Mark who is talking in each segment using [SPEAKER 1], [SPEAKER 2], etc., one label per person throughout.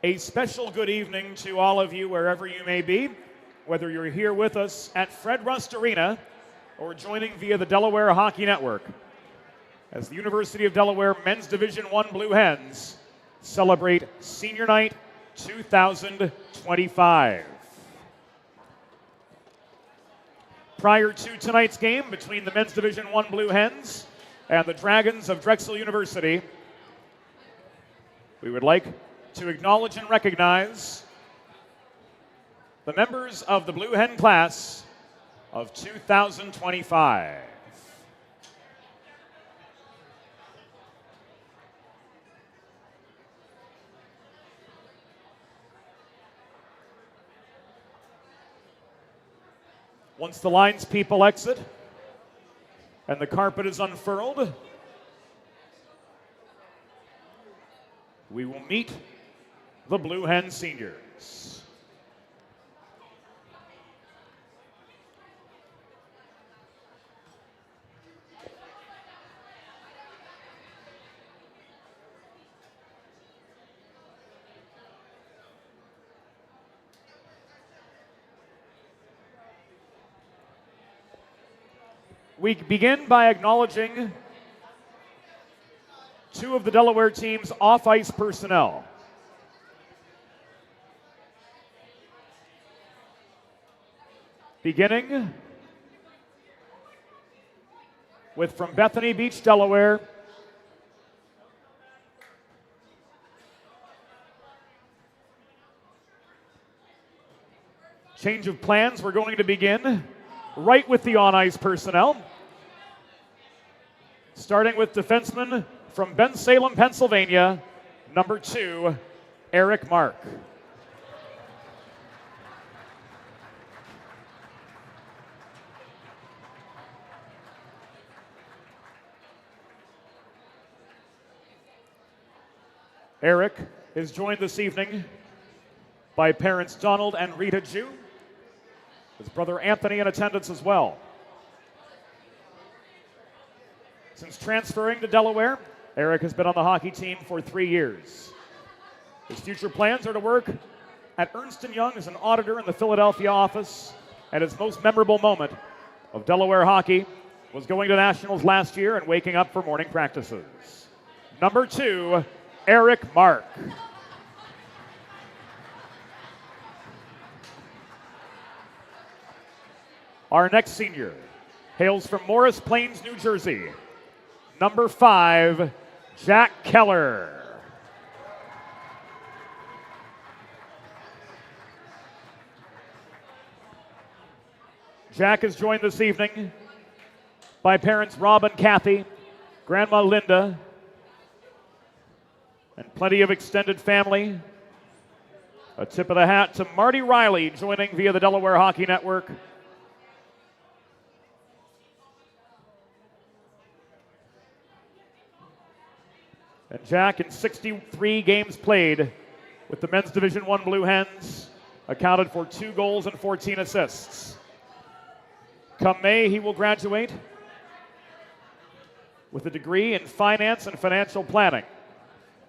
[SPEAKER 1] A special good evening to all of you wherever you may be, whether you're here with us at Fred Rust Arena or joining via the Delaware Hockey Network, as the University of Delaware Men's Division I Blue Hens celebrate Senior Night 2025. Prior to tonight's game between the Men's Division I Blue Hens and the Dragons of Drexel University, we would like to acknowledge and recognize the members of the Blue Hen class of 2025. Once the lines people exit and the carpet is unfurled, we will meet the Blue Hen seniors. We begin by acknowledging two of the Delaware team's off-ice personnel. Beginning with from Bethany Beach, Delaware, change of plans. We're going to begin right with the on-ice personnel, starting with defenseman from Bensalem, Pennsylvania, number 2, Eric Mark. Eric is joined this evening by parents Donald and Rita Jew, his brother Anthony in attendance as well. Since transferring to Delaware, Eric has been on the hockey team for 3 years. His future plans are to work at Ernst & Young as an auditor in the Philadelphia office, and his most memorable moment of Delaware hockey was going to Nationals last year and waking up for morning practices. Number 2, Eric Mark. Our next senior hails from Morris Plains, New Jersey. Number 5, Jack Keller. Jack is joined this evening by parents Rob and Kathy, Grandma Linda, and plenty of extended family. A tip of the hat to Marty Riley, joining via the Delaware Hockey Network. And Jack, in 63 games played, with the men's Division I Blue Hens, accounted for 2 goals and 14 assists. Come May, he will graduate with a degree in finance and financial planning.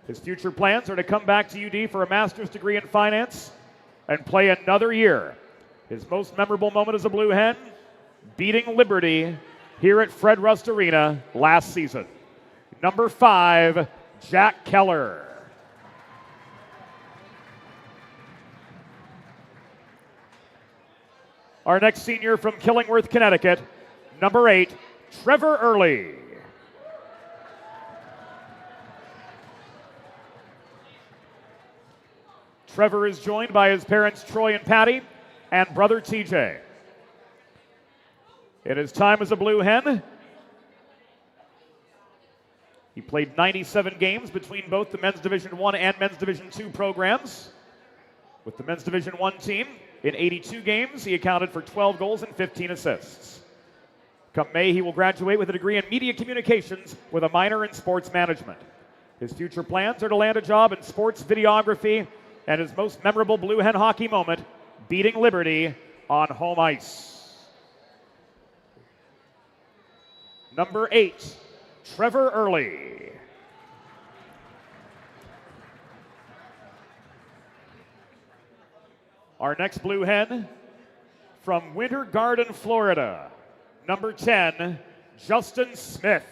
[SPEAKER 1] His future plans are to come back to UD for a master's degree in finance and play another year. His most memorable moment as a Blue Hen, beating Liberty here at Fred Rust Arena last season. Number 5, Jack Keller. Our next senior from Killingworth, Connecticut, number 8, Trevor Early. Trevor is joined by his parents Troy and Patty and brother TJ. In his time as a Blue Hen, he played 97 games between both the Men's Division I and Men's Division II programs. With the Men's Division I team, in 82 games, he accounted for 12 goals and 15 assists. Come May, he will graduate with a degree in media communications with a minor in sports management. His future plans are to land a job in sports videography, and his most memorable Blue Hen hockey moment, beating Liberty on home ice. Number 8, Trevor Early. Our next Blue Hen from Winter Garden, Florida, number 10, Justin Smith.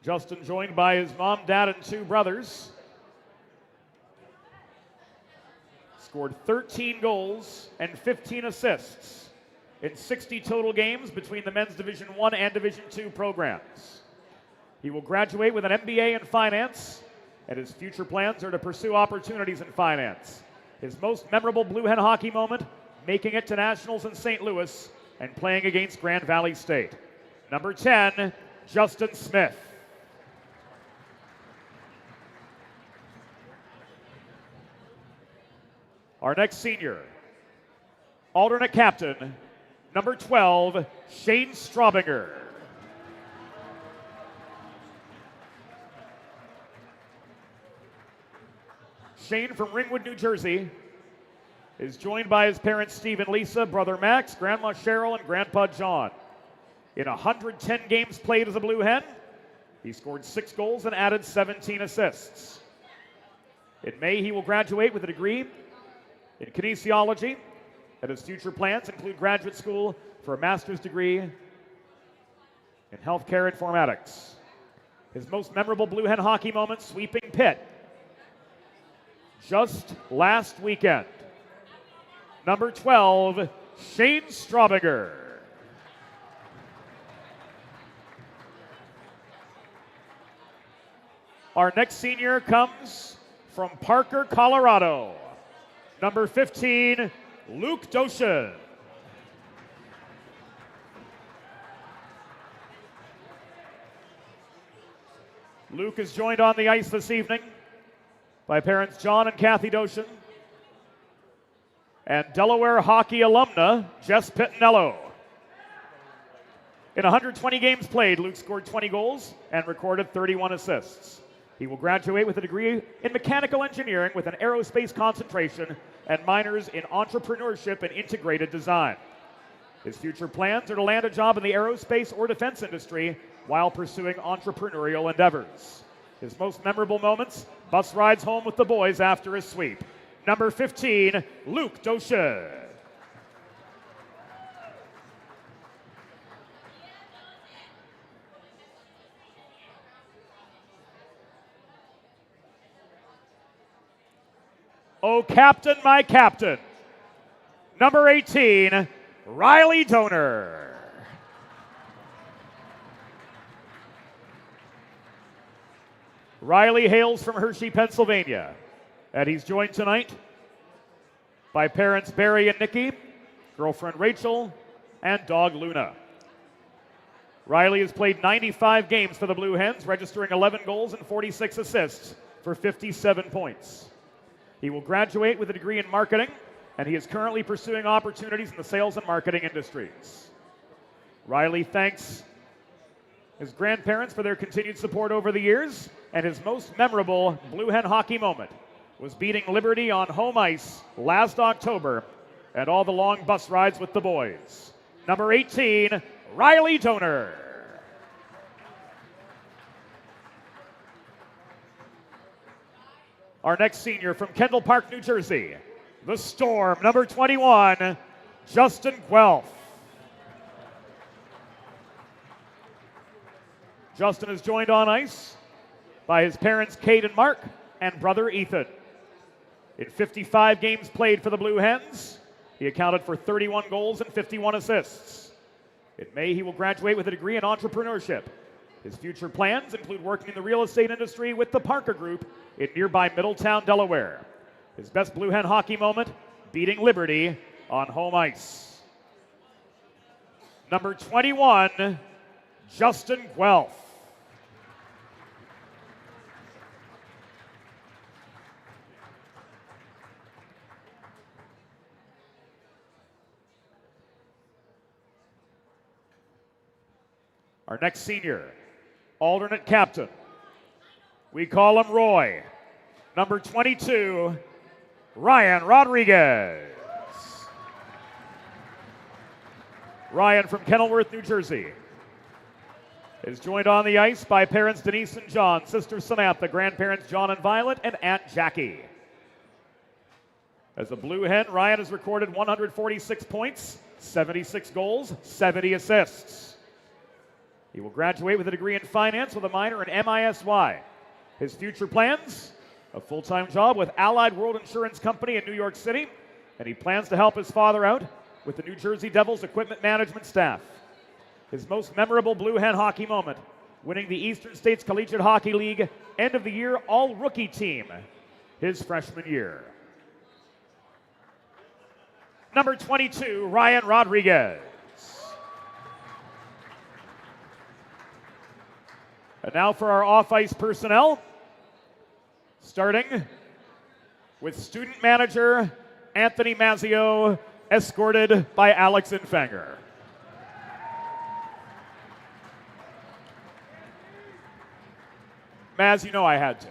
[SPEAKER 1] Justin joined by his mom, dad, and 2 brothers. Scored 13 goals and 15 assists in 60 total games between the Men's Division I and Division II programs. He will graduate with an MBA in finance, and his future plans are to pursue opportunities in finance. His most memorable Blue Hen hockey moment, making it to nationals in St. Louis and playing against Grand Valley State. Number 10, Justin Smith. Our next senior, alternate captain, number 12, Shane Straubinger. Shane from Ringwood, New Jersey, is joined by his parents Steve and Lisa, brother Max, grandma Cheryl, and grandpa John. In 110 games played as a Blue Hen, he scored 6 goals and added 17 assists. In May, he will graduate with a degree in kinesiology, and his future plans include graduate school for a master's degree in healthcare informatics. His most memorable Blue Hen hockey moment, sweeping Pitt, just last weekend. Number 12, Shane Straubinger. Our next senior comes from Parker, Colorado. Number 15, Luke Doshin. Luke is joined on the ice this evening by parents John and Kathy Doshin and Delaware hockey alumna Jess Pittinello. In 120 games played, Luke scored 20 goals and recorded 31 assists. He will graduate with a degree in mechanical engineering with an aerospace concentration and minors in entrepreneurship and integrated design. His future plans are to land a job in the aerospace or defense industry while pursuing entrepreneurial endeavors. His most memorable moments, bus rides home with the boys after a sweep. Number 15, Luke Doshin. Oh, captain, my captain. Number 18, Riley Donor. Riley hails from Hershey, Pennsylvania, and he's joined tonight by parents Barry and Nikki, girlfriend Rachel, and dog Luna. Riley has played 95 games for the Blue Hens, registering 11 goals and 46 assists for 57 points. He will graduate with a degree in marketing, and he is currently pursuing opportunities in the sales and marketing industries. Riley thanks his grandparents for their continued support over the years, and his most memorable Blue Hen hockey moment was beating Liberty on home ice last October and all the long bus rides with the boys. Number 18, Riley Donor. Our next senior from Kendall Park, New Jersey, the Storm, number 21, Justin Guelph. Justin is joined on ice by his parents, Kate and Mark, and brother, Ethan. In 55 games played for the Blue Hens, he accounted for 31 goals and 51 assists. In May, he will graduate with a degree in entrepreneurship. His future plans include working in the real estate industry with the Parker Group in nearby Middletown, Delaware. His best Blue Hen hockey moment, beating Liberty on home ice. Number 21, Justin Guelph. Our next senior, alternate captain. We call him Roy. Number 22, Ryan Rodriguez. Ryan from Kenilworth, New Jersey, is joined on the ice by parents Denise and John, sister Samantha, grandparents John and Violet, and Aunt Jackie. As a Blue Hen, Ryan has recorded 146 points, 76 goals, 70 assists. He will graduate with a degree in finance with a minor in MISY. His future plans, a full-time job with Allied World Insurance Company in New York City, and he plans to help his father out with the New Jersey Devils equipment management staff. His most memorable Blue Hen hockey moment, winning the Eastern States Collegiate Hockey League end of the year all-rookie team his freshman year. Number 22, Ryan Rodriguez. And now for our off-ice personnel, starting with student manager Anthony Mazzio, escorted by Alex Infanger. Maz, you know I had to.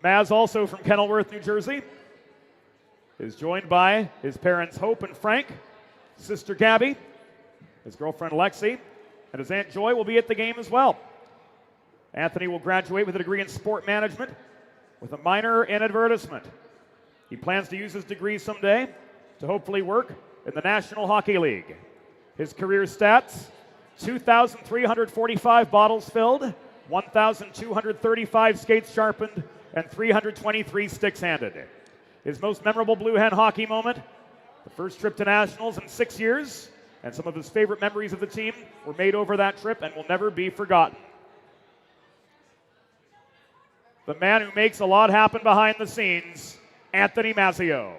[SPEAKER 1] Maz, also from Kenilworth, New Jersey, is joined by his parents Hope and Frank, sister Gabby, his girlfriend Lexi, and his Aunt Joy will be at the game as well. Anthony will graduate with a degree in sport management with a minor in advertisement. He plans to use his degree someday to hopefully work in the National Hockey League. His career stats, 2,345 bottles filled, 1,235 skates sharpened, and 323 sticks handed. His most memorable Blue Hen hockey moment, the first trip to Nationals in 6 years, and some of his favorite memories of the team were made over that trip and will never be forgotten. The man who makes a lot happen behind the scenes, Anthony Mazzio.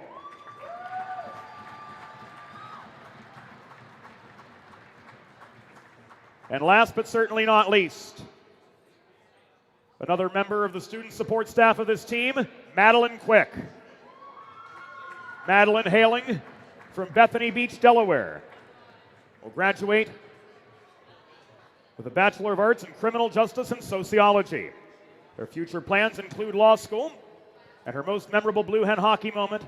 [SPEAKER 1] And last but certainly not least, another member of the student support staff of this team, Madeline Quick. Madeline, hailing from Bethany Beach, Delaware, will graduate with a Bachelor of Arts in Criminal Justice and Sociology. Her future plans include law school, and her most memorable Blue Hen hockey moment,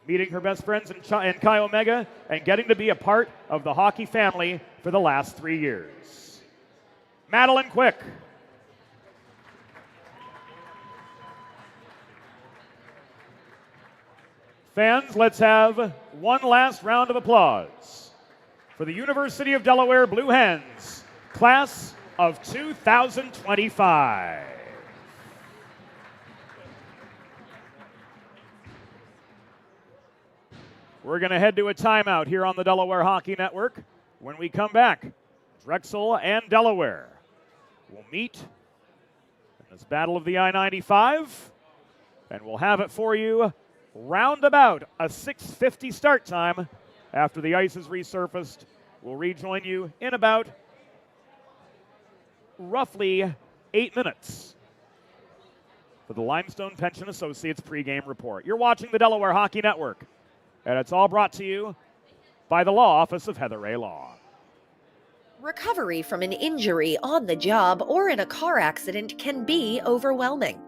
[SPEAKER 1] meeting her best friends in Chi Omega and getting to be a part of the hockey family for the last 3 years. Madeline Quick. Fans, let's have one last round of applause for the University of Delaware Blue Hens, class of 2025. We're going to head to a timeout here on the Delaware Hockey Network. When we come back, Drexel and Delaware will meet in this battle of the I-95, and we'll have it for you roundabout a 6:50 start time. After the ice is resurfaced, we'll rejoin you in about roughly 8 minutes for the Limestone Pension Associates pregame report. You're watching the Delaware Hockey Network. And it's all brought to you by the Law Office of Heather A. Law.
[SPEAKER 2] Recovery from an injury on the job or in a car accident can be overwhelming.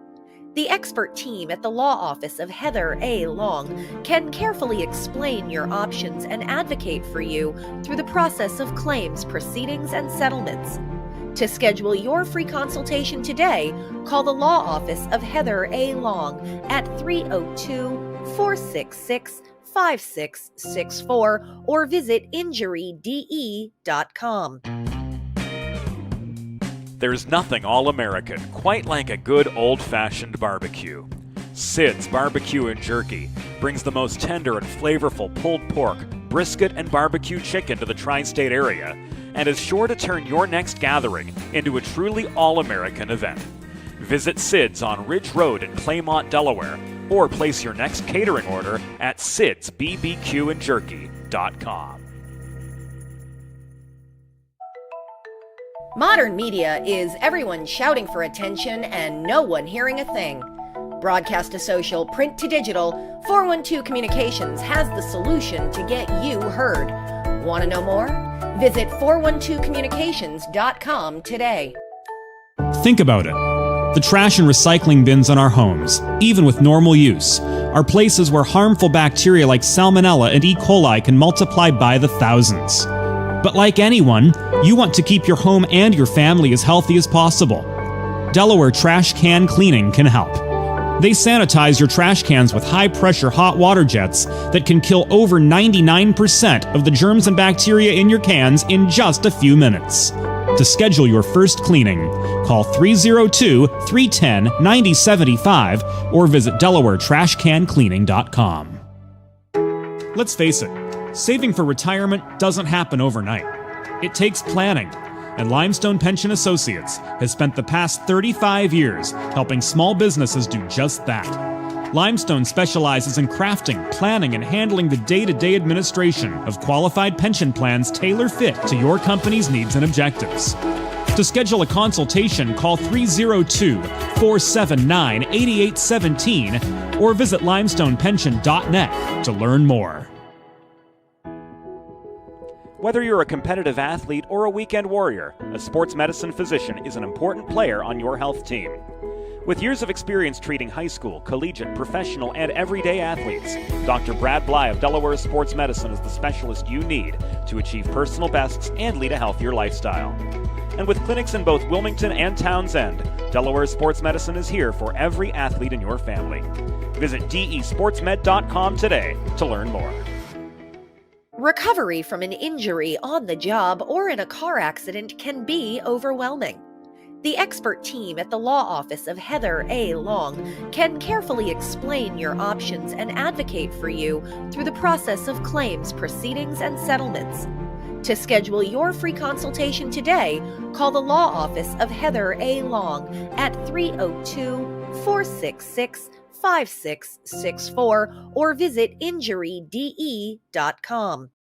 [SPEAKER 2] The expert team at the Law Office of Heather A. Long can carefully explain your options and advocate for you through the process of claims, proceedings, and settlements. To schedule your free consultation today, call the Law Office of Heather A. Long at 302-466-5664 or visit injuryde.com.
[SPEAKER 3] There's nothing all-American quite like a good old-fashioned barbecue. Sid's Barbecue and Jerky brings the most tender and flavorful pulled pork, brisket, and barbecue chicken to the tri-state area and is sure to turn your next gathering into a truly all-American event. Visit Sid's on Ridge Road in Claymont, Delaware, or place your next catering order at sidsbbqandjerky.com.
[SPEAKER 2] Modern media is everyone shouting for attention and no one hearing a thing. Broadcast to social, print to digital, 412 Communications has the solution to get you heard. Want to know more? Visit 412communications.com today.
[SPEAKER 4] Think about it. The trash and recycling bins in our homes, even with normal use, are places where harmful bacteria like Salmonella and E. coli can multiply by the thousands. But like anyone, you want to keep your home and your family as healthy as possible. Delaware Trash Can Cleaning can help. They sanitize your trash cans with high-pressure hot water jets that can kill over 99% of the germs and bacteria in your cans in just a few minutes. To schedule your first cleaning, call 302-310-9075 or visit DelawareTrashCanCleaning.com. Let's face it, saving for retirement doesn't happen overnight. It takes planning, and Limestone Pension Associates has spent the past 35 years helping small businesses do just that. Limestone specializes in crafting, planning, and handling the day-to-day administration of qualified pension plans tailor-fit to your company's needs and objectives. To schedule a consultation, call 302-479-8817 or visit limestonepension.net to learn more.
[SPEAKER 3] Whether you're a competitive athlete or a weekend warrior, a sports medicine physician is an important player on your health team. With years of experience treating high school, collegiate, professional, and everyday athletes, Dr. Brad Bly of Delaware Sports Medicine is the specialist you need to achieve personal bests and lead a healthier lifestyle. And with clinics in both Wilmington and Townsend, Delaware Sports Medicine is here for every athlete in your family. Visit desportsmed.com today to learn more.
[SPEAKER 2] Recovery from an injury on the job or in a car accident can be overwhelming. The expert team at the Law Office of Heather A. Long can carefully explain your options and advocate for you through the process of claims, proceedings, and settlements. To schedule your free consultation today, call the Law Office of Heather A. Long at 302-466-5664 or visit injuryde.com.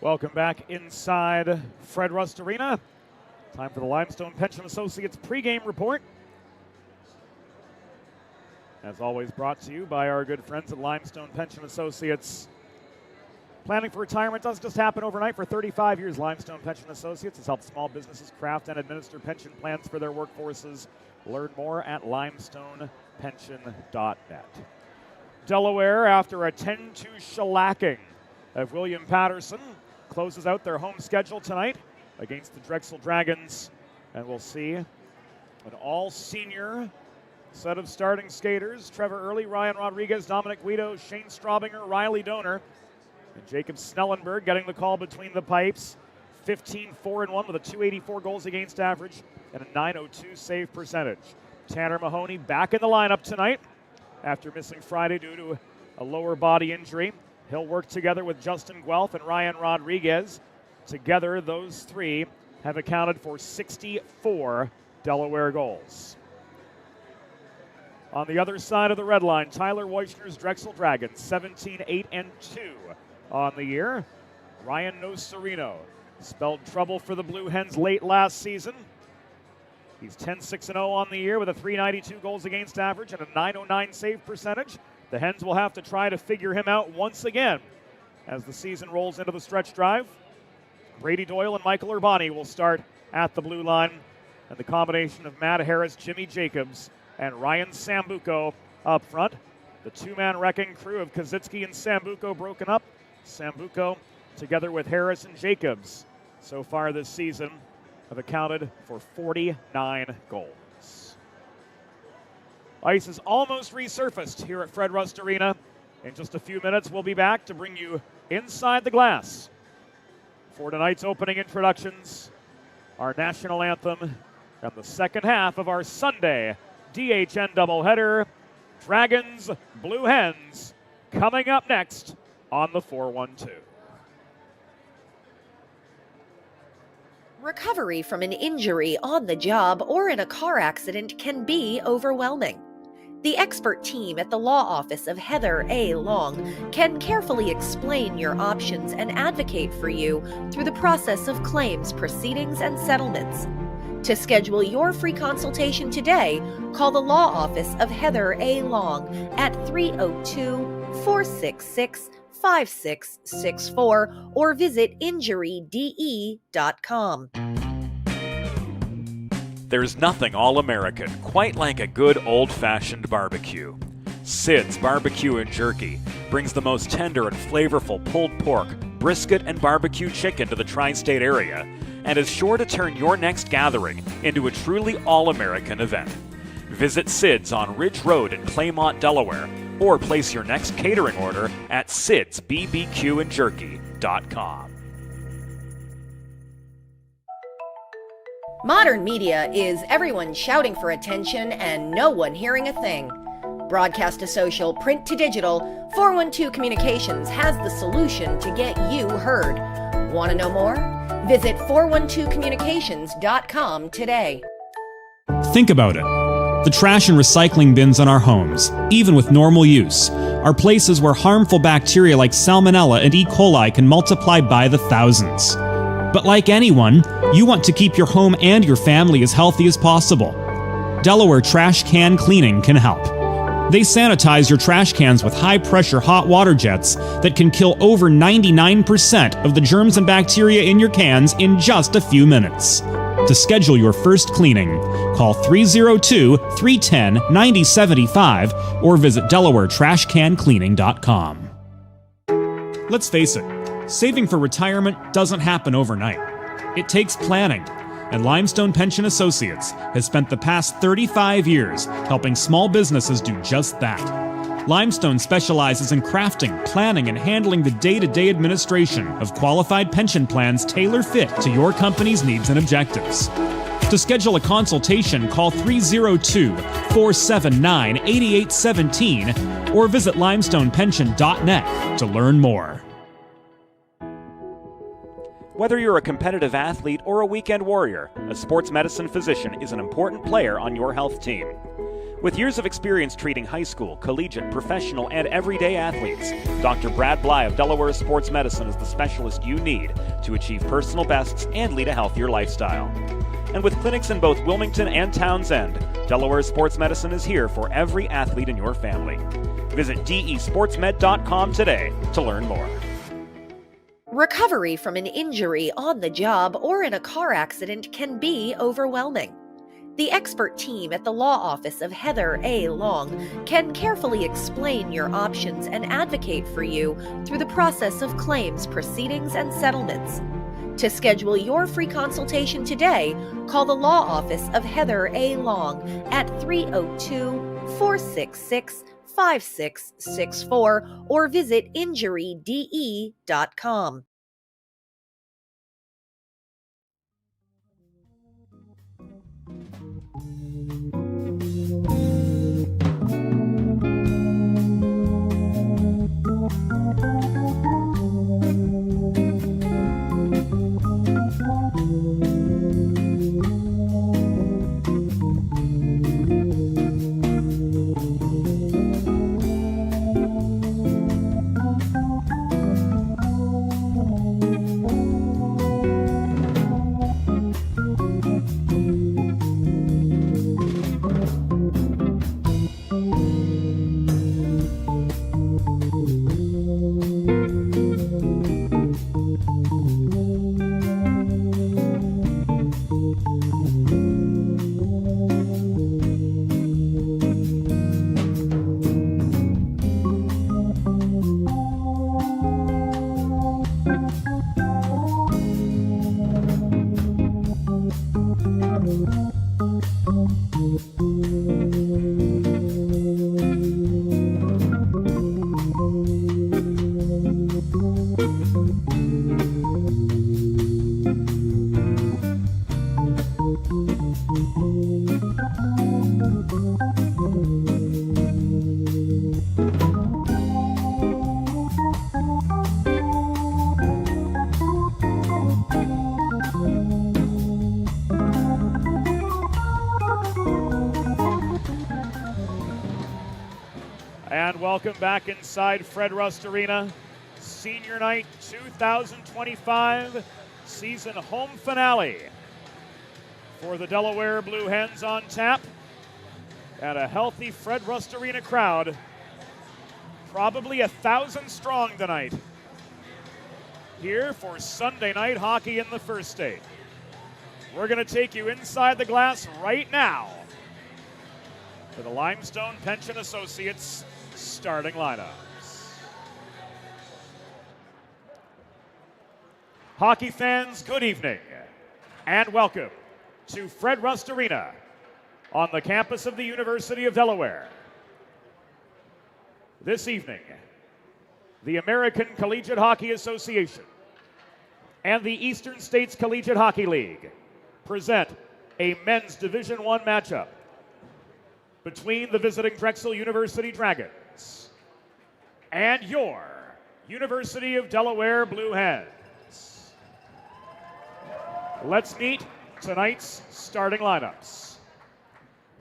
[SPEAKER 1] Welcome back inside Fred Rust Arena. Time for the Limestone Pension Associates pregame report. As always, brought to you by our good friends at Limestone Pension Associates. Planning for retirement doesn't just happen overnight. For 35 years, Limestone Pension Associates has helped small businesses craft and administer pension plans for their workforces. Learn more at limestonepension.net. Delaware, after a 10-2 shellacking of William Patterson, closes out their home schedule tonight against the Drexel Dragons. And we'll see an all-senior set of starting skaters: Trevor Early, Ryan Rodriguez, Dominic Guido, Shane Straubinger, Riley Donor, and Jacob Snellenberg getting the call between the pipes. 15-4-1 with a 284 goals against average and a 902 save percentage. Tanner Mahoney back in the lineup tonight after missing Friday due to a lower body injury. He'll work together with Justin Guelph and Ryan Rodriguez. Together, those three have accounted for 64 Delaware goals. On the other side of the red line, Tyler Weichner's Drexel Dragons, 17-8-2 on the year. Ryan Nocerino spelled trouble for the Blue Hens late last season. He's 10-6-0 on the year with a 392 goals against average and a 909 save percentage. The Hens will have to try to figure him out once again as the season rolls into the stretch drive. Brady Doyle and Michael Urbani will start at the blue line, and the combination of Matt Harris, Jimmy Jacobs, and Ryan Sambuco up front. The two-man wrecking crew of Kazitsky and Sambuco broken up. Sambuco, together with Harris and Jacobs, so far this season, have accounted for 49 goals. Ice is almost resurfaced here at Fred Rust Arena. In just a few minutes, we'll be back to bring you inside the glass for tonight's opening introductions, our national anthem, and the second half of our Sunday DHN doubleheader. Dragons, Blue Hens, coming up next on the 412.
[SPEAKER 2] Recovery from an injury on the job or in a car accident can be overwhelming. The expert team at the law office of Heather A. Long can carefully explain your options and advocate for you through the process of claims, proceedings, and settlements. To schedule your free consultation today, call the law office of Heather A. Long at 302-466-5664 or visit injuryde.com.
[SPEAKER 3] There's nothing all-American quite like a good old-fashioned barbecue. Sid's Barbecue and Jerky brings the most tender and flavorful pulled pork, brisket, and barbecue chicken to the tri-state area, and is sure to turn your next gathering into a truly all-American event. Visit Sid's on Ridge Road in Claymont, Delaware, or place your next catering order at sidsbbqandjerky.com.
[SPEAKER 2] Modern media is everyone shouting for attention and no one hearing a thing. Broadcast to social, print to digital, 412 Communications has the solution to get you heard. Want to know more? Visit 412communications.com today.
[SPEAKER 4] Think about it. The trash and recycling bins in our homes, even with normal use, are places where harmful bacteria like Salmonella and E. coli can multiply by the thousands. But like anyone, you want to keep your home and your family as healthy as possible. Delaware Trash Can Cleaning can help. They sanitize your trash cans with high-pressure hot water jets that can kill over 99% of the germs and bacteria in your cans in just a few minutes. To schedule your first cleaning, call 302-310-9075 or visit DelawareTrashCanCleaning.com. Let's face it, saving for retirement doesn't happen overnight. It takes planning, and Limestone Pension Associates has spent the past 35 years helping small businesses do just that. Limestone specializes in crafting, planning, and handling the day-to-day administration of qualified pension plans tailor-fit to your company's needs and objectives. To schedule a consultation, call 302-479-8817 or visit limestonepension.net to learn more.
[SPEAKER 3] Whether you're a competitive athlete or a weekend warrior, a sports medicine physician is an important player on your health team. With years of experience treating high school, collegiate, professional, and everyday athletes, Dr. Brad Bly of Delaware Sports Medicine is the specialist you need to achieve personal bests and lead a healthier lifestyle. And with clinics in both Wilmington and Townsend, Delaware Sports Medicine is here for every athlete in your family. Visit desportsmed.com today to learn more.
[SPEAKER 2] Recovery from an injury on the job or in a car accident can be overwhelming. The expert team at the law office of Heather A. Long can carefully explain your options and advocate for you through the process of claims, proceedings, and settlements. To schedule your free consultation today, call the law office of Heather A. Long at 302-466-5664 or visit injuryde.com.
[SPEAKER 1] And welcome back inside Fred Rust Arena. Senior Night 2025 season home finale for the Delaware Blue Hens on tap. And a healthy Fred Rust Arena crowd, probably 1,000 strong tonight, here for Sunday night hockey in the first state. We're going to take you inside the glass right now to the Limestone Pension Associates starting lineups. Hockey fans, good evening and welcome to Fred Rust Arena on the campus of the University of Delaware. This evening, the American Collegiate Hockey Association and the Eastern States Collegiate Hockey League present a men's Division I matchup between the visiting Drexel University Dragons and your University of Delaware Blue Hens. Let's meet tonight's starting lineups.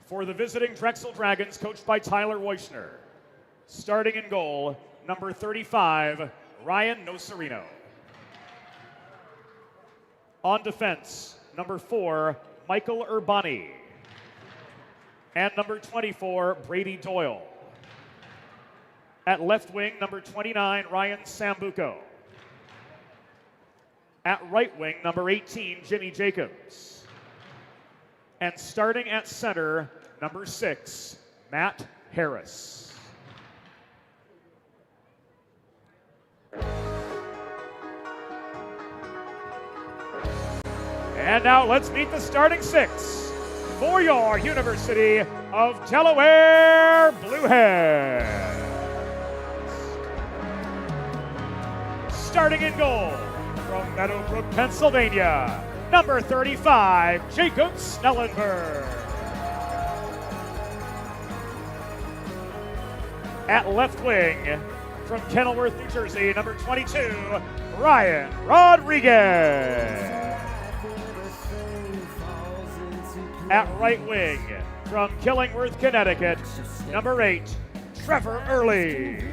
[SPEAKER 1] For the visiting Drexel Dragons, coached by Tyler Weichner. Starting in goal, number 35, Ryan Nocerino. On defense, number 4, Michael Urbani. And number 24, Brady Doyle. At left wing, number 29, Ryan Sambuco. At right wing, number 18, Jimmy Jacobs. And starting at center, number 6, Matt Harris. And now let's meet the starting 6 for your University of Delaware Blue Hens. Starting in goal from Meadowbrook, Pennsylvania, number 35, Jacob Snellenberg. At left wing from Kenilworth, New Jersey, number 22, Ryan Rodriguez. At right wing from Killingworth, Connecticut, number 8, Trevor Early.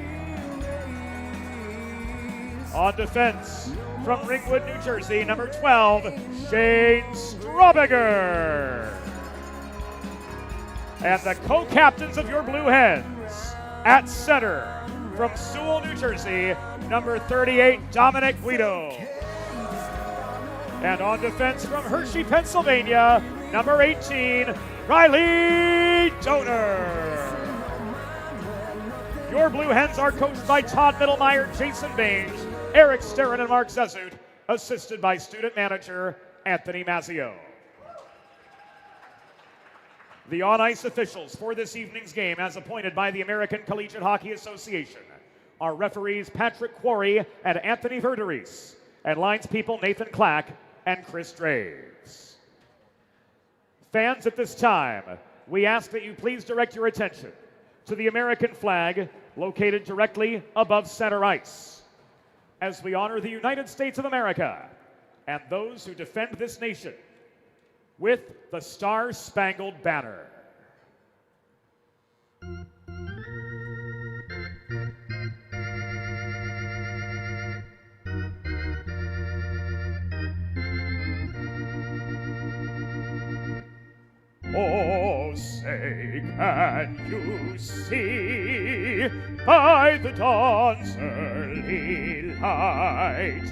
[SPEAKER 1] On defense from Ringwood, New Jersey, number 12, Shane Straubinger. And the co-captains of your Blue Hens, at center, from Sewell, New Jersey, number 38, Dominic Guido. And on defense from Hershey, Pennsylvania, number 18, Riley Donor. Your Blue Hens are coached by Todd Middlemeyer, Jason Baines, Eric Sterren, and Mark Zezut, assisted by student manager Anthony Mazzio. The on-ice officials for this evening's game, as appointed by the American Collegiate Hockey Association, are referees Patrick Quarry and Anthony Verderies, and linespeople Nathan Clack and Chris Draves. Fans, at this time, we ask that you please direct your attention to the American flag located directly above center ice, as we honor the United States of America and those who defend this nation with the Star-Spangled Banner. Oh, say, can you see by the dawn's early light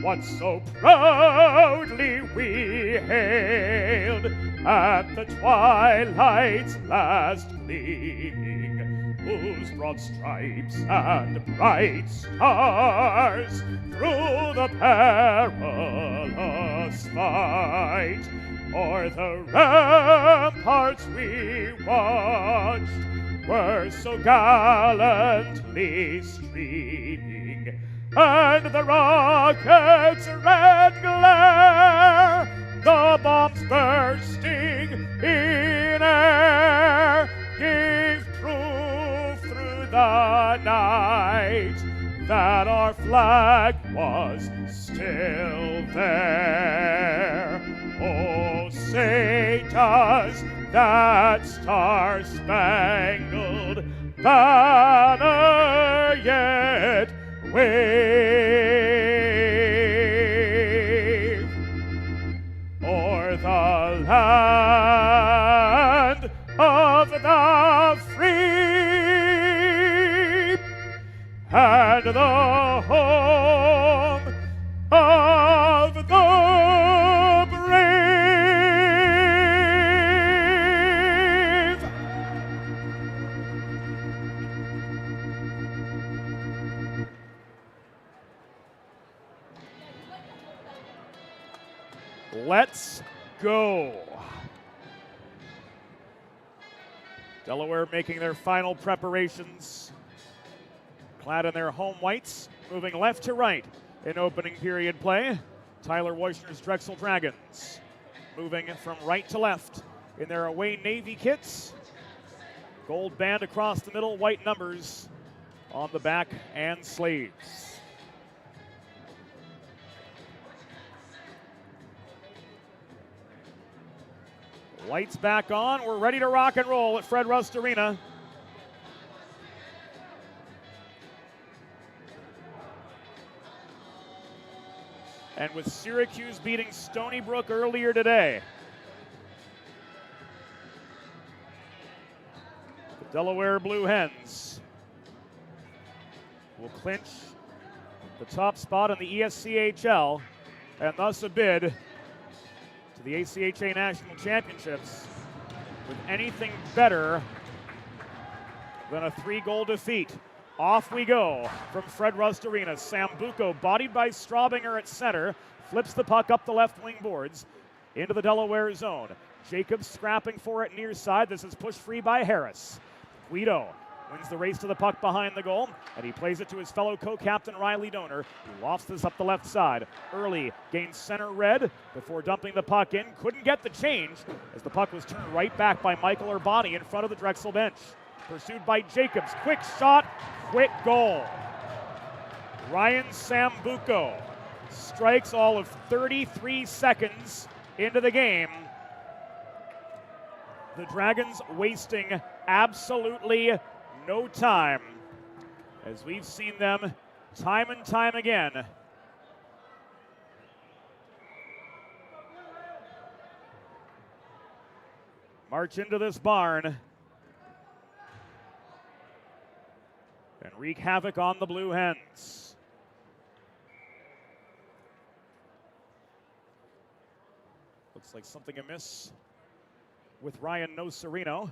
[SPEAKER 1] what so proudly we hailed at the twilight's last gleaming, whose broad stripes and bright stars through the perilous fight o'er the ramparts we watched were so gallantly streaming, and the rocket's red glare, the bombs bursting in air, gave proof through the night that our flag was still there. Oh, say does that star-spangled banner yet wave o'er the land of the free and the home of the brave. Let's go. Delaware making their final preparations, clad in their home whites, moving left to right in opening period play. Tyler Weissner's Drexel Dragons moving from right to left in their away Navy kits. Gold band across the middle, white numbers on the back and sleeves. Lights back on. We're ready to rock and roll at Fred Rust Arena. And with Syracuse beating Stony Brook earlier today, the Delaware Blue Hens will clinch the top spot in the ESCHL and thus a bid to the ACHA National Championships with anything better than a 3-goal defeat. Off we go from Fred Rust Arena. Sambuco, bodied by Straubinger at center, flips the puck up the left wing boards into the Delaware zone. Jacobs scrapping for it near side. This is pushed free by Harris. Guido wins the race to the puck behind the goal, and he plays it to his fellow co-captain Riley Donor, who lofts this up the left side. Early gains center red before dumping the puck in. Couldn't get the change as the puck was turned right back by Michael Urbani in front of the Drexel bench. Pursued by Jacobs. Quick shot, quick goal. Ryan Sambuco strikes all of 33 seconds into the game. The Dragons wasting absolutely no time, as we've seen them time and time again. March into this barn and wreak havoc on the Blue Hens. Looks like something amiss with Ryan Nocerino.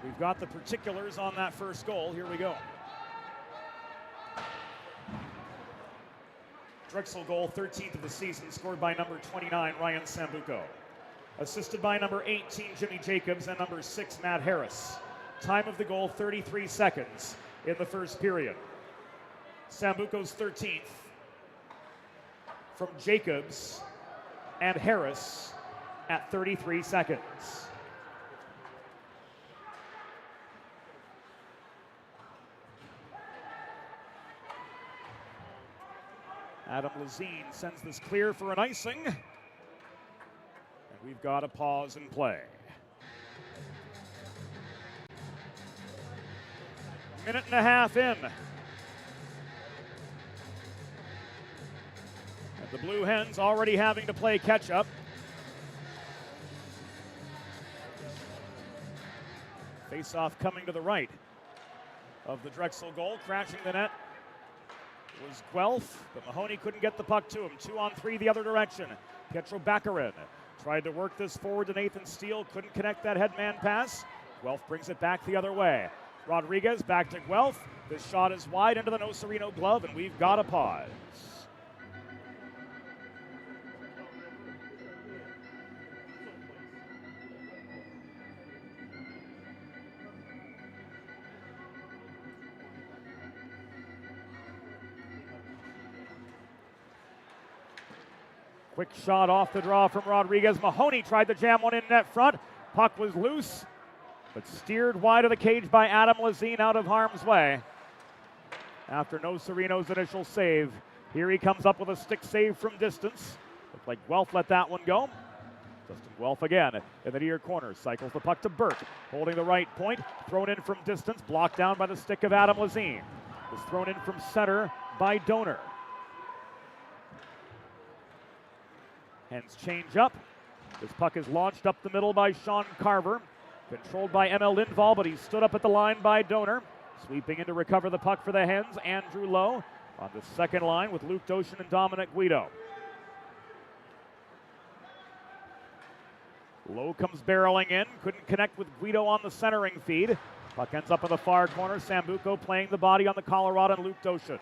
[SPEAKER 1] We've got the particulars on that first goal. Here we go. Drexel goal, 13th of the season, scored by number 29, Ryan Sambuco. Assisted by number 18, Jimmy Jacobs, and number 6, Matt Harris. Time of the goal, 33 seconds in the first period. Sambuco's 13th from Jacobs and Harris at 33 seconds. Adam Lazine sends this clear for an icing. And we've got a pause in play. Minute and a half in. And the Blue Hens already having to play catch up. Face-off coming to the right of the Drexel goal, crashing the net was Guelph, but Mahoney couldn't get the puck to him. 2-on-3 the other direction. Pietro Baccarin tried to work this forward to Nathan Steele, couldn't connect that headman pass. Guelph brings it back the other way. Rodriguez back to Guelph. This shot is wide into the Nocerino glove, and we've got a pause. Quick shot off the draw from Rodriguez. Mahoney tried to jam one in net front. Puck was loose, but steered wide of the cage by Adam Lazine out of harm's way. After Nocerino's initial save, here he comes up with a stick save from distance. Looked like Guelph let that one go. Justin Guelph again in the near corner. Cycles the puck to Burke, holding the right point. Thrown in from distance, blocked down by the stick of Adam Lazine. Was thrown in from center by Donor. Hens change up. This puck is launched up the middle by Sean Carver. Controlled by ML Lindvall, but he stood up at the line by Donor. Sweeping in to recover the puck for the Hens, Andrew Lowe on the second line with Luke Doshin and Dominic Guido. Lowe comes barreling in, couldn't connect with Guido on the centering feed. Puck ends up in the far corner. Sambuco playing the body on the Colorado and Luke Doshin.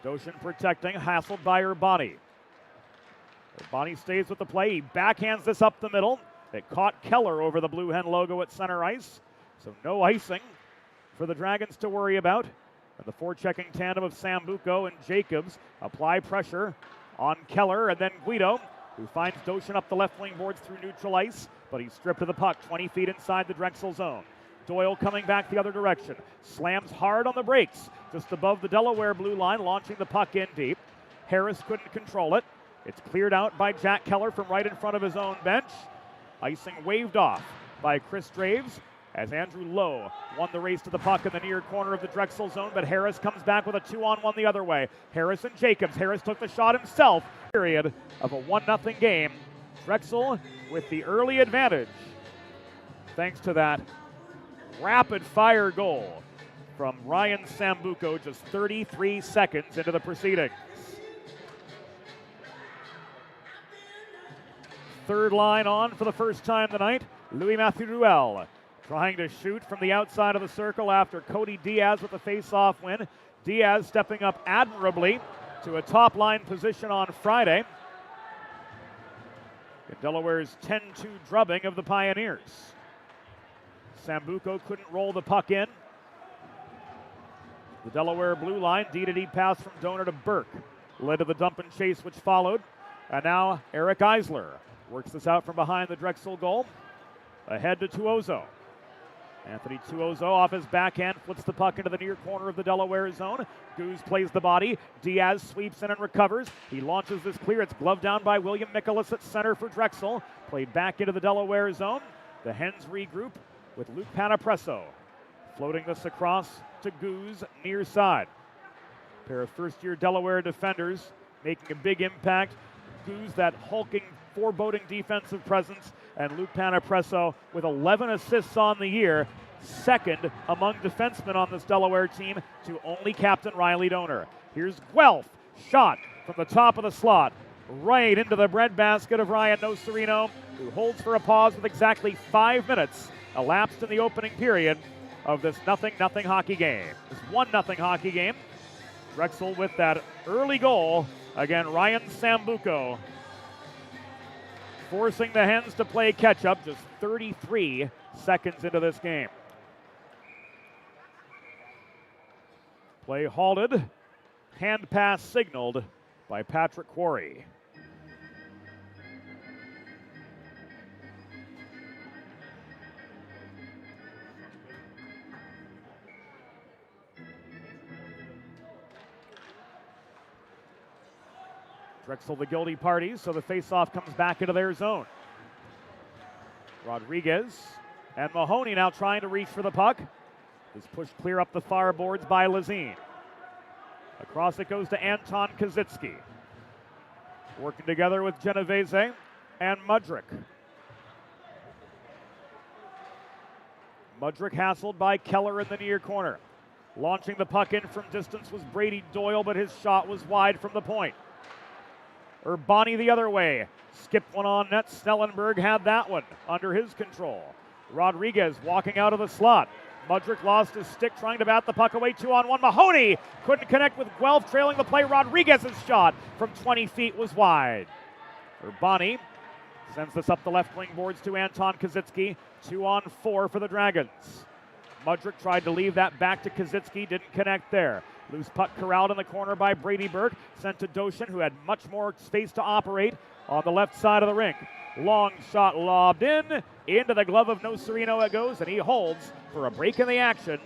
[SPEAKER 1] Doshin protecting, hassled by Urbani. Urbani stays with the play. He backhands this up the middle. It caught Keller over the Blue Hen logo at center ice. So no icing for the Dragons to worry about. And the forechecking tandem of Sambuco and Jacobs apply pressure on Keller, and then Guido, who finds Doshin up the left wing boards through neutral ice, but he's stripped of the puck 20 feet inside the Drexel zone. Doyle coming back the other direction. Slams hard on the brakes just above the Delaware blue line, launching the puck in deep. Harris couldn't control it. It's cleared out by Jack Keller from right in front of his own bench. Icing waved off by Chris Draves as Andrew Lowe won the race to the puck in the near corner of the Drexel zone, but Harris comes back with a 2-on-1 the other way. Harris and Jacobs. Harris took the shot himself. Period of a 1-0 game. Drexel with the early advantage thanks to that rapid-fire goal from Ryan Sambuco just 33 seconds into the proceedings. Third line on for the first time tonight. Louis-Mathieu Ruel trying to shoot from the outside of the circle after Cody Diaz with the face-off win. Diaz stepping up admirably to a top-line position on Friday in Delaware's 10-2 drubbing of the Pioneers. Sambuco couldn't roll the puck in. The Delaware blue line, D-to-D pass from Donor to Burke led to the dump and chase which followed. And now Eric Eisler works this out from behind the Drexel goal. Ahead to Tuozo. Anthony Tuozo off his backhand, flips the puck into the near corner of the Delaware zone. Goose plays the body. Diaz sweeps in and recovers. He launches this clear. It's gloved down by William Mikolas at center for Drexel. Played back into the Delaware zone. The Hens regroup with Luke Panapresso. Floating this across to Goose near side. Pair of first-year Delaware defenders making a big impact. Goose, that hulking, foreboding defensive presence, and Luke Panapresso with 11 assists on the year, second among defensemen on this Delaware team to only captain Riley Doner. Here's Guelph, shot from the top of the slot, right into the breadbasket of Ryan Nocerino, who holds for a pause with exactly 5 minutes elapsed in the opening period of this 0-0 hockey game. This 1-0 hockey game. Drexel with that early goal. Again, Ryan Sambuco forcing the Hens to play catch-up just 33 seconds into this game. Play halted, hand pass signaled by Patrick Quarry. Drexel the guilty parties, so the faceoff comes back into their zone. Rodriguez and Mahoney now trying to reach for the puck. Is pushed clear up the far boards by Lazine. Across it goes to Anton Kazitsky. Working together with Genovese and Mudrick. Mudrick hassled by Keller in the near corner. Launching the puck in from distance was Brady Doyle, but his shot was wide from the point. Urbani the other way. Skipped one on net. Snellenberg had that one under his control. Rodriguez walking out of the slot. Mudrick lost his stick trying to bat the puck away. 2-on-1. Mahoney couldn't connect with Guelph trailing the play. Rodriguez's shot from 20 feet was wide. Urbani sends this up the left wing boards to Anton Kazitsky. 2-on-4 for the Dragons. Mudrick tried to leave that back to Kazitsky. Didn't connect there. Loose puck corralled in the corner by Brady Burke. Sent to Doshin, who had much more space to operate on the left side of the rink. Long shot lobbed in. Into the glove of Nocerino it goes, and he holds for a break in the action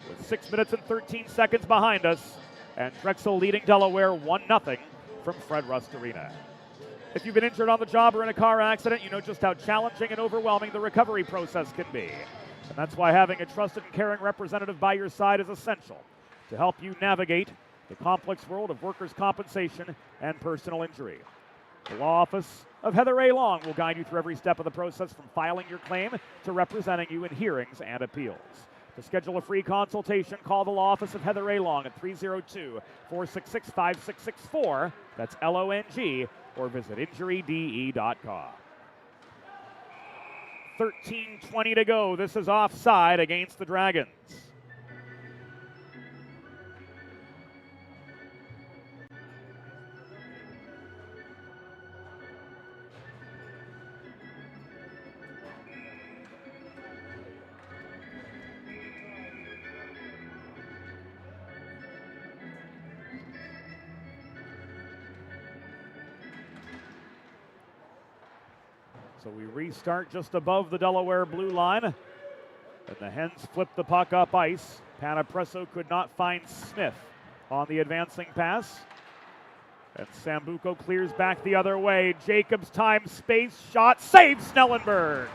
[SPEAKER 1] with 6 minutes and 13 seconds behind us. And Drexel leading Delaware 1-0 from Fred Rust Arena. If you've been injured on the job or in a car accident, you know just how challenging and overwhelming the recovery process can be. And that's why having a trusted and caring representative by your side is essential to help you navigate the complex world of workers' compensation and personal injury. The law office of Heather A. Long will guide you through every step of the process, from filing your claim to representing you in hearings and appeals. To schedule a free consultation, call the law office of Heather A. Long at 302-466-5664. That's LONG, or visit injuryde.com. 13:20 to go. This is offside against the Dragons. So we restart just above the Delaware blue line. And the Hens flip the puck up ice. Panapresso could not find Smith on the advancing pass. And Sambuco clears back the other way. Jacobs time, space, shot, saves Snellenberg.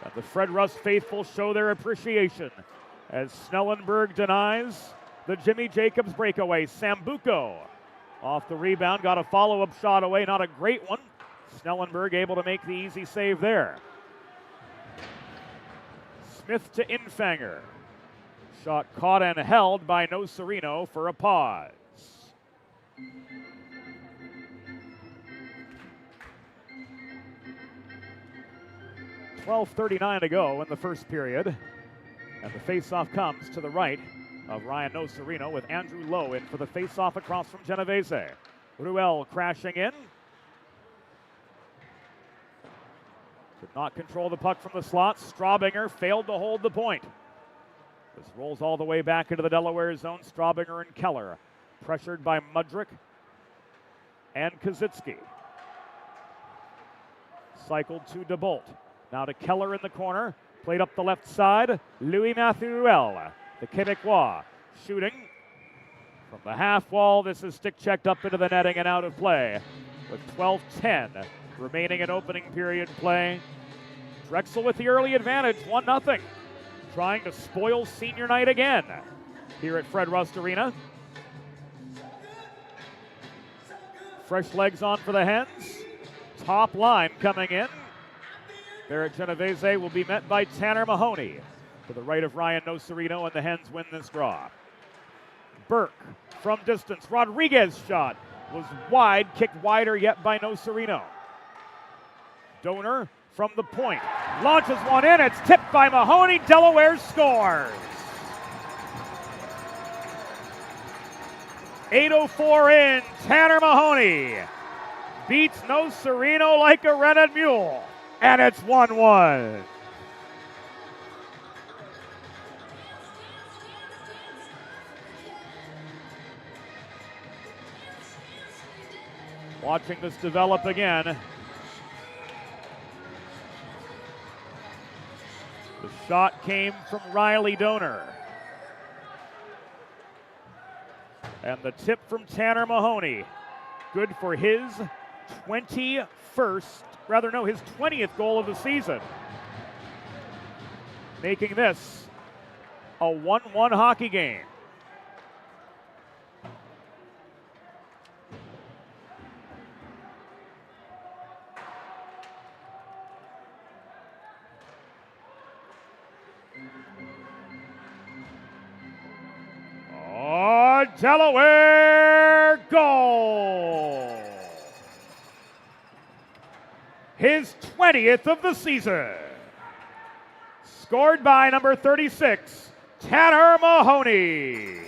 [SPEAKER 1] And the Fred Rust faithful show their appreciation as Snellenberg denies the Jimmy Jacobs breakaway. Sambuco off the rebound, got a follow-up shot away, not a great one. Snellenberg able to make the easy save there. Smith to Infanger. Shot caught and held by Nocerino for a pause. .12:39 to go in the first period. And the faceoff comes to the right of Ryan Nocerino with Andrew Lowe in for the faceoff across from Genovese. Ruel crashing in. Could not control the puck from the slot. Straubinger failed to hold the point. This rolls all the way back into the Delaware zone. Straubinger and Keller pressured by Mudrick and Kazitsky. Cycled to DeBolt. Now to Keller in the corner. Played up the left side. Louis-Mathieu Ruel, the Quebecois, shooting from the half wall. This is stick checked up into the netting and out of play with 12:10 remaining in opening period play. Drexel with the early advantage, 1-0. Trying to spoil senior night again here at Fred Rust Arena. Fresh legs on for the Hens. Top line coming in. Barrett Genovese will be met by Tanner Mahoney to the right of Ryan Nocerino, and the Hens win this draw. Burke from distance. Rodriguez shot was wide, kicked wider yet by Nocerino. Donor from the point. Launches one in. It's tipped by Mahoney. Delaware scores. 8:04 in. Tanner Mahoney beats Nocerino like a rented mule. And it's 1-1. Watching this develop again. The shot came from Riley Donor. And the tip from Tanner Mahoney. Good for his 20th goal of the season. Making this a 1-1 hockey game. Oh, Delaware goal! His 20th of the season. Scored by number 36, Tanner Mahoney.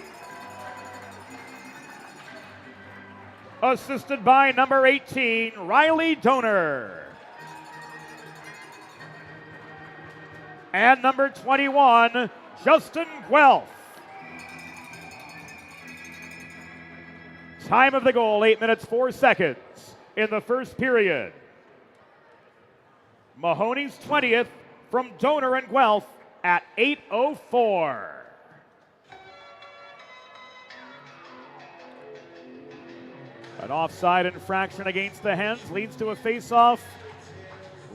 [SPEAKER 1] Assisted by number 18, Riley Donor. And number 21, Justin Guelph. Time of the goal, 8 minutes, 4 seconds in the first period. Mahoney's 20th from Donor and Guelph at 8:04. An offside infraction against the Hens leads to a face-off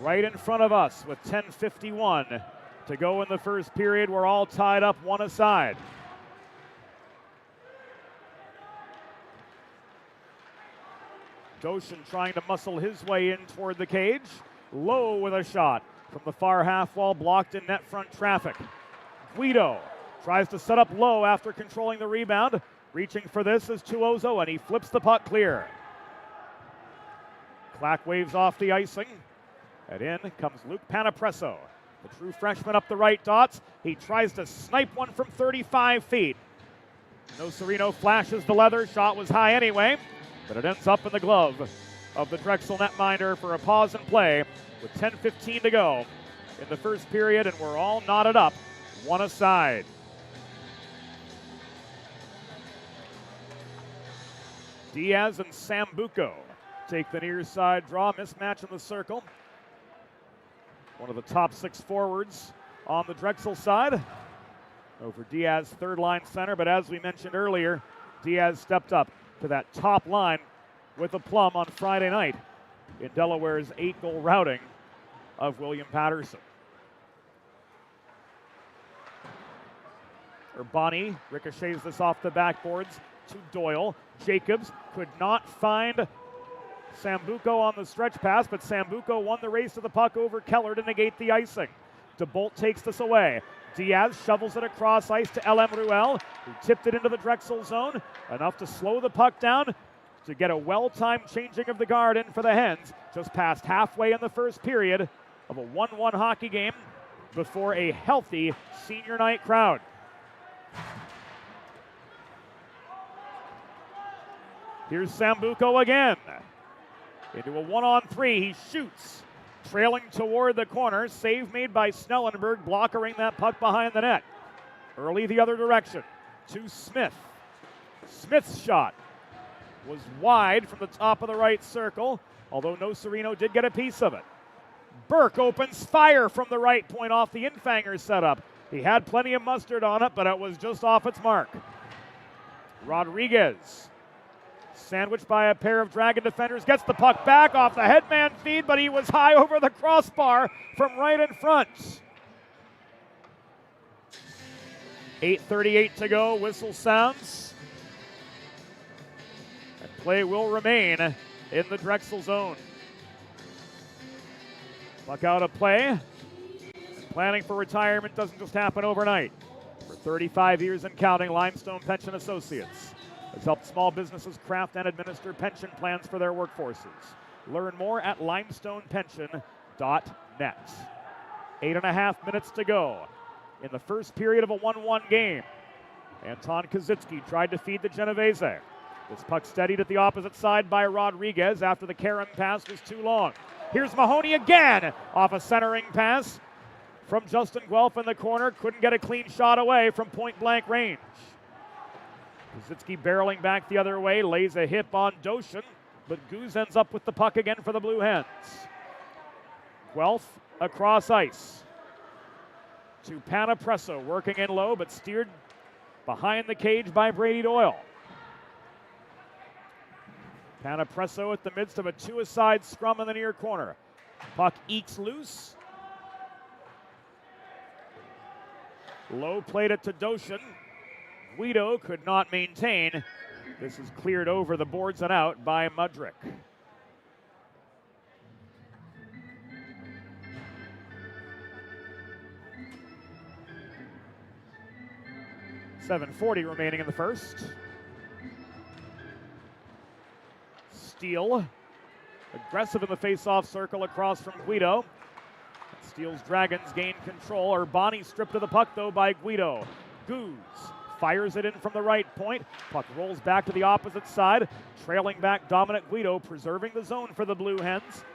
[SPEAKER 1] right in front of us with 10:51 to go in the first period. We're all tied up, one aside. Doshin trying to muscle his way in toward the cage. Lowe with a shot from the far half wall, blocked in net front traffic. Guido tries to set up Lowe after controlling the rebound. Reaching for this is Tuozo, and he flips the puck clear. Clack waves off the icing, and in comes Luke Panapresso, the true freshman up the right dots. He tries to snipe one from 35 feet. Nocerino flashes the leather. Shot was high anyway, but it ends up in the glove of the Drexel netminder for a pause in play with 10:15 to go in the first period, and we're all knotted up, one aside. Diaz and Sambuco take the near side draw. Mismatch in the circle. One of the top 6 forwards on the Drexel side. Over Diaz, third line center, but as we mentioned earlier, Diaz stepped up to that top line with a plum on Friday night in Delaware's 8-goal routing of William Patterson. Urbani ricochets this off the backboards to Doyle. Jacobs could not find Sambuco on the stretch pass, but Sambuco won the race to the puck over Keller to negate the icing. DeBolt takes this away. Diaz shovels it across ice to LM Ruel, who tipped it into the Drexel zone, enough to slow the puck down to get a well-timed changing of the guard in for the Hens, just past halfway in the first period of a 1-1 hockey game before a healthy senior night crowd. Here's Sambuco again. Into a 1-on-3, he shoots. Trailing toward the corner, save made by Snellenberg, blockering that puck behind the net. Early the other direction to Smith. Smith's shot was wide from the top of the right circle, although Nocerino did get a piece of it. Burke opens fire from the right point off the Infanger setup. He had plenty of mustard on it, but it was just off its mark. Rodriguez, sandwiched by a pair of Dragon defenders, gets the puck back off the headman feed, but he was high over the crossbar from right in front. 8:38 to go, whistle sounds. And play will remain in the Drexel zone. Puck out of play. Planning for retirement doesn't just happen overnight. For 35 years and counting, Limestone Pension Associates has helped small businesses craft and administer pension plans for their workforces. Learn more at limestonepension.net. 8.5 minutes to go in the first period of a 1-1 game. Anton Kazitsky tried to feed the Genovese. This puck steadied at the opposite side by Rodriguez after the Karen pass was too long. Here's Mahoney again off a centering pass from Justin Guelph in the corner. Couldn't get a clean shot away from point-blank range. Kazitsky barreling back the other way, lays a hip on Doshin, but Goose ends up with the puck again for the Blue Hens. Guelph across ice to Panapresso, working in low, but steered behind the cage by Brady Doyle. Panapresso at the midst of a two-a-side scrum in the near corner. Puck ekes loose. Low played it to Doshin. Guido could not maintain. This is cleared over the boards and out by Mudrick. .7:40 remaining in the first. Steele, aggressive in the face-off circle across from Guido. Steele's Dragons gain control. Urbani stripped of the puck, though, by Guido. Goose fires it in from the right point. Puck rolls back to the opposite side. Trailing back Dominic Guido, preserving the zone for the Blue Hens.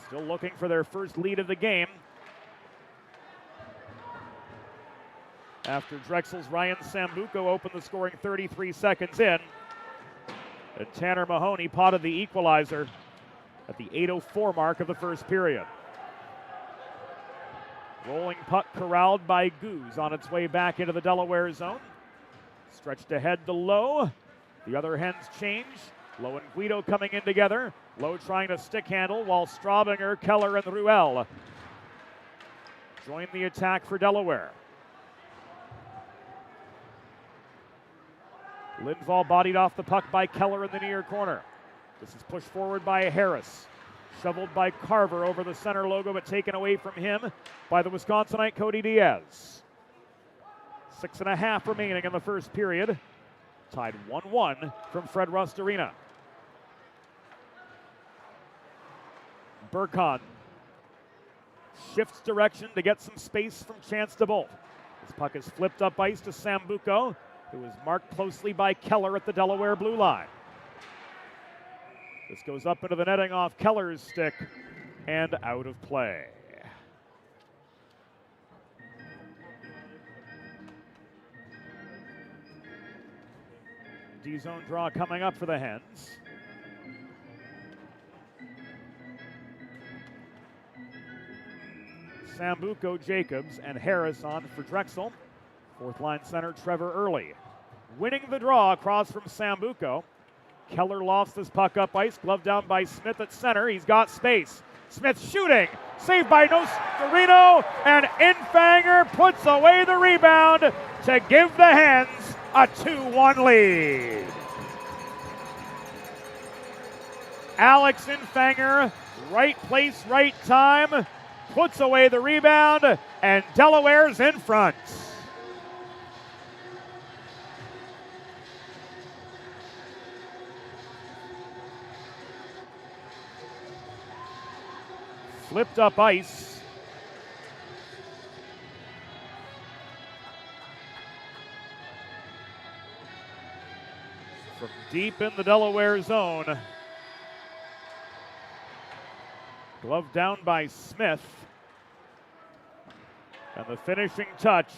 [SPEAKER 1] Still looking for their first lead of the game. After Drexel's Ryan Sambuco opened the scoring 33 seconds in. And Tanner Mahoney potted the equalizer at the 8:04 mark of the first period. Rolling puck corralled by Goose on its way back into the Delaware zone. Stretched ahead to Lowe. The other Hens change. Lowe and Guido coming in together. Lowe trying to stick handle while Straubinger, Keller, and Ruel join the attack for Delaware. Lindvall bodied off the puck by Keller in the near corner. This is pushed forward by Harris. Shoveled by Carver over the center logo, but taken away from him by the Wisconsinite Cody Diaz. 6.5 remaining in the first period. Tied 1-1 from Fred Rust Arena. Burkhan shifts direction to get some space from Chance DeBolt. This puck is flipped up ice to Sambuco, who is marked closely by Keller at the Delaware blue line. This goes up into the netting off Keller's stick and out of play. D-zone draw coming up for the Hens. Sambuco, Jacobs, and Harris on for Drexel. Fourth line center Trevor Early. Winning the draw across from Sambuco. Keller lofts this puck up ice, glove down by Smith at center. He's got space. Smith shooting, saved by Nostarino, and Infanger puts away the rebound to give the Hens a 2-1 lead. Alex Infanger, right place, right time, puts away the rebound, and Delaware's in front. Flipped up ice. From deep in the Delaware zone. Glove down by Smith. And the finishing touch,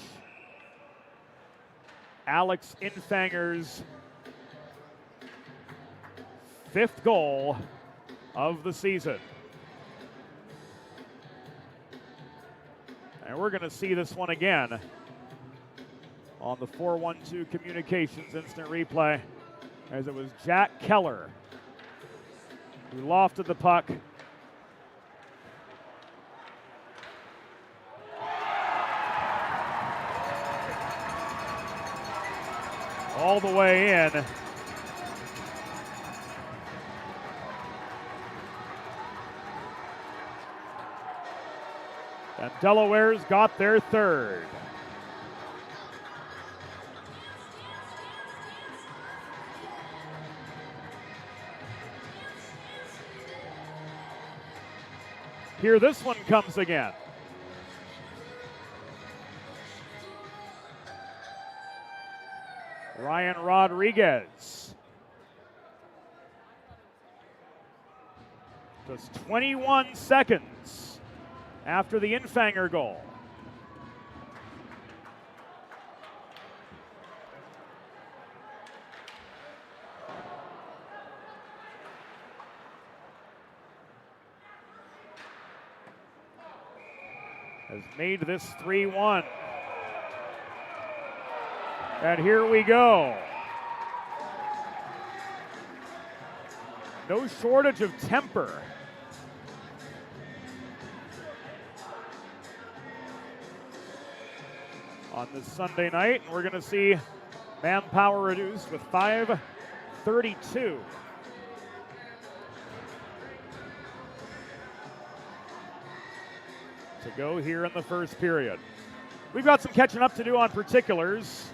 [SPEAKER 1] Alex Infanger's 5th goal of the season. And we're going to see this one again on the 4-1-2 Communications instant replay, as it was Jack Keller who lofted the puck. All the way in. And Delaware's got their third. Here this one comes again. Ryan Rodriguez. Just 21 seconds after the Infanger goal. Has made this 3-1. And here we go. No shortage of temper. On this Sunday night, and we're going to see manpower reduced with 5:32 to go here in the first period. We've got some catching up to do on particulars.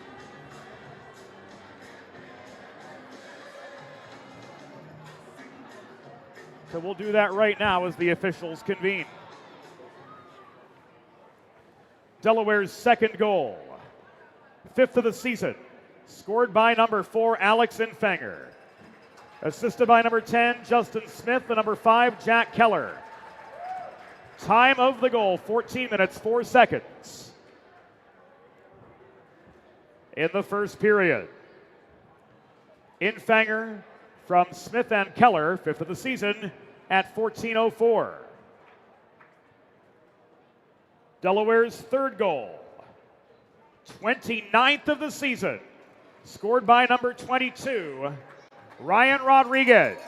[SPEAKER 1] So we'll do that right now as the officials convene. Delaware's second goal, 5th of the season, scored by number 4, Alex Infanger. Assisted by number 10, Justin Smith, and number 5, Jack Keller. Time of the goal, 14 minutes, 4 seconds. In the first period, Infanger from Smith and Keller, 5th of the season, at 14:04. Delaware's third goal, 29th of the season, scored by number 22, Ryan Rodriguez.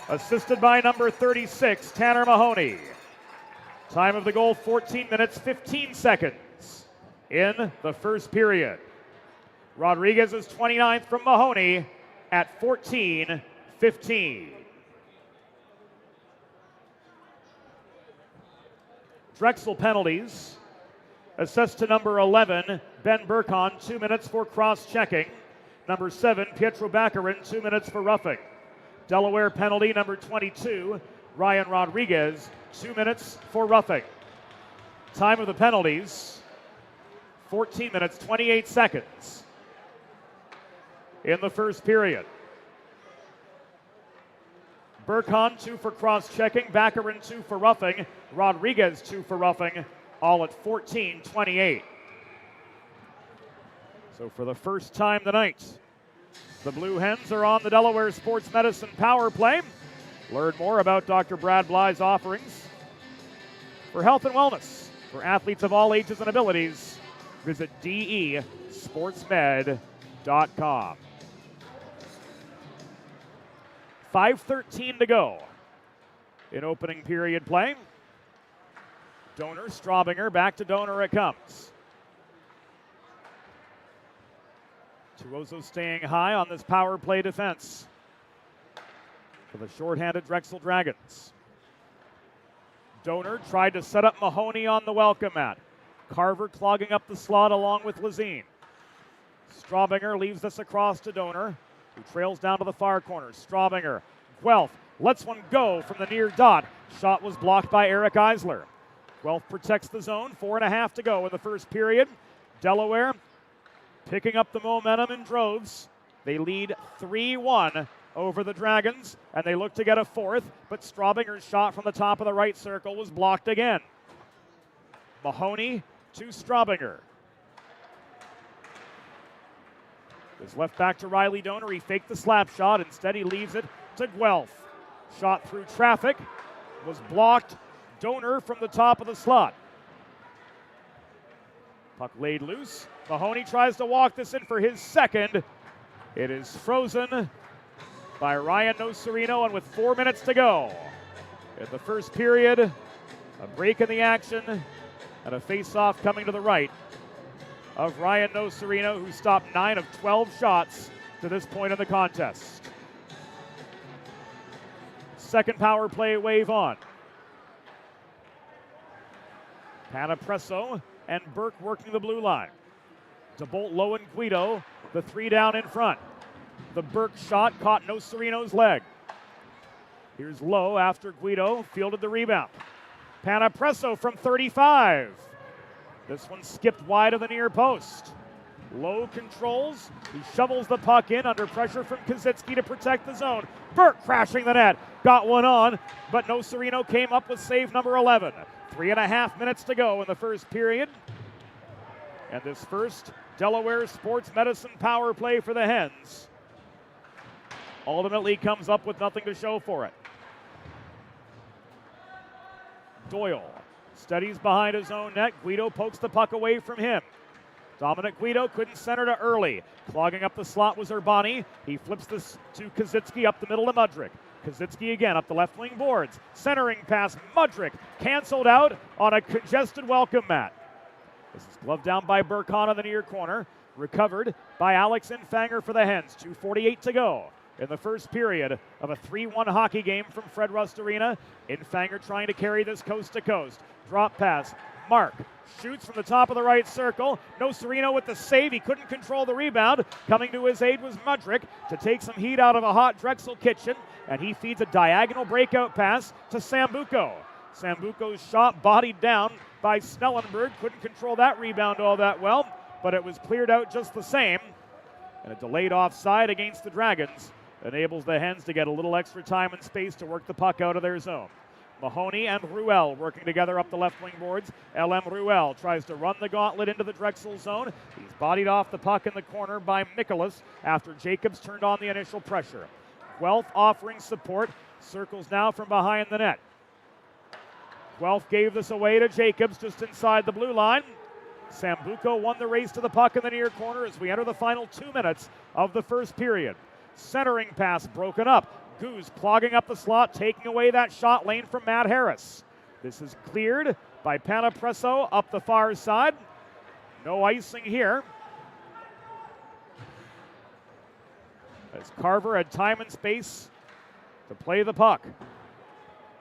[SPEAKER 1] Assisted by number 36, Tanner Mahoney. Time of the goal, 14 minutes, 15 seconds in the first period. Rodriguez's 29th from Mahoney at 14:15. Drexel penalties. Assessed to number 11, Ben Burkon, 2 minutes for cross-checking. Number 7, Pietro Baccarin, 2 minutes for roughing. Delaware penalty, number 22, Ryan Rodriguez, 2 minutes for roughing. Time of the penalties, 14 minutes, 28 seconds in the first period. Burkon, 2 for cross-checking. Baccarin, 2 for roughing. Rodriguez, 2 for roughing, all at 14:28. So for the first time tonight, the Blue Hens are on the Delaware Sports Medicine Power Play. Learn more about Dr. Brad Bly's offerings for health and wellness for athletes of all ages and abilities. Visit desportsmed.com. 5:13 to go in opening period play. Donor, Straubinger, back to Donor it comes. Tuoso staying high on this power play defense for the shorthanded Drexel Dragons. Donor tried to set up Mahoney on the welcome mat. Carver clogging up the slot along with Lazine. Straubinger leaves this across to Donor, who trails down to the far corner. Straubinger, Guelph lets one go from the near dot. Shot was blocked by Eric Eisler. Guelph protects the zone. 4.5 to go in the first period. Delaware picking up the momentum in droves. They lead 3-1 over the Dragons, and they look to get a fourth, but Straubinger's shot from the top of the right circle was blocked again. Mahoney to Straubinger. Is left back to Riley Donor. He faked the slap shot. Instead, he leaves it to Guelph. Shot through traffic. Was blocked. Donor from the top of the slot. Puck laid loose. Mahoney tries to walk this in for his second. It is frozen by Ryan Nocerino, and with 4 minutes to go in the first period, a break in the action and a face-off coming to the right of Ryan Nocerino, who stopped 9 of 12 shots to this point in the contest. Second power play wave on. Panapresso and Burke working the blue line. DeBolt, Lowe, and Guido, the three down in front. The Burke shot caught Nocerino's leg. Here's Lowe after Guido fielded the rebound. Panapresso from 35. This one skipped wide of the near post. Lowe controls. He shovels the puck in under pressure from Kazitsky to protect the zone. Burke crashing the net. Got one on, but Nocerino came up with save number 11. 3.5 minutes to go in the first period. And this first Delaware Sports Medicine power play for the Hens ultimately comes up with nothing to show for it. Doyle studies behind his own net. Guido pokes the puck away from him. Dominic Guido couldn't center to early. Clogging up the slot was Urbani. He flips this to Kazitsky up the middle to Mudrick. Kazitsky again up the left wing boards. Centering pass, Mudrick canceled out on a congested welcome mat. This is gloved down by Burkhan on the near corner. Recovered by Alex Infanger for the Hens. 2:48 to go in the first period of a 3-1 hockey game from Fred Rust Arena. Infanger trying to carry this coast to coast. Drop pass. Mark shoots from the top of the right circle. Nocerino with the save. He couldn't control the rebound. Coming to his aid was Mudrick to take some heat out of a hot Drexel kitchen. And he feeds a diagonal breakout pass to Sambuco. Sambuco's shot bodied down by Snellenberg. Couldn't control that rebound all that well, but it was cleared out just the same. And a delayed offside against the Dragons enables the Hens to get a little extra time and space to work the puck out of their zone. Mahoney and Ruel working together up the left wing boards. LM Ruel tries to run the gauntlet into the Drexel zone. He's bodied off the puck in the corner by Mikolas after Jacobs turned on the initial pressure. Guelph offering support, circles now from behind the net. Guelph gave this away to Jacobs just inside the blue line. Sambuco won the race to the puck in the near corner as we enter the final 2 minutes of the first period. Centering pass broken up. Goose clogging up the slot, taking away that shot lane from Matt Harris. This is cleared by Panapresso up the far side. No icing here. As Carver had time and space to play the puck.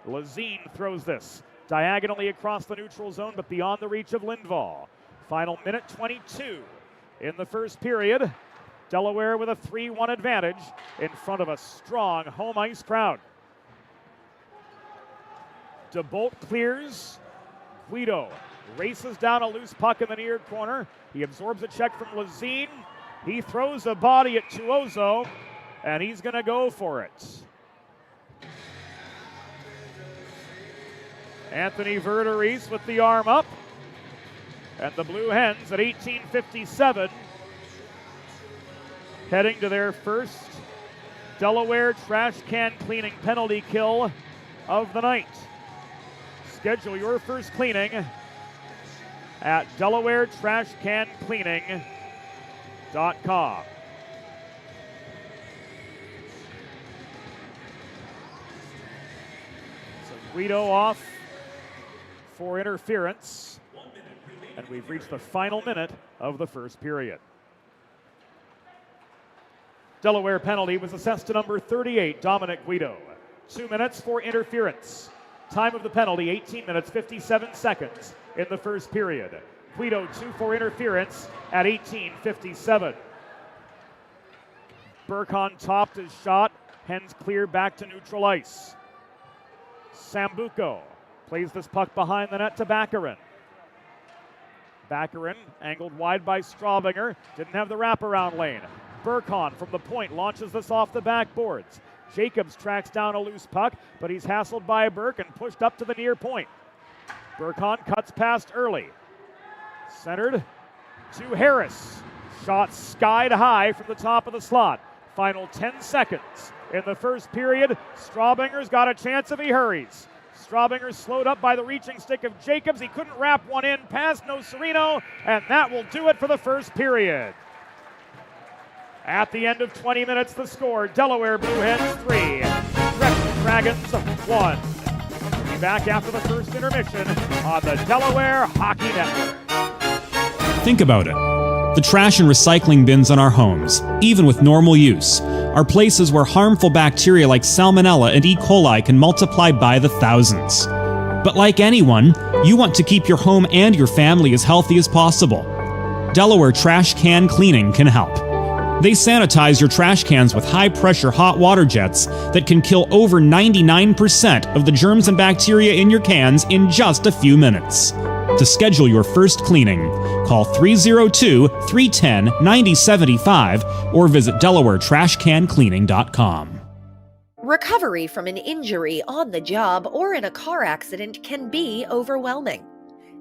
[SPEAKER 1] Lazine throws this diagonally across the neutral zone, but beyond the reach of Lindvall. Final minute 22 in the first period. Delaware with a 3-1 advantage in front of a strong home ice crowd. DeBolt clears. Guido races down a loose puck in the near corner. He absorbs a check from Lazine. He throws a body at Tuozo, and he's going to go for it. Anthony Verderies with the arm up. And the Blue Hens at 18:57 heading to their first Delaware trash can cleaning penalty kill of the night. Schedule your first cleaning at DelawareTrashCanCleaning.com. So Guido off for interference. And we've reached the final minute of the first period. Delaware penalty was assessed to number 38, Dominic Guido. 2 minutes for interference. Time of the penalty, 18 minutes, 57 seconds in the first period. Guido 2 for interference at 18:57. Burkhan topped his shot. Hens clear back to neutral ice. Sambuco plays this puck behind the net to Baccarin. Baccarin angled wide by Straubinger. Didn't have the wraparound lane. Burkhan from the point launches this off the backboards. Jacobs tracks down a loose puck, but he's hassled by Burke and pushed up to the near point. Burkhan cuts past early. Centered to Harris. Shot skied high from the top of the slot. Final 10 seconds in the first period. Straubinger's got a chance if he hurries. Straubinger slowed up by the reaching stick of Jacobs. He couldn't wrap one in past Nocerino, and that will do it for the first period. At the end of 20 minutes, the score, Delaware Blue Hens 3, Drexel Dragons 1. We'll be back after the first intermission on the Delaware Hockey Network.
[SPEAKER 4] Think about it. The trash and recycling bins in our homes, even with normal use, are places where harmful bacteria like Salmonella and E. coli can multiply by the thousands. But like anyone, you want to keep your home and your family as healthy as possible. Delaware Trash Can Cleaning can help. They sanitize your trash cans with high-pressure hot water jets that can kill over 99% of the germs and bacteria in your cans in just a few minutes. To schedule your first cleaning, call 302-310-9075 or visit DelawareTrashCanCleaning.com.
[SPEAKER 2] Recovery from an injury on the job or in a car accident can be overwhelming.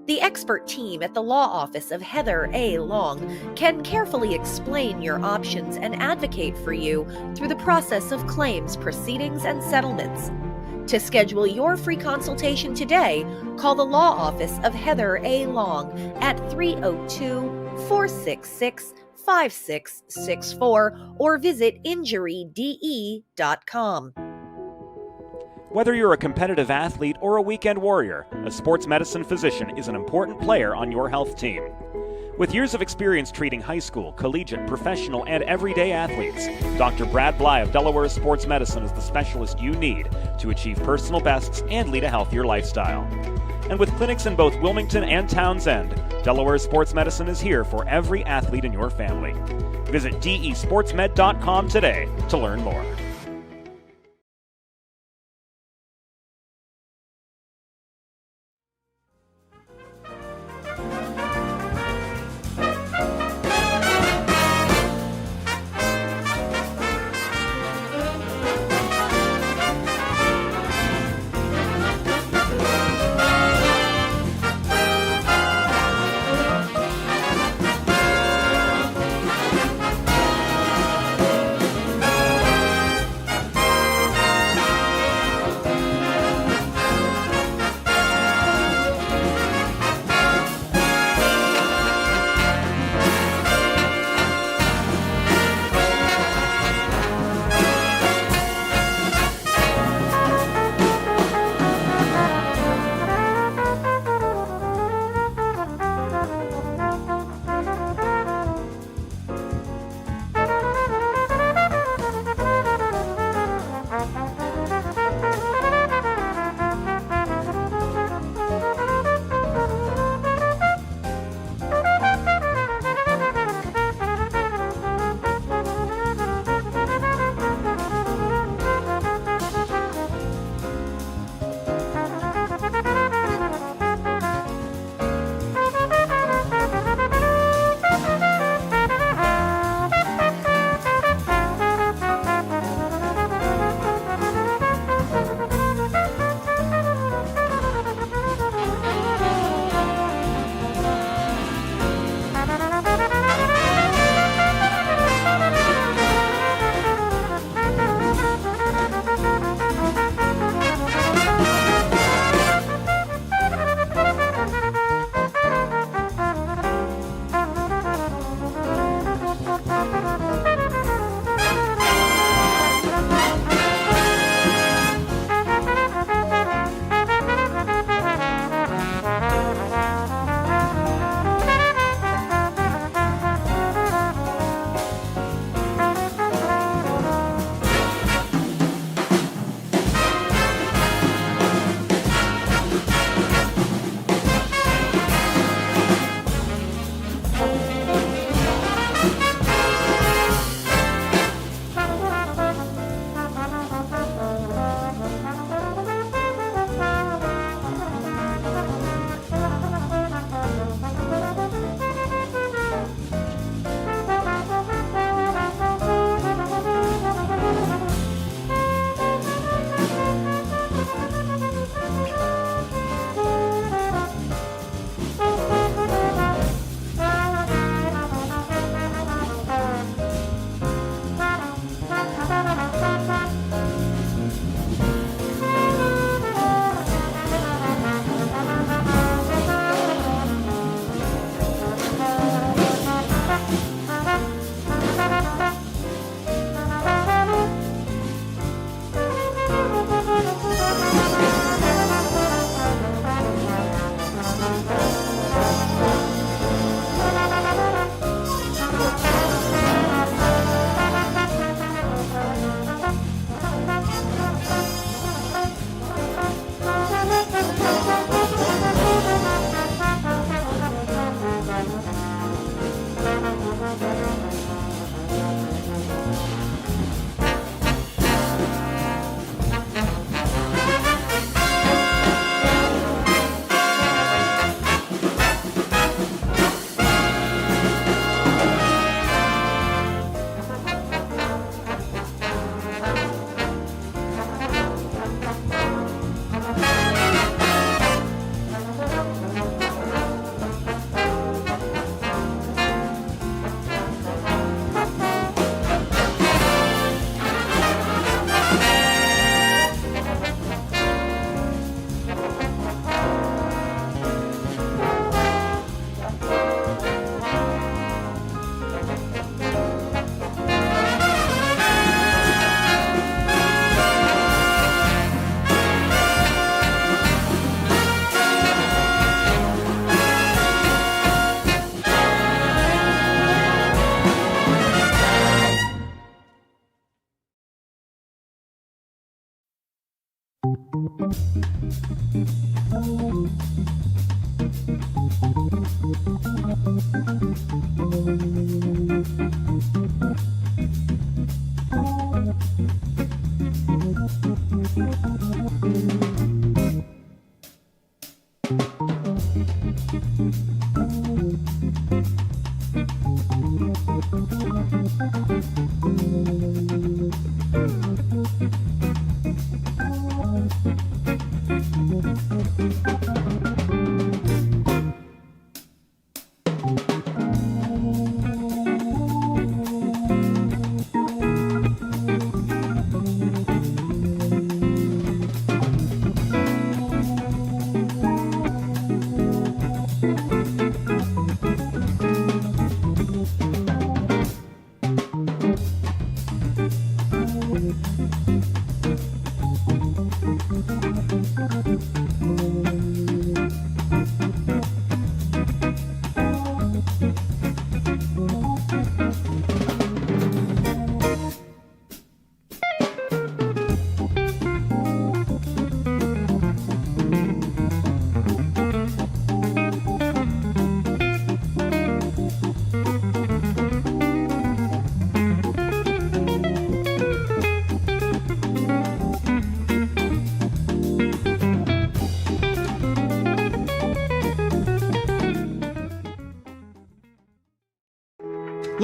[SPEAKER 2] The expert team at the law office of Heather A. Long can carefully explain your options and advocate for you through the process of claims, proceedings, and settlements. To schedule your free consultation today, call the law office of Heather A. Long at 302-466-5664 or visit injuryde.com.
[SPEAKER 3] Whether you're a competitive athlete or a weekend warrior, a sports medicine physician is an important player on your health team. With years of experience treating high school, collegiate, professional, and everyday athletes, Dr. Brad Bly of Delaware Sports Medicine is the specialist you need to achieve personal bests and lead a healthier lifestyle. And with clinics in both Wilmington and Townsend, Delaware Sports Medicine is here for every athlete in your family. Visit desportsmed.com today to learn more.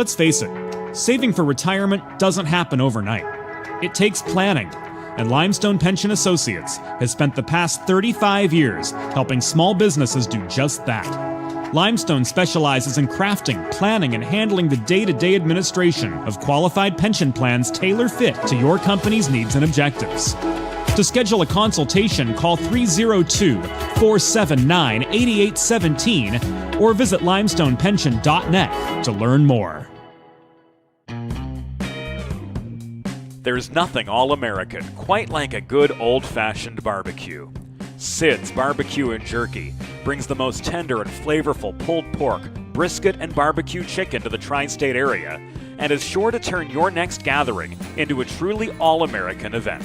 [SPEAKER 4] Let's face it, saving for retirement doesn't happen overnight. It takes planning, and Limestone Pension Associates has spent the past 35 years helping small businesses do just that. Limestone specializes in crafting, planning, and handling the day-to-day administration of qualified pension plans tailor-fit to your company's needs and objectives. To schedule a consultation, call 302-479-8817 or visit limestonepension.net to learn more.
[SPEAKER 3] There's nothing all-American quite like a good old-fashioned barbecue. Sid's Barbecue and Jerky brings the most tender and flavorful pulled pork, brisket, and barbecue chicken to the tri-state area and is sure to turn your next gathering into a truly all-American event.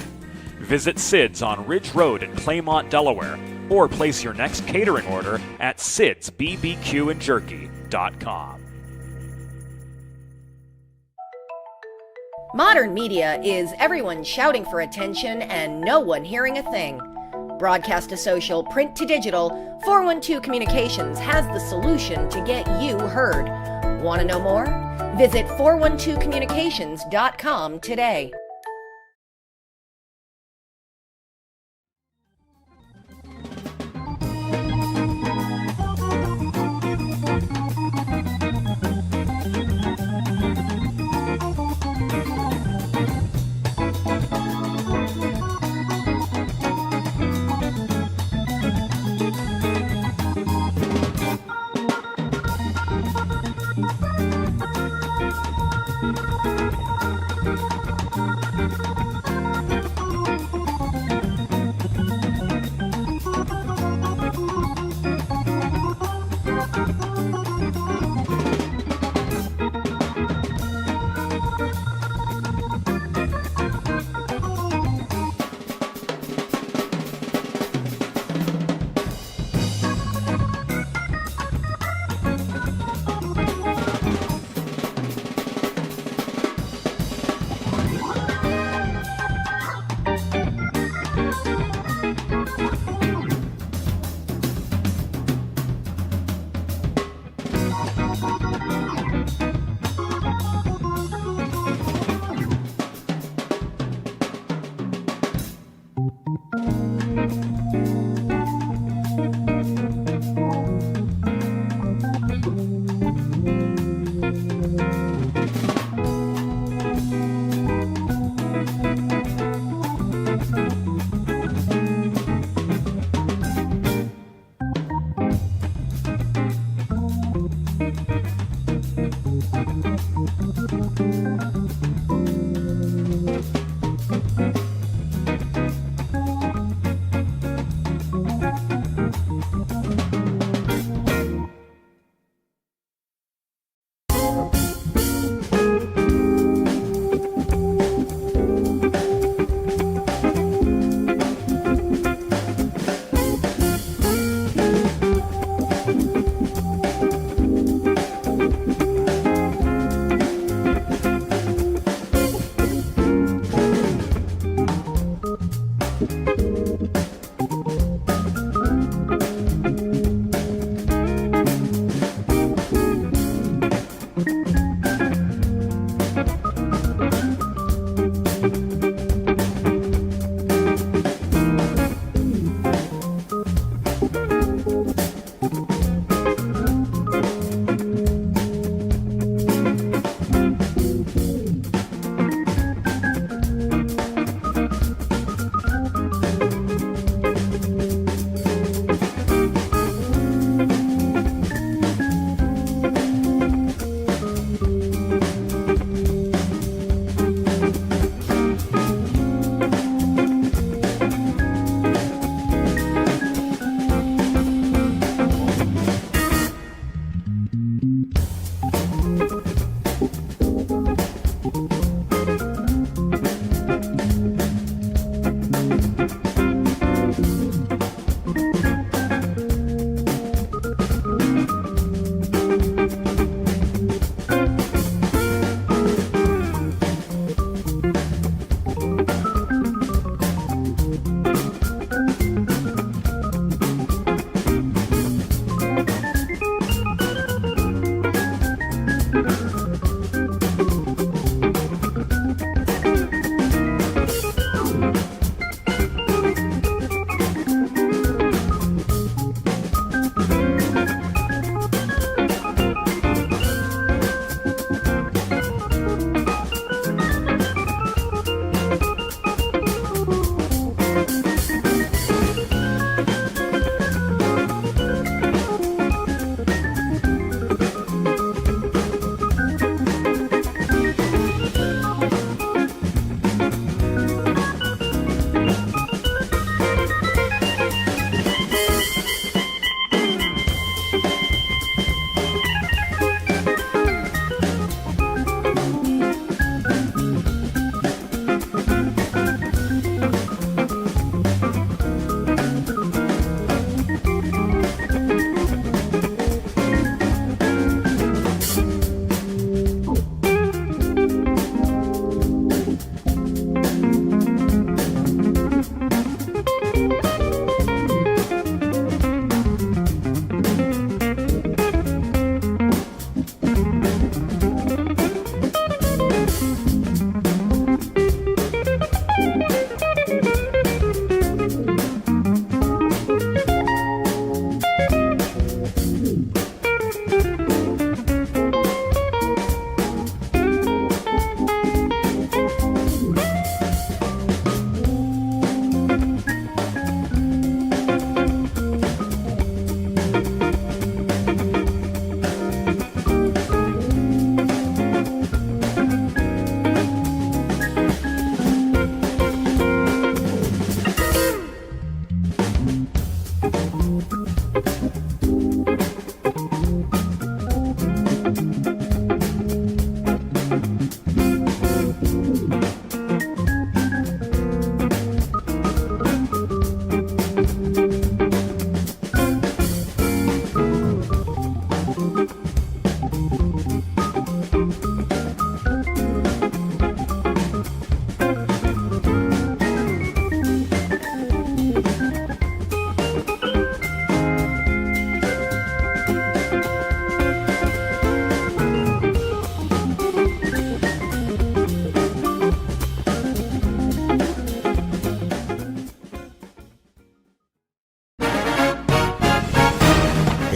[SPEAKER 3] Visit Sid's on Ridge Road in Claymont, Delaware, or place your next catering order at sidsbbqandjerky.com.
[SPEAKER 2] Modern media is everyone shouting for attention and no one hearing a thing. Broadcast to social, print to digital, 412 Communications has the solution to get you heard. Want to know more? Visit 412communications.com today.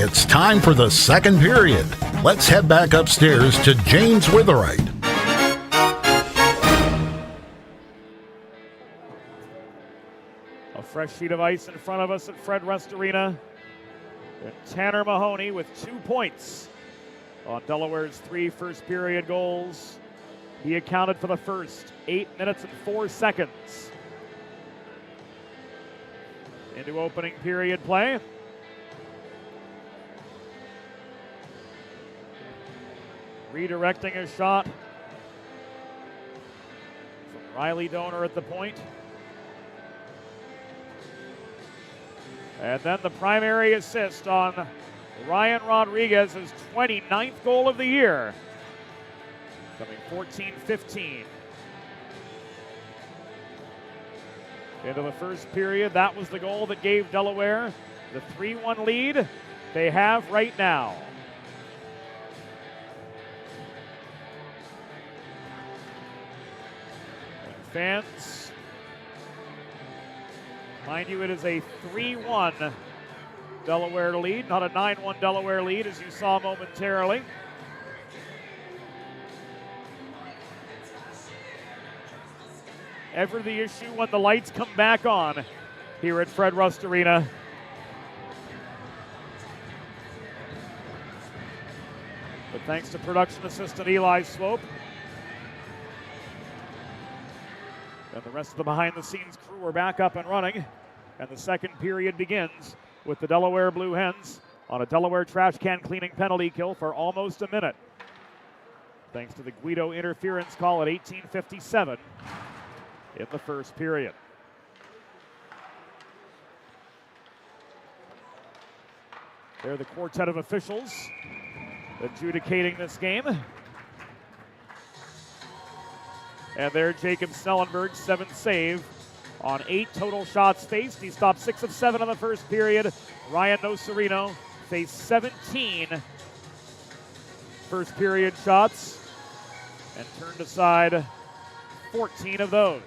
[SPEAKER 5] It's time for the second period. Let's head back upstairs to James Witherite.
[SPEAKER 1] A fresh sheet of ice in front of us at Fred Rust Arena. And Tanner Mahoney with 2 points on Delaware's 3 first period goals. He accounted for the first 8 minutes and 4 seconds. Into opening period play. Redirecting a shot from Riley Donor at the point. And then the primary assist on Ryan Rodriguez's 29th goal of the year. Coming 14-15. Into the first period, that was the goal that gave Delaware the 3-1 lead they have right now. And fans, mind you, it is a 3-1 Delaware lead, not a 9-1 Delaware lead as you saw momentarily. Ever the issue when the lights come back on here at Fred Rust Arena. But thanks to production assistant Eli Swope and the rest of the behind-the-scenes crew are back up and running. And the second period begins with the Delaware Blue Hens on a Delaware trash can cleaning penalty kill for almost a minute. Thanks to the Guido interference call at 18:57 in the first period. They're the quartet of officials adjudicating this game. And there, Jacob Snellenberg, 7th save on 8 total shots faced. He stopped 6 of 7 in the first period. Ryan Nocerino faced 17 first period shots and turned aside 14 of those.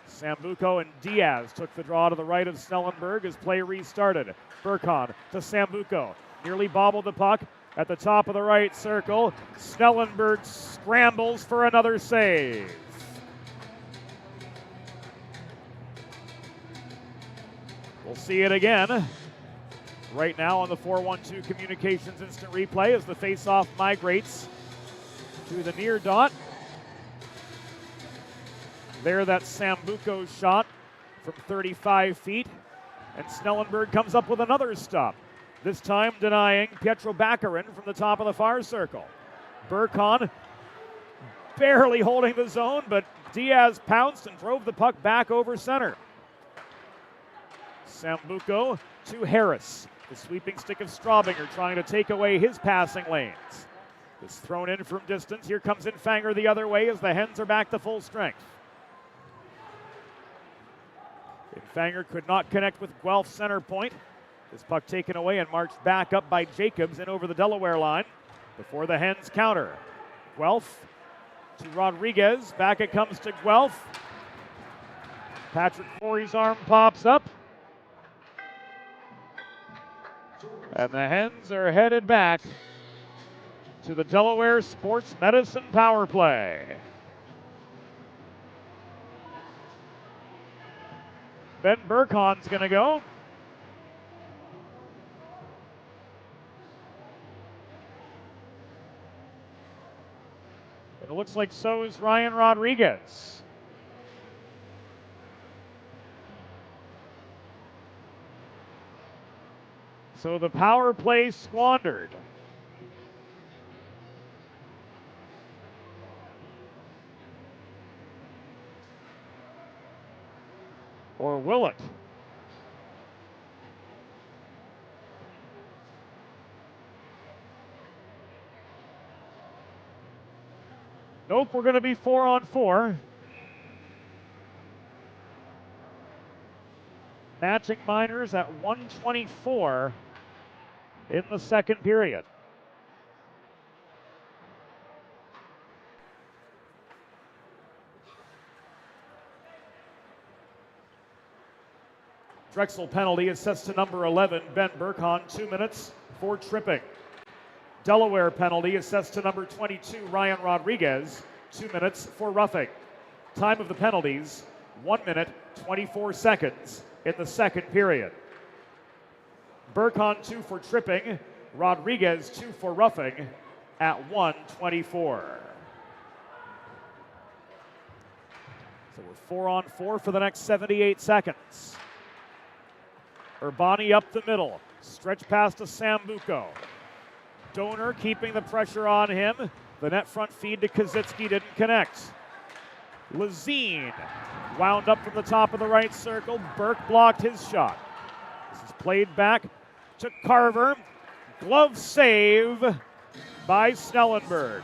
[SPEAKER 1] Sambuco and Diaz took the draw to the right of Snellenberg as play restarted. Burkhan to Sambuco. Nearly bobbled the puck at the top of the right circle. Snellenberg scrambles for another save. We'll see it again. Right now on the 4-1-2 Communications instant replay as the faceoff migrates to the near dot. There, that's Sambuco's shot from 35 feet. And Snellenberg comes up with another stop. This time denying Pietro Baccarin from the top of the far circle. Burkhan barely holding the zone, but Diaz pounced and drove the puck back over center. Sambuco to Harris. The sweeping stick of Straubinger trying to take away his passing lanes. It's thrown in from distance. Here comes Infanger the other way as the Hens are back to full strength. Infanger could not connect with Guelph center point. This puck taken away and marched back up by Jacobs and over the Delaware line before the Hens counter. Guelph to Rodriguez. Back it comes to Guelph. Patrick Corey's arm pops up. And the Hens are headed back to the Delaware Sports Medicine power play. Ben Burkhan's going to go. It looks like so is Ryan Rodriguez. So the power play squandered. Or will it? Nope, we're going to be 4-on-4. Matching Miners at 1:24 in the second period. Drexel penalty assessed to number 11, Ben Burkhan, 2 minutes for tripping. Delaware penalty assessed to number 22, Ryan Rodriguez, 2 minutes for roughing. Time of the penalties, 1 minute, 24 seconds in the second period. Burkhan 2 for tripping, Rodriguez 2 for roughing at 1:24. So we're 4-on-4 for the next 78 seconds. Urbani up the middle, stretch pass to Sambuco. Donor keeping the pressure on him. The net front feed to Kazitsky didn't connect. Lazine wound up from the top of the right circle. Burke blocked his shot. This is played back to Carver. Glove save by Snellenberg.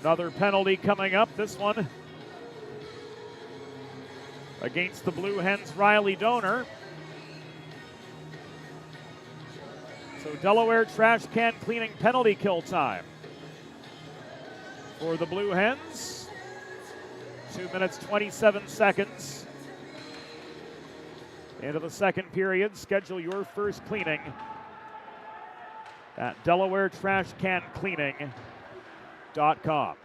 [SPEAKER 1] Another penalty coming up, this one against the Blue Hens' Riley Donor. So Delaware trash can cleaning penalty kill time for the Blue Hens. 2 minutes, 27 seconds into the second period. Schedule your first cleaning at DelawareTrashCanCleaning.com.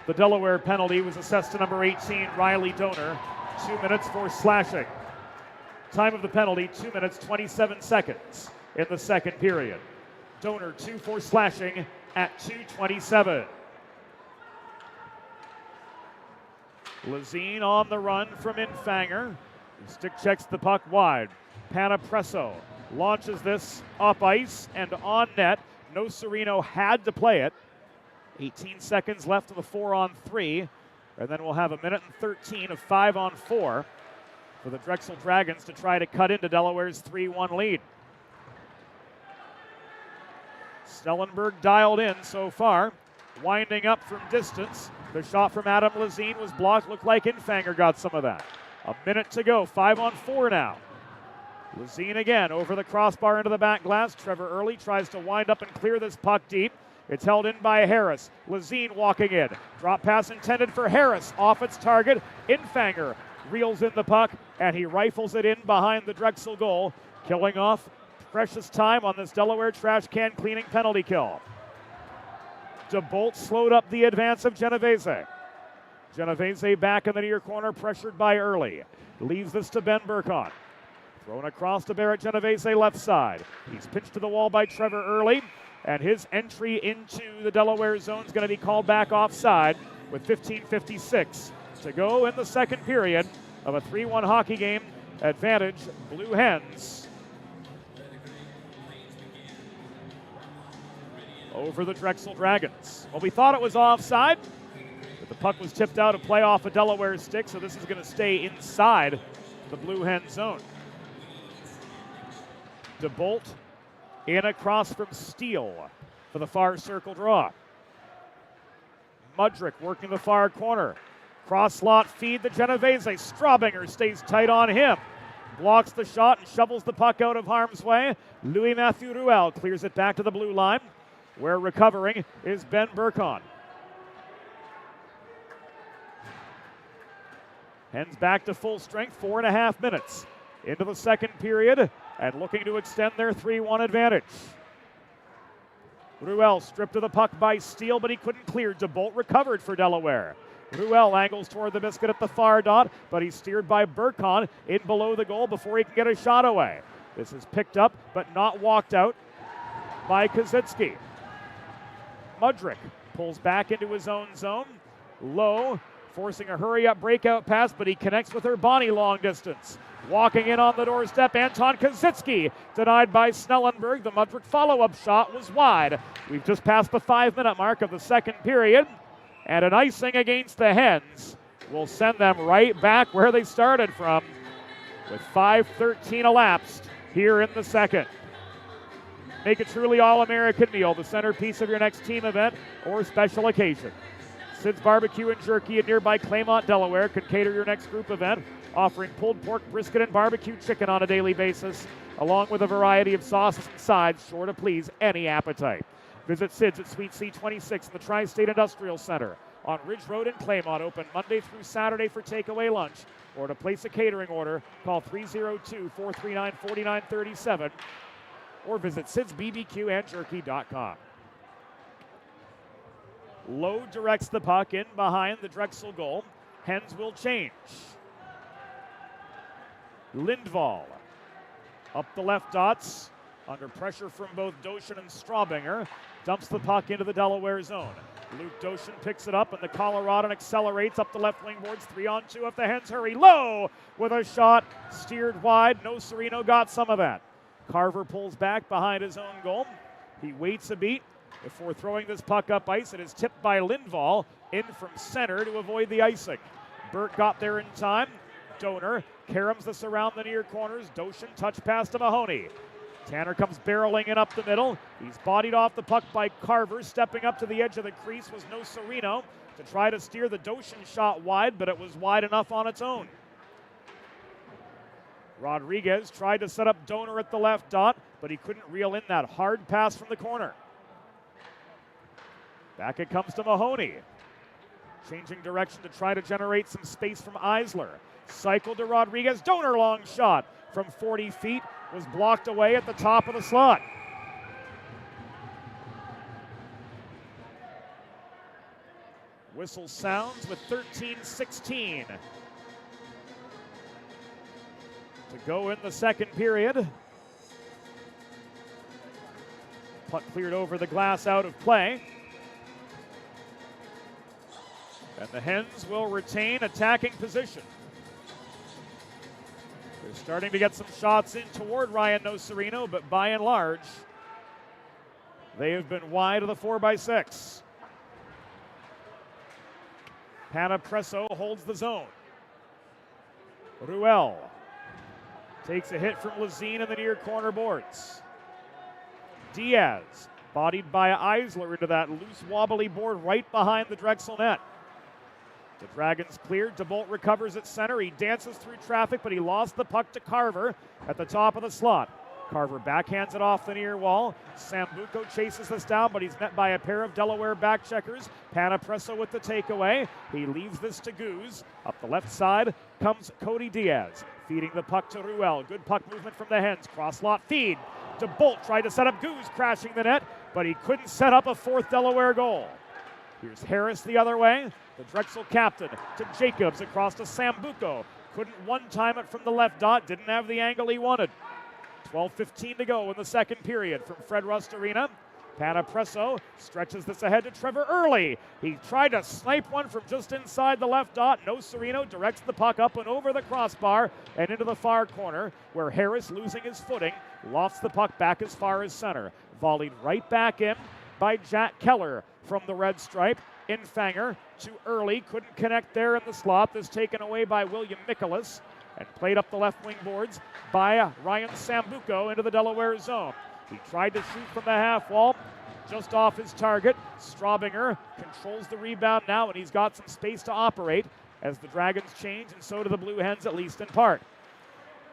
[SPEAKER 1] The Delaware penalty was assessed to number 18, Riley Donor, 2 minutes for slashing. Time of the penalty, 2 minutes, 27 seconds in the second period. Donor 2 for slashing at 2:27. Lazine on the run from Infanger. Stick checks the puck wide. Panapresso launches this up ice and on net. No Serino had to play it. 18 seconds left of the 4-on-3. And then we'll have a minute and 13 of 5-on-4 for the Drexel Dragons to try to cut into Delaware's 3-1 lead. Snellenberg dialed in so far. Winding up from distance. The shot from Adam Lazine was blocked. Looked like Infanger got some of that. A minute to go. 5-on-4 now. Lazine again over the crossbar into the back glass. Trevor Early tries to wind up and clear this puck deep. It's held in by Harris. Lazine walking in. Drop pass intended for Harris. Off its target. Infanger reels in the puck, and he rifles it in behind the Drexel goal, killing off precious time on this Delaware trash can cleaning penalty kill. DeBolt slowed up the advance of Genovese. Genovese back in the near corner, pressured by Early. Leaves this to Ben Burkhan. Thrown across to Barrett Genovese left side. He's pitched to the wall by Trevor Early, and his entry into the Delaware zone is going to be called back offside with 15:56 to go in the second period of a 3-1 hockey game. Advantage, Blue Hens over the Drexel Dragons. Well, we thought it was offside, but the puck was tipped out of play off a Delaware stick, so this is going to stay inside the Blue Hen zone. DeBolt in across from Steele for the far circle draw. Mudrick working the far corner. Cross slot feed to Genovese. Straubinger stays tight on him. Blocks the shot and shovels the puck out of harm's way. Louis-Mathieu Ruel clears it back to the blue line, where recovering is Ben Burkhan. Hens back to full strength, 4.5 minutes into the second period, and looking to extend their 3-1 advantage. Ruel stripped of the puck by Steele, but he couldn't clear. DeBolt recovered for Delaware. Ruel angles toward the biscuit at the far dot, but he's steered by Burkhan in below the goal before he can get a shot away. This is picked up, but not walked out by Kazitsky. Mudrick pulls back into his own zone. Low, forcing a hurry-up breakout pass, but he connects with Urbani long distance. Walking in on the doorstep, Anton Kazitsky, denied by Snellenberg. The Mudrick follow-up shot was wide. We've just passed the 5-minute mark of the second period, and an icing against the Hens will send them right back where they started from with 5:13 elapsed here in the second. Make a truly all-American meal the centerpiece of your next team event or special occasion. Sid's Barbecue and Jerky in nearby Claymont, Delaware can cater your next group event, offering pulled pork, brisket, and barbecue chicken on a daily basis. along with a variety of sauces and sides, sure to please any appetite. Visit Sid's at Suite C26 in the Tri-State Industrial Center on Ridge Road in Claymont, open Monday through Saturday for takeaway lunch. Or to place a catering order, call 302-439-4937 or visit sidsbbqandjerky.com. Lowe directs the puck in behind the Drexel goal. Hens will change. Lindvall up the left dots, under pressure from both Doshin and Straubinger, dumps the puck into the Delaware zone. Luke Doshin picks it up, and the Coloradan accelerates up the left wing boards. 3-on-2 if the Hens hurry. Lowe with a shot steered wide. No Serino got some of that. Carver pulls back behind his own goal. He waits a beat before throwing this puck up ice. It is tipped by Lindvall in from center to avoid the icing. Burt got there in time. Donor caroms this around the near corners. Doshin touch pass to Mahoney. Tanner comes barreling in up the middle. He's bodied off the puck by Carver. Stepping up to the edge of the crease was no Serino to try to steer the Doshin shot wide, but it was wide enough on its own. Rodriguez tried to set up Donor at the left dot, but he couldn't reel in that hard pass from the corner. Back it comes to Mahoney. Changing direction to try to generate some space from Eisler. Cycle to Rodriguez. Donor long shot from 40 feet was blocked away at the top of the slot. Whistle sounds with 13-16 to go in the second period. Puck cleared over the glass, out of play. And the Hens will retain attacking position. They're starting to get some shots in toward Ryan Nocerino, but by and large, they have been wide of the 4x6. Panapresso holds the zone. Ruel takes a hit from Lazine in the near corner boards. Diaz, bodied by Eisler into that loose wobbly board right behind the Drexel net. The Dragons cleared. DeBolt recovers at center. He dances through traffic, but he lost the puck to Carver at the top of the slot. Carver backhands it off the near wall. Sambuco chases this down, but he's met by a pair of Delaware backcheckers. Panapresso with the takeaway. He leaves this to Goose. Up the left side comes Cody Diaz, feeding the puck to Ruel. Good puck movement from the Hens. Cross-lot feed. DeBolt tried to set up Goose, crashing the net, but he couldn't set up a fourth Delaware goal. Here's Harris the other way. The Drexel captain to Jacobs across to Sambuco. Couldn't one-time it from the left dot. Didn't have the angle he wanted. 12:15 to go in the second period from Fred Rust Arena. Panapresso stretches this ahead to Trevor Early. He tried to snipe one from just inside the left dot. No Serino directs the puck up and over the crossbar and into the far corner, where Harris, losing his footing, lofts the puck back as far as center. Volleyed right back in by Jack Keller from the red stripe. Infanger to Early, couldn't connect there in the slot. This taken away by William Nicholas and played up the left wing boards by Ryan Sambuco into the Delaware zone. He tried to shoot from the half wall, just off his target. Straubinger controls the rebound now, and he's got some space to operate as the Dragons change, and so do the Blue Hens, at least in part.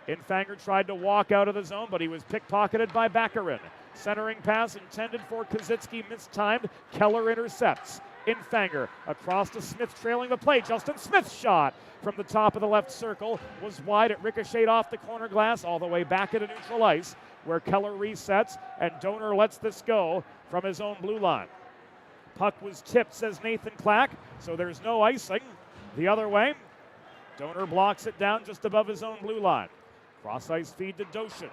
[SPEAKER 1] Infanger tried to walk out of the zone, but he was pickpocketed by Baccarin. Centering pass intended for Kazitsky, mistimed. Keller intercepts. Infanger across to Smith, trailing the play. Justin Smith's shot from the top of the left circle was wide. It ricocheted off the corner glass all the way back into neutral ice, where Keller resets, and Donor lets this go from his own blue line. Puck was tipped, says Nathan Clack, so there's no icing. The other way, Donor blocks it down just above his own blue line. Cross ice feed to Doshin.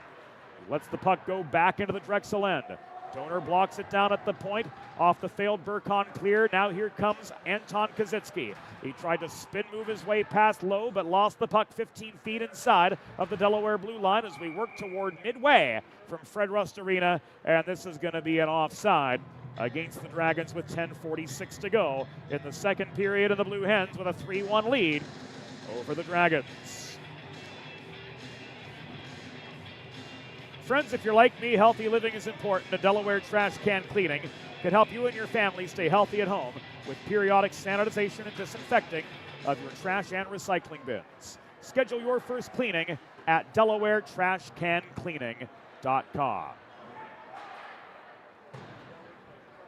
[SPEAKER 1] He lets the puck go back into the Drexel end. Donor blocks it down at the point, off the failed Burkon clear. Now here comes Anton Kazitsky. He tried to spin move his way past Lowe, but lost the puck 15 feet inside of the Delaware blue line as we work toward midway from Fred Rust Arena, and this is going to be an offside against the Dragons with 10:46 to go in the second period, and the Blue Hens with a 3-1 lead over the Dragons. Friends, if you're like me, healthy living is important. A Delaware trash can cleaning can help you and your family stay healthy at home with periodic sanitization and disinfecting of your trash and recycling bins. Schedule your first cleaning at DelawareTrashCanCleaning.com.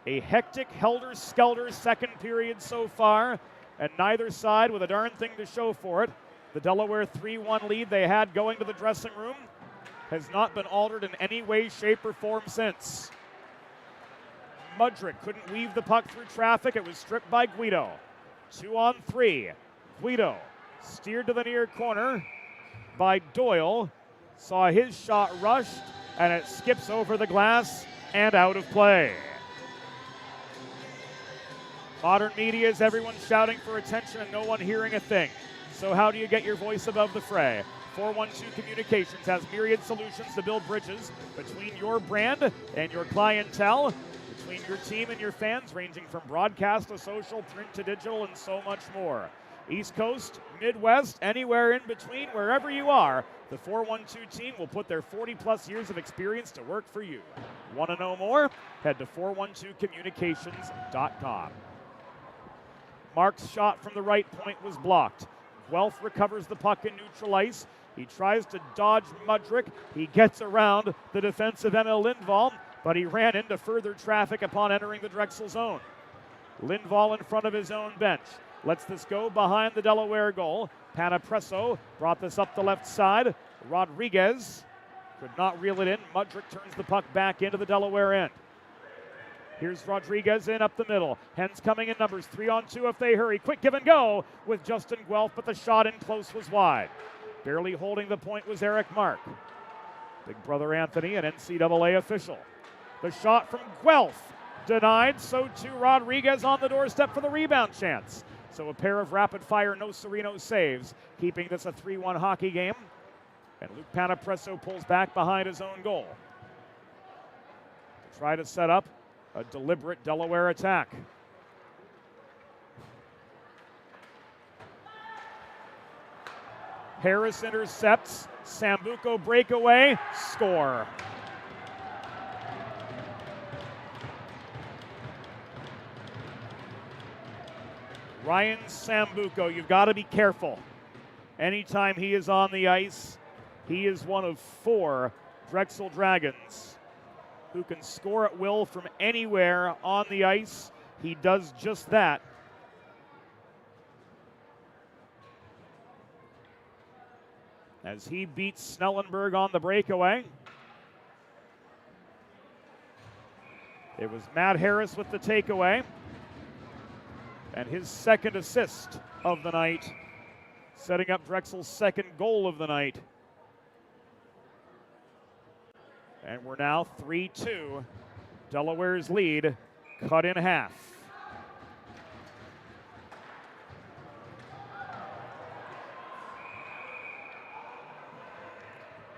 [SPEAKER 1] A hectic, helter-skelter second period so far, and neither side with a darn thing to show for it. The Delaware 3-1 lead they had going to the dressing room has not been altered in any way, shape, or form since. Mudrick couldn't weave the puck through traffic. It was stripped by Guido. 2-on-3. Guido steered to the near corner by Doyle. Saw his shot rushed, and it skips over the glass and out of play. Modern media is everyone shouting for attention and no one hearing a thing. So how do you get your voice above the fray? 412 Communications has myriad solutions to build bridges between your brand and your clientele, between your team and your fans, ranging from broadcast to social, print to digital, and so much more. East Coast, Midwest, anywhere in between, wherever you are, the 412 team will put their 40-plus years of experience to work for you. Want to know more? Head to 412communications.com. Mark's shot from the right point was blocked. Guelph recovers the puck in neutral ice. He tries to dodge Mudrick. He gets around the defensive Emil Lindvall, but he ran into further traffic upon entering the Drexel zone. Lindvall in front of his own bench. Lets this go behind the Delaware goal. Panapresso brought this up the left side. Rodriguez could not reel it in. Mudrick turns the puck back into the Delaware end. Here's Rodriguez in up the middle. Hens coming in numbers 3-on-2 if they hurry. Quick give and go with Justin Guelph, but the shot in close was wide. Barely holding the point was Eric Mark. Big brother Anthony, an NCAA official. The shot from Guelph denied, so too Rodriguez on the doorstep for the rebound chance. So a pair of rapid-fire No Sereno saves, keeping this a 3-1 hockey game. And Luke Panapresso pulls back behind his own goal to try to set up a deliberate Delaware attack. Harris intercepts. Sambuco breakaway. Score. Ryan Sambuco, you've got to be careful. Anytime he is on the ice, he is one of 4 Drexel Dragons who can score at will from anywhere on the ice. He does just that. As he beats Snellenberg on the breakaway. It was Matt Harris with the takeaway. And his second assist of the night, setting up Drexel's second goal of the night. And we're now 3-2. Delaware's lead cut in half.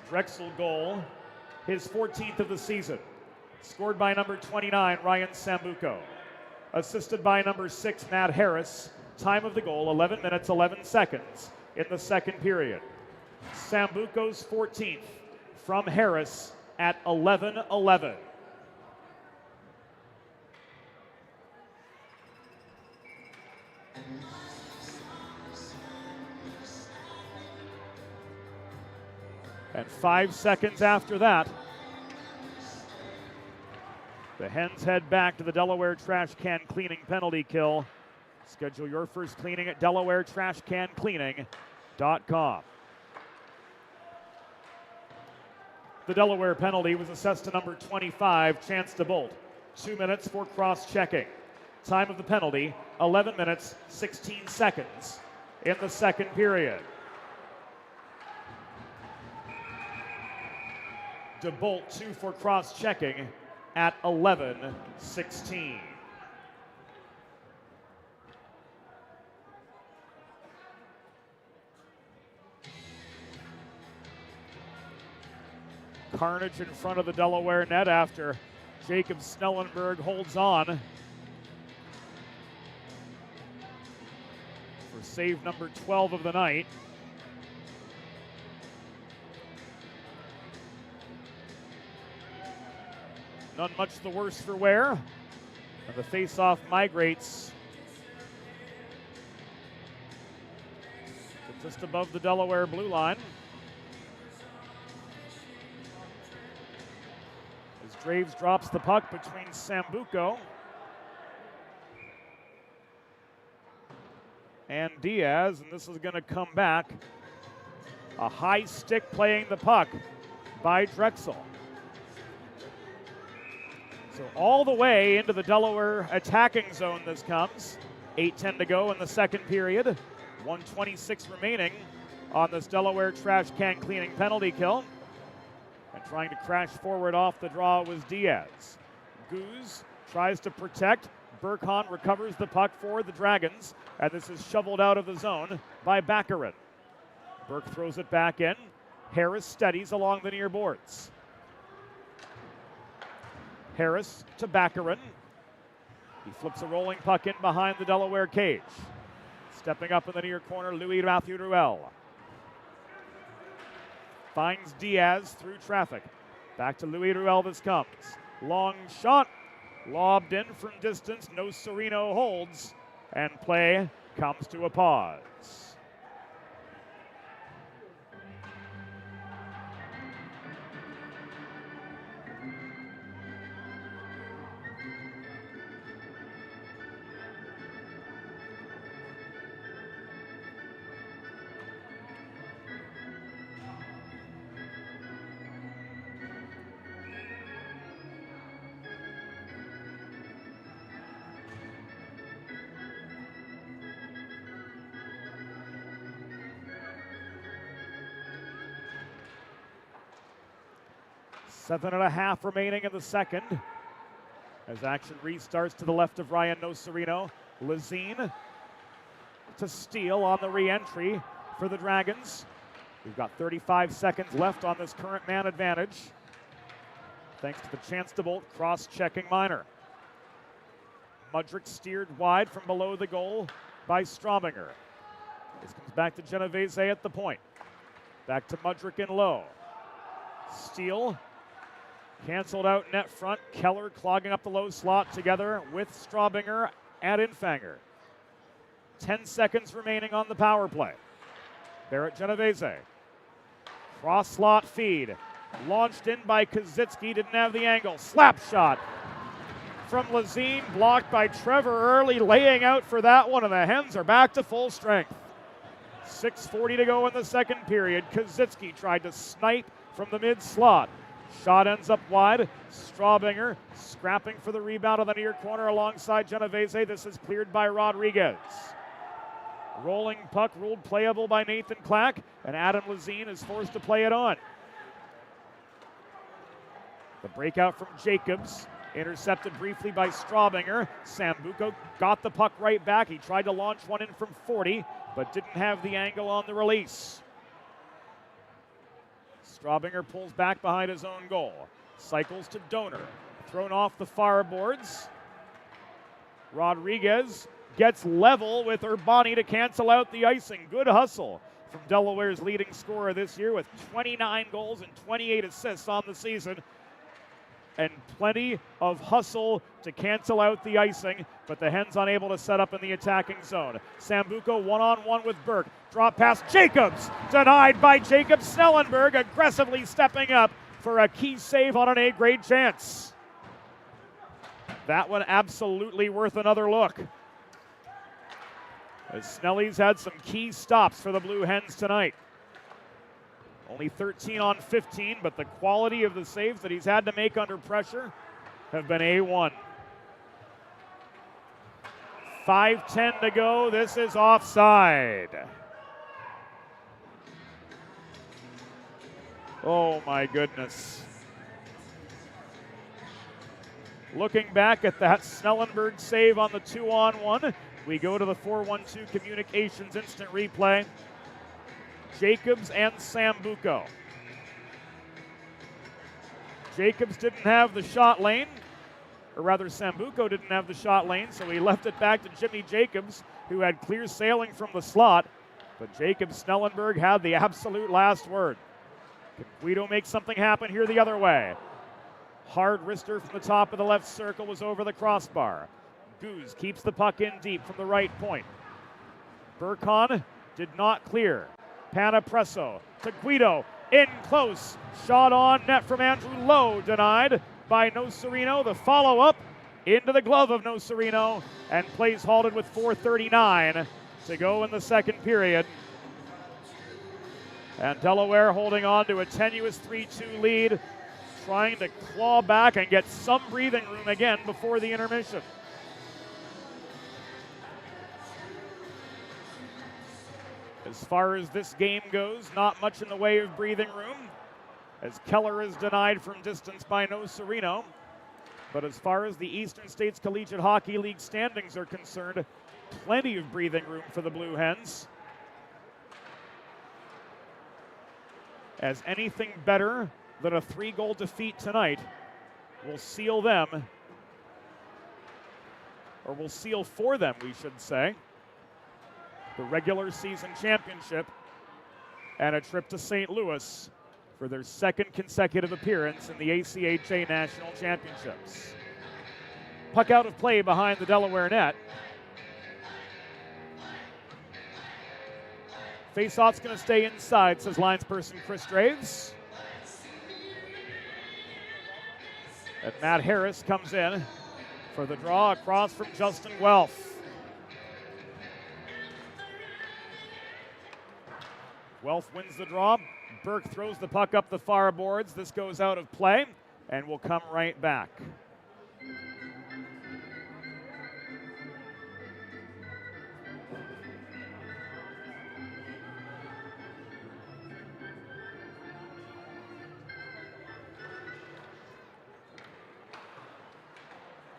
[SPEAKER 1] Drexel goal, his 14th of the season. Scored by number 29, Ryan Sambuco. Assisted by number 6, Matt Harris. Time of the goal, 11 minutes, 11 seconds in the second period. Sambuco's 14th from Harris at 11:11. And 5 seconds after that, the Hens head back to the Delaware Trash Can Cleaning penalty kill. Schedule your first cleaning at DelawareTrashCanCleaning.com. The Delaware penalty was assessed to number 25, Chance DeBolt. 2 minutes for cross-checking. Time of the penalty, 11 minutes, 16 seconds in the second period. DeBolt 2 for cross-checking at 11:16. Carnage in front of the Delaware net after Jacob Snellenberg holds on for save number 12 of the night. None much the worse for wear. And the face-off migrates to just above the Delaware blue line. As Draves drops the puck between Sambuco and Diaz, and this is going to come back. A high stick playing the puck by Drexel. So all the way into the Delaware attacking zone this comes. 8:10 to go in the second period. 1:26 remaining on this Delaware trash can cleaning penalty kill. And trying to crash forward off the draw was Diaz. Goose tries to protect. Burkhan recovers the puck for the Dragons, and this is shoveled out of the zone by Baccarin. Burke throws it back in. Harris steadies along the near boards. Harris to Baccarin. He flips a rolling puck in behind the Delaware cage. Stepping up in the near corner, Louis-Mathieu Ruel. Finds Diaz through traffic. Back to Louis Ruel this comes. Long shot. Lobbed in from distance. No Sereno holds. And play comes to a pause. Seven and a half remaining in the second. As action restarts to the left of Ryan Nocerino. Lazine to steal on the re-entry for the Dragons. We've got 35 seconds left on this current man advantage. Thanks to the chance to bolt cross-checking Minor. Mudrick steered wide from below the goal by Straubinger. This comes back to Genovese at the point. Back to Mudrick in low. Steal. Canceled out net front. Keller clogging up the low slot together with Straubinger and Infanger. 10 seconds remaining on the power play. Barrett Genovese. Cross slot feed. Launched in by Kazitsky. Didn't have the angle. Slap shot from Lazine. Blocked by Trevor Early. Laying out for that one. And the Hens are back to full strength. 6:40 to go in the second period. Kazitsky tried to snipe from the mid slot. Shot ends up wide. Straubinger scrapping for the rebound on the near corner alongside Genovese. This is cleared by Rodriguez. Rolling puck ruled playable by Nathan Clack, and Adam Lazine is forced to play it on. The breakout from Jacobs, intercepted briefly by Straubinger. Sambuco got the puck right back. He tried to launch one in from 40, but didn't have the angle on the release. Straubinger pulls back behind his own goal. Cycles to Donor. Thrown off the far boards. Rodriguez gets level with Urbani to cancel out the icing. Good hustle from Delaware's leading scorer this year with 29 goals and 28 assists on the season. And plenty of hustle to cancel out the icing, but the Hens unable to set up in the attacking zone. Sambuco one-on-one with Burke. Drop pass, Jacobs! Denied by Jacob Snellenberg, aggressively stepping up for a key save on an A-grade chance. That one absolutely worth another look. As Snelly's had some key stops for the Blue Hens tonight. Only 13 on 15, but the quality of the saves that he's had to make under pressure have been A1. 5:10 to go. This is offside. Oh my goodness. Looking back at that Snellenberg save on the 2-on-1, we go to the 4-1-2 Communications instant replay. Jacobs and Sambuco. Jacobs didn't have the shot lane, or rather Sambuco didn't have the shot lane, so he left it back to Jimmy Jacobs, who had clear sailing from the slot. But Jacobs Snellenberg had the absolute last word. Can Guido make something happen here the other way? Hard wrister from the top of the left circle was over the crossbar. Goose keeps the puck in deep from the right point. Burkhan did not clear. Panapresso to Guido, in close, shot on net from Andrew Lowe, denied. by Nocerino. The follow-up into the glove of Nocerino, and plays halted with 4:39 to go in the second period. And Delaware holding on to a tenuous 3-2 lead, trying to claw back and get some breathing room again before the intermission. As far as this game goes, not much in the way of breathing room, as Keller is denied from distance by Nocerino. But as far as the Eastern States Collegiate Hockey League standings are concerned, plenty of breathing room for the Blue Hens. As anything better than a 3-goal defeat tonight will seal them, or will seal for them, we should say, the regular season championship and a trip to St. Louis for their second consecutive appearance in the ACHA National Championships. Puck out of play behind the Delaware net. Faceoff's going to stay inside, says linesperson Chris Draves. And Matt Harris comes in for the draw across from Justin Guelph. Guelph wins the draw. Burke throws the puck up the far boards. This goes out of play and will come right back.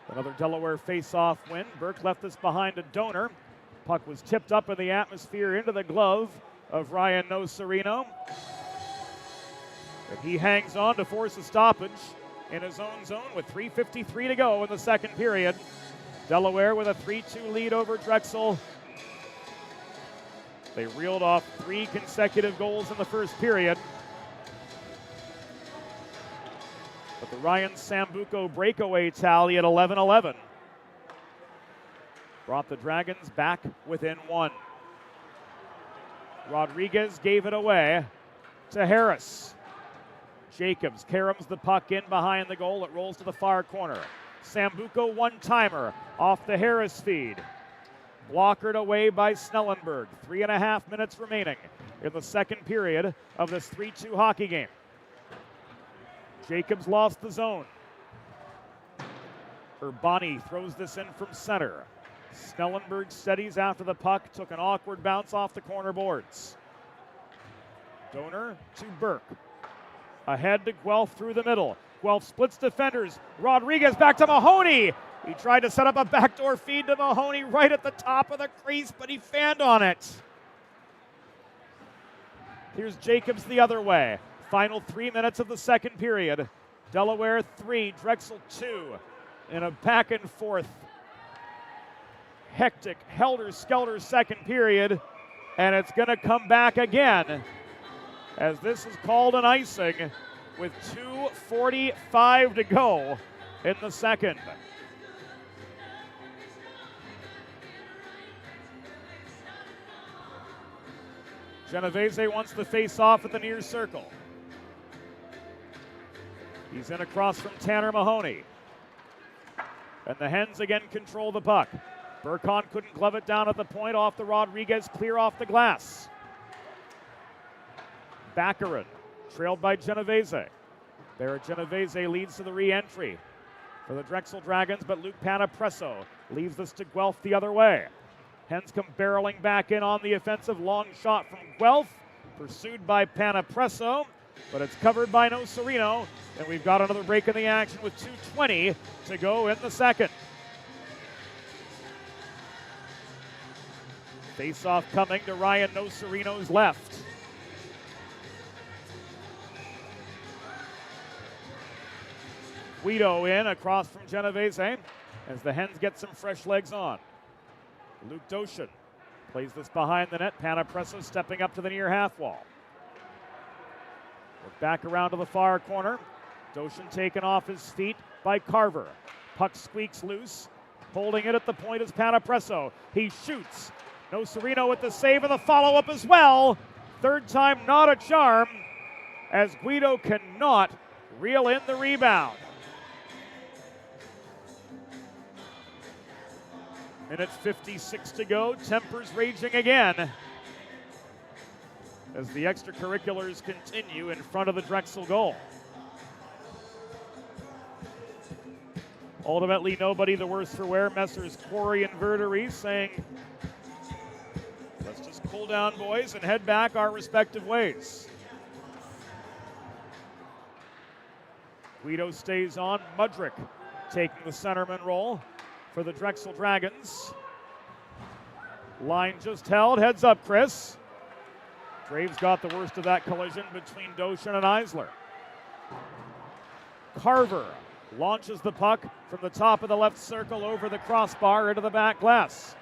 [SPEAKER 1] Another Delaware face-off win. Burke left this behind a Donor. Puck was tipped up in the atmosphere into the glove of Ryan Nocerino. But he hangs on to force a stoppage in his own zone with 3:53 to go in the second period. Delaware with a 3-2 lead over Drexel. They reeled off 3 consecutive goals in the first period. But the Ryan Sambuco breakaway tally at 11-11 brought the Dragons back within 1. Rodriguez gave it away to Harris. Jacobs caroms the puck in behind the goal. It rolls to the far corner. Sambuco one-timer off the Harris feed. Blockered away by Snellenberg. 3.5 minutes remaining in the second period of this 3-2 hockey game. Jacobs lost the zone. Urbani throws this in from center. Snellenberg steadies after the puck, took an awkward bounce off the corner boards. Donor to Burke. Ahead to Guelph through the middle. Guelph splits defenders. Rodriguez back to Mahoney. He tried to set up a backdoor feed to Mahoney right at the top of the crease, but he fanned on it. Here's Jacobs the other way. Final 3 minutes of the second period. Delaware 3, Drexel 2 in a back and forth, hectic, helter-skelter second period, and it's going to come back again as this is called an icing with 2:45 to go in the second. Genovese wants the face-off at the near circle. He's in across from Tanner Mahoney. And the Hens again control the puck. Burkhan couldn't glove it down at the point off the Rodriguez, clear off the glass. Baccarin, trailed by Genovese. Barrett Genovese leads to the re-entry for the Drexel Dragons, but Luke Panapresso leaves this to Guelph the other way. Hens come barreling back in on the offensive. Long shot from Guelph, pursued by Panapresso, but it's covered by Nocerino, and we've got another break in the action with 2:20 to go in the second. Face-off coming to Ryan Nocerino's left. Guido in across from Genovese as the Hens get some fresh legs on. Luke Doshin plays this behind the net. Panapresso stepping up to the near half wall. Look back around to the far corner. Doshin taken off his feet by Carver. Puck squeaks loose. Holding it at the point is Panapresso. He shoots. Nocerino with the save and the follow-up as well. Third time not a charm as Guido cannot reel in the rebound. Minute 56 to go. Tempers raging again as the extracurriculars continue in front of the Drexel goal. Ultimately, nobody the worse for wear. Messrs. Quarry and Verdery saying, let's just cool down, boys, and head back our respective ways. Guido stays on. Mudrick taking the centerman role for the Drexel Dragons. Line just held. Heads up, Chris. Graves got the worst of that collision between Doshin and Eisler. Carver launches the puck from the top of the left circle over the crossbar into the back glass.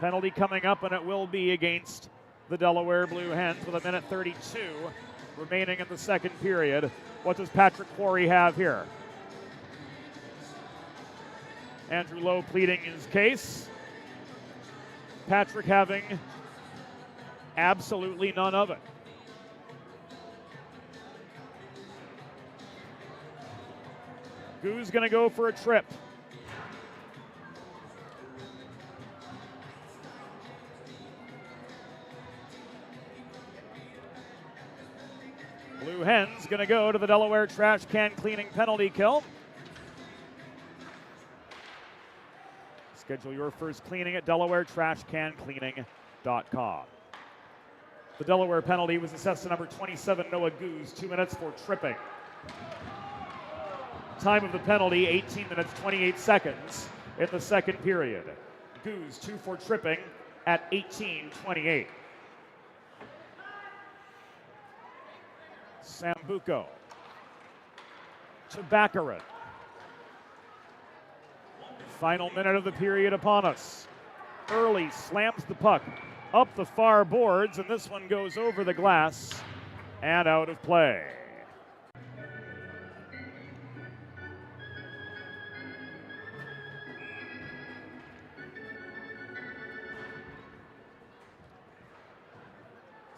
[SPEAKER 1] Penalty coming up, and it will be against the Delaware Blue Hens with a minute 32 remaining in the second period. What does Patrick Quarry have here? Andrew Lowe pleading his case. Patrick having absolutely none of it. Goo's going to go for a trip. Blue Hens going to go to the Delaware trash can cleaning penalty kill. Schedule your first cleaning at DelawareTrashCanCleaning.com. The Delaware penalty was assessed to number 27, Noah Goose, 2 minutes for tripping. Time of the penalty, 18 minutes, 28 seconds in the second period. Goose, 2 for tripping at 18:28. Sambuco to Baccarat. Final minute of the period upon us. Early slams the puck up the far boards, and this one goes over the glass and out of play.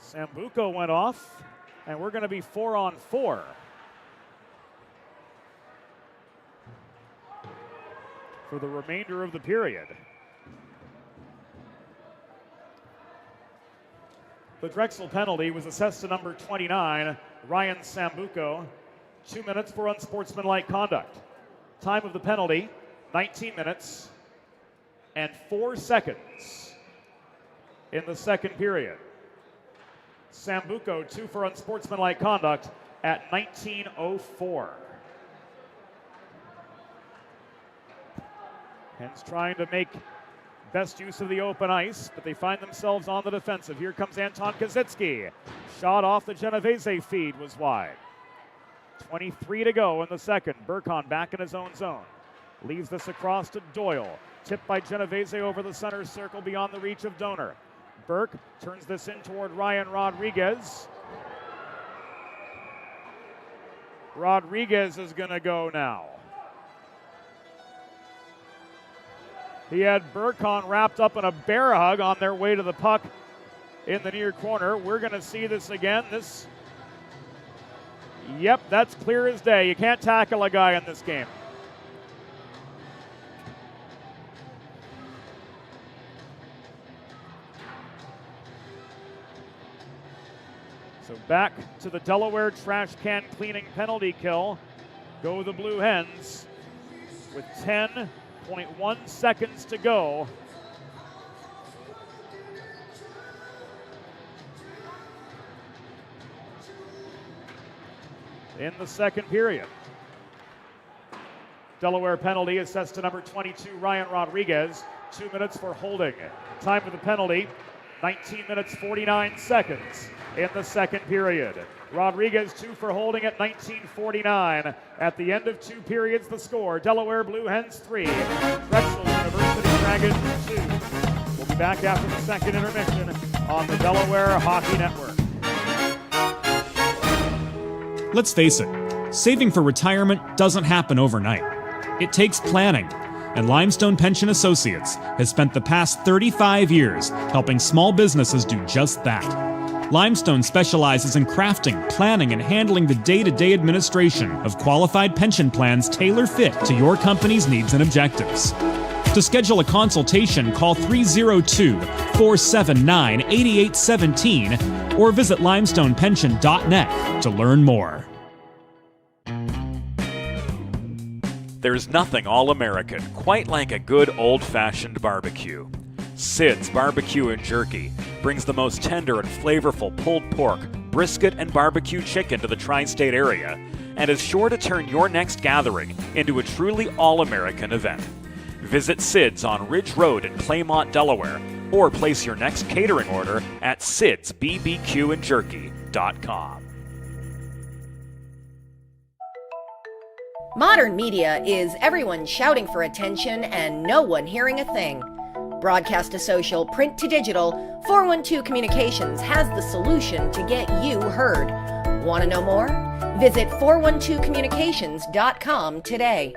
[SPEAKER 1] Sambuco went off, and we're going to be 4-on-4. For the remainder of the period. The Drexel penalty was assessed to number 29, Ryan Sambuco, 2 minutes for unsportsmanlike conduct. Time of the penalty, 19 minutes and 4 seconds in the second period. Sambuco, 2 for unsportsmanlike conduct at 19:04. Hens trying to make best use of the open ice, but they find themselves on the defensive. Here comes Anton Kazitsky. Shot off the Genovese feed was wide. 23 to go in the second. Burkon back in his own zone. Leaves this across to Doyle. Tipped by Genovese over the center circle beyond the reach of Donor. Burke turns this in toward Ryan Rodriguez. Rodriguez is going to go now. He had Burkon wrapped up in a bear hug on their way to the puck in the near corner. We're going to see this again. Yep, that's clear as day. You can't tackle a guy in this game. So back to the Delaware trash can cleaning penalty kill. Go the Blue Hens with 10.1 seconds to go. In the second period. Delaware penalty assessed to number 22, Ryan Rodriguez. 2 minutes for holding. Time of the penalty, 19 minutes 49 seconds in the second period. Rodriguez 2 for holding at 19:49. At the end of 2 periods, the score, Delaware Blue Hens 3, Drexel University Dragons 2. We'll be back after the second intermission on the Delaware Hockey Network.
[SPEAKER 4] Let's face it, saving for retirement doesn't happen overnight. It takes planning, and Limestone Pension Associates has spent the past 35 years helping small businesses do just that. Limestone specializes in crafting, planning, and handling the day-to-day administration of qualified pension plans tailor-fit to your company's needs and objectives. To schedule a consultation, call 302-479-8817 or visit limestonepension.net to learn more.
[SPEAKER 3] There's nothing all-American quite like a good old-fashioned barbecue. Sid's Barbecue and Jerky brings the most tender and flavorful pulled pork, brisket, and barbecue chicken to the tri-state area and is sure to turn your next gathering into a truly all-American event. Visit Sid's on Ridge Road in Claymont, Delaware, or place your next catering order at sidsbbqandjerky.com.
[SPEAKER 2] Modern media is everyone shouting for attention and no one hearing a thing. Broadcast to social, print to digital, 412 Communications has the solution to get you heard. Want to know more? Visit 412communications.com today.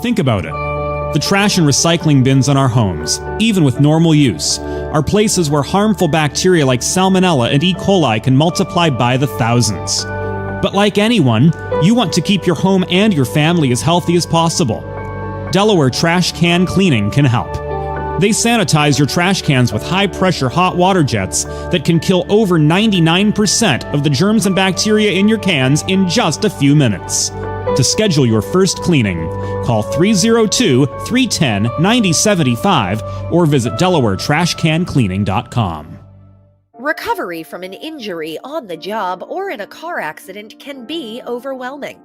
[SPEAKER 4] Think about it. The trash and recycling bins in our homes, even with normal use, are places where harmful bacteria like Salmonella and E. coli can multiply by the thousands. But like anyone, you want to keep your home and your family as healthy as possible. Delaware Trash Can Cleaning can help. They sanitize your trash cans with high-pressure hot water jets that can kill over 99% of the germs and bacteria in your cans in just a few minutes. To schedule your first cleaning, call 302-310-9075 or visit DelawareTrashCanCleaning.com.
[SPEAKER 2] Recovery from an injury on the job or in a car accident can be overwhelming.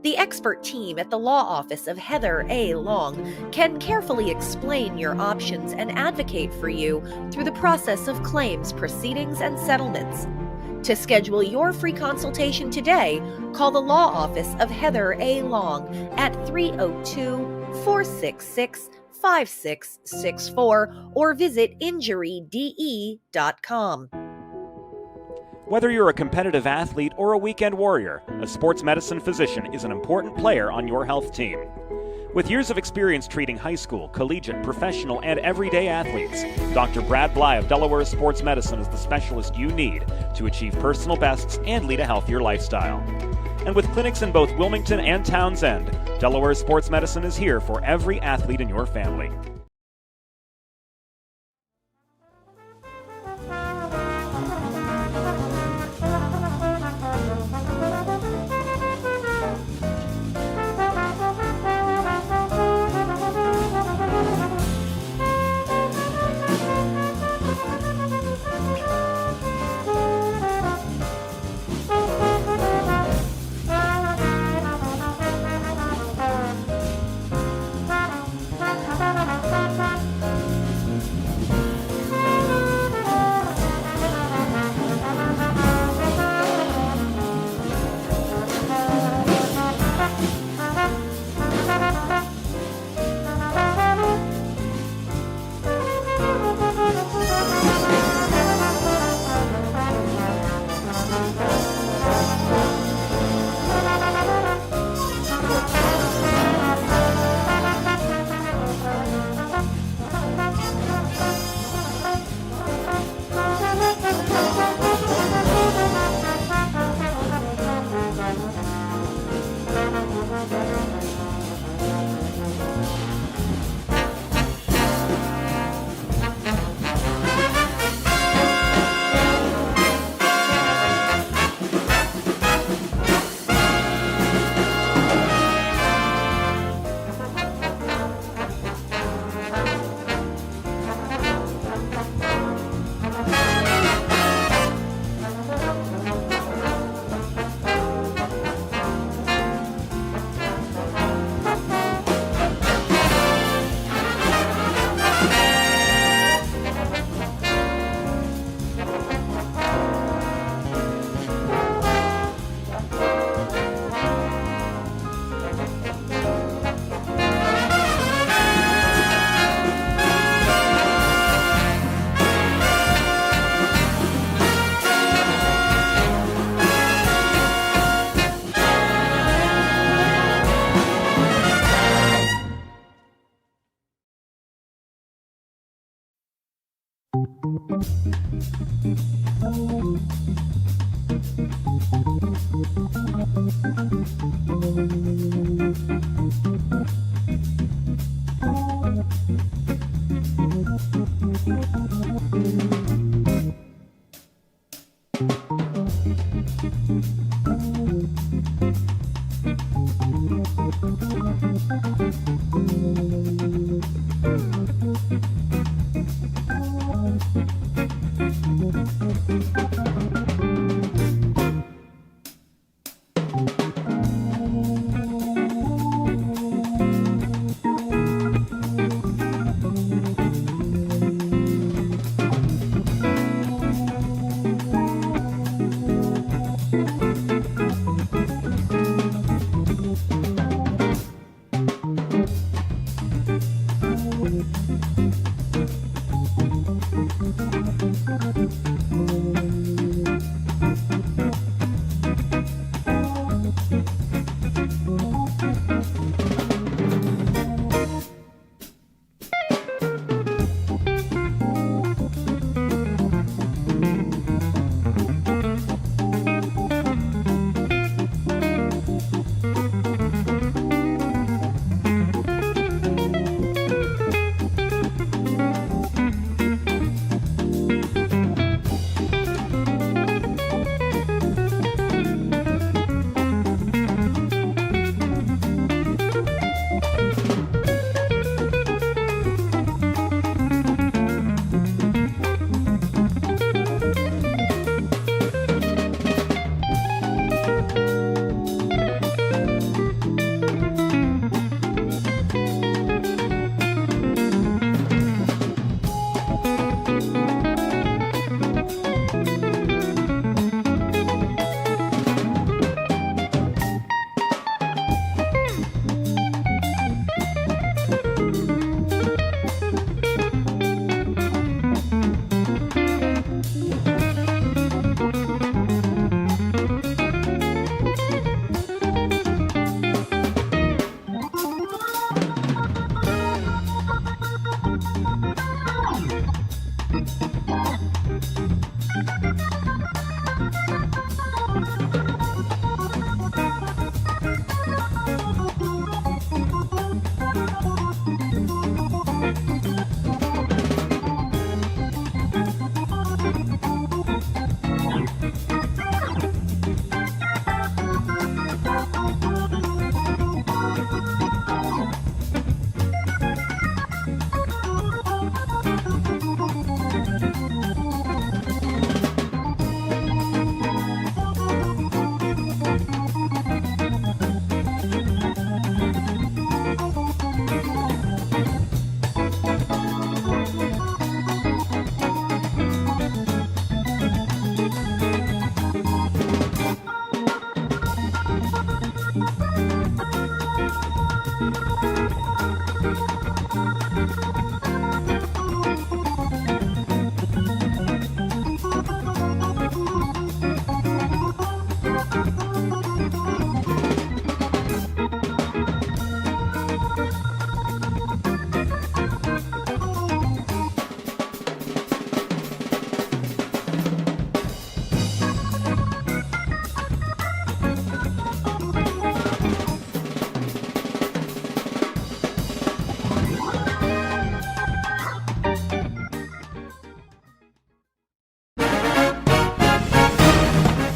[SPEAKER 2] The expert team at the law office of Heather A. Long can carefully explain your options and advocate for you through the process of claims, proceedings, and settlements. To schedule your free consultation today, call the law office of Heather A. Long at 302-466-5664 or visit injuryde.com.
[SPEAKER 3] Whether you're a competitive athlete or a weekend warrior, a sports medicine physician is an important player on your health team. With years of experience treating high school, collegiate, professional, and everyday athletes, Dr. Brad Bly of Delaware Sports Medicine is the specialist you need to achieve personal bests and lead a healthier lifestyle. And with clinics in both Wilmington and Townsend, Delaware Sports Medicine is here for every athlete in your family.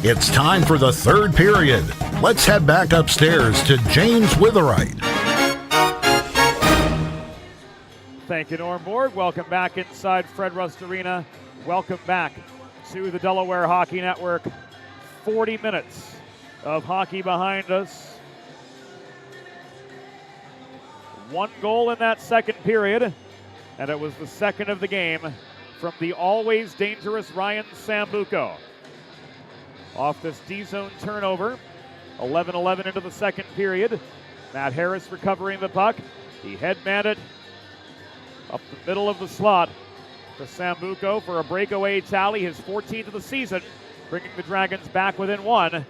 [SPEAKER 5] It's time for the third period. Let's head back upstairs to James Witherite.
[SPEAKER 1] Thank you, Norm Borg. Welcome back inside Fred Rust Arena. Welcome back to the Delaware Hockey Network. 40 minutes of hockey behind us. One goal in that second period, and it was the second of the game from the always dangerous Ryan Sambuco. Off this D-zone turnover, 11-11 into the second period. Matt Harris recovering the puck. He headmanned it up the middle of the slot to Sambuco for a breakaway tally, his 14th of the season, bringing the Dragons back within one.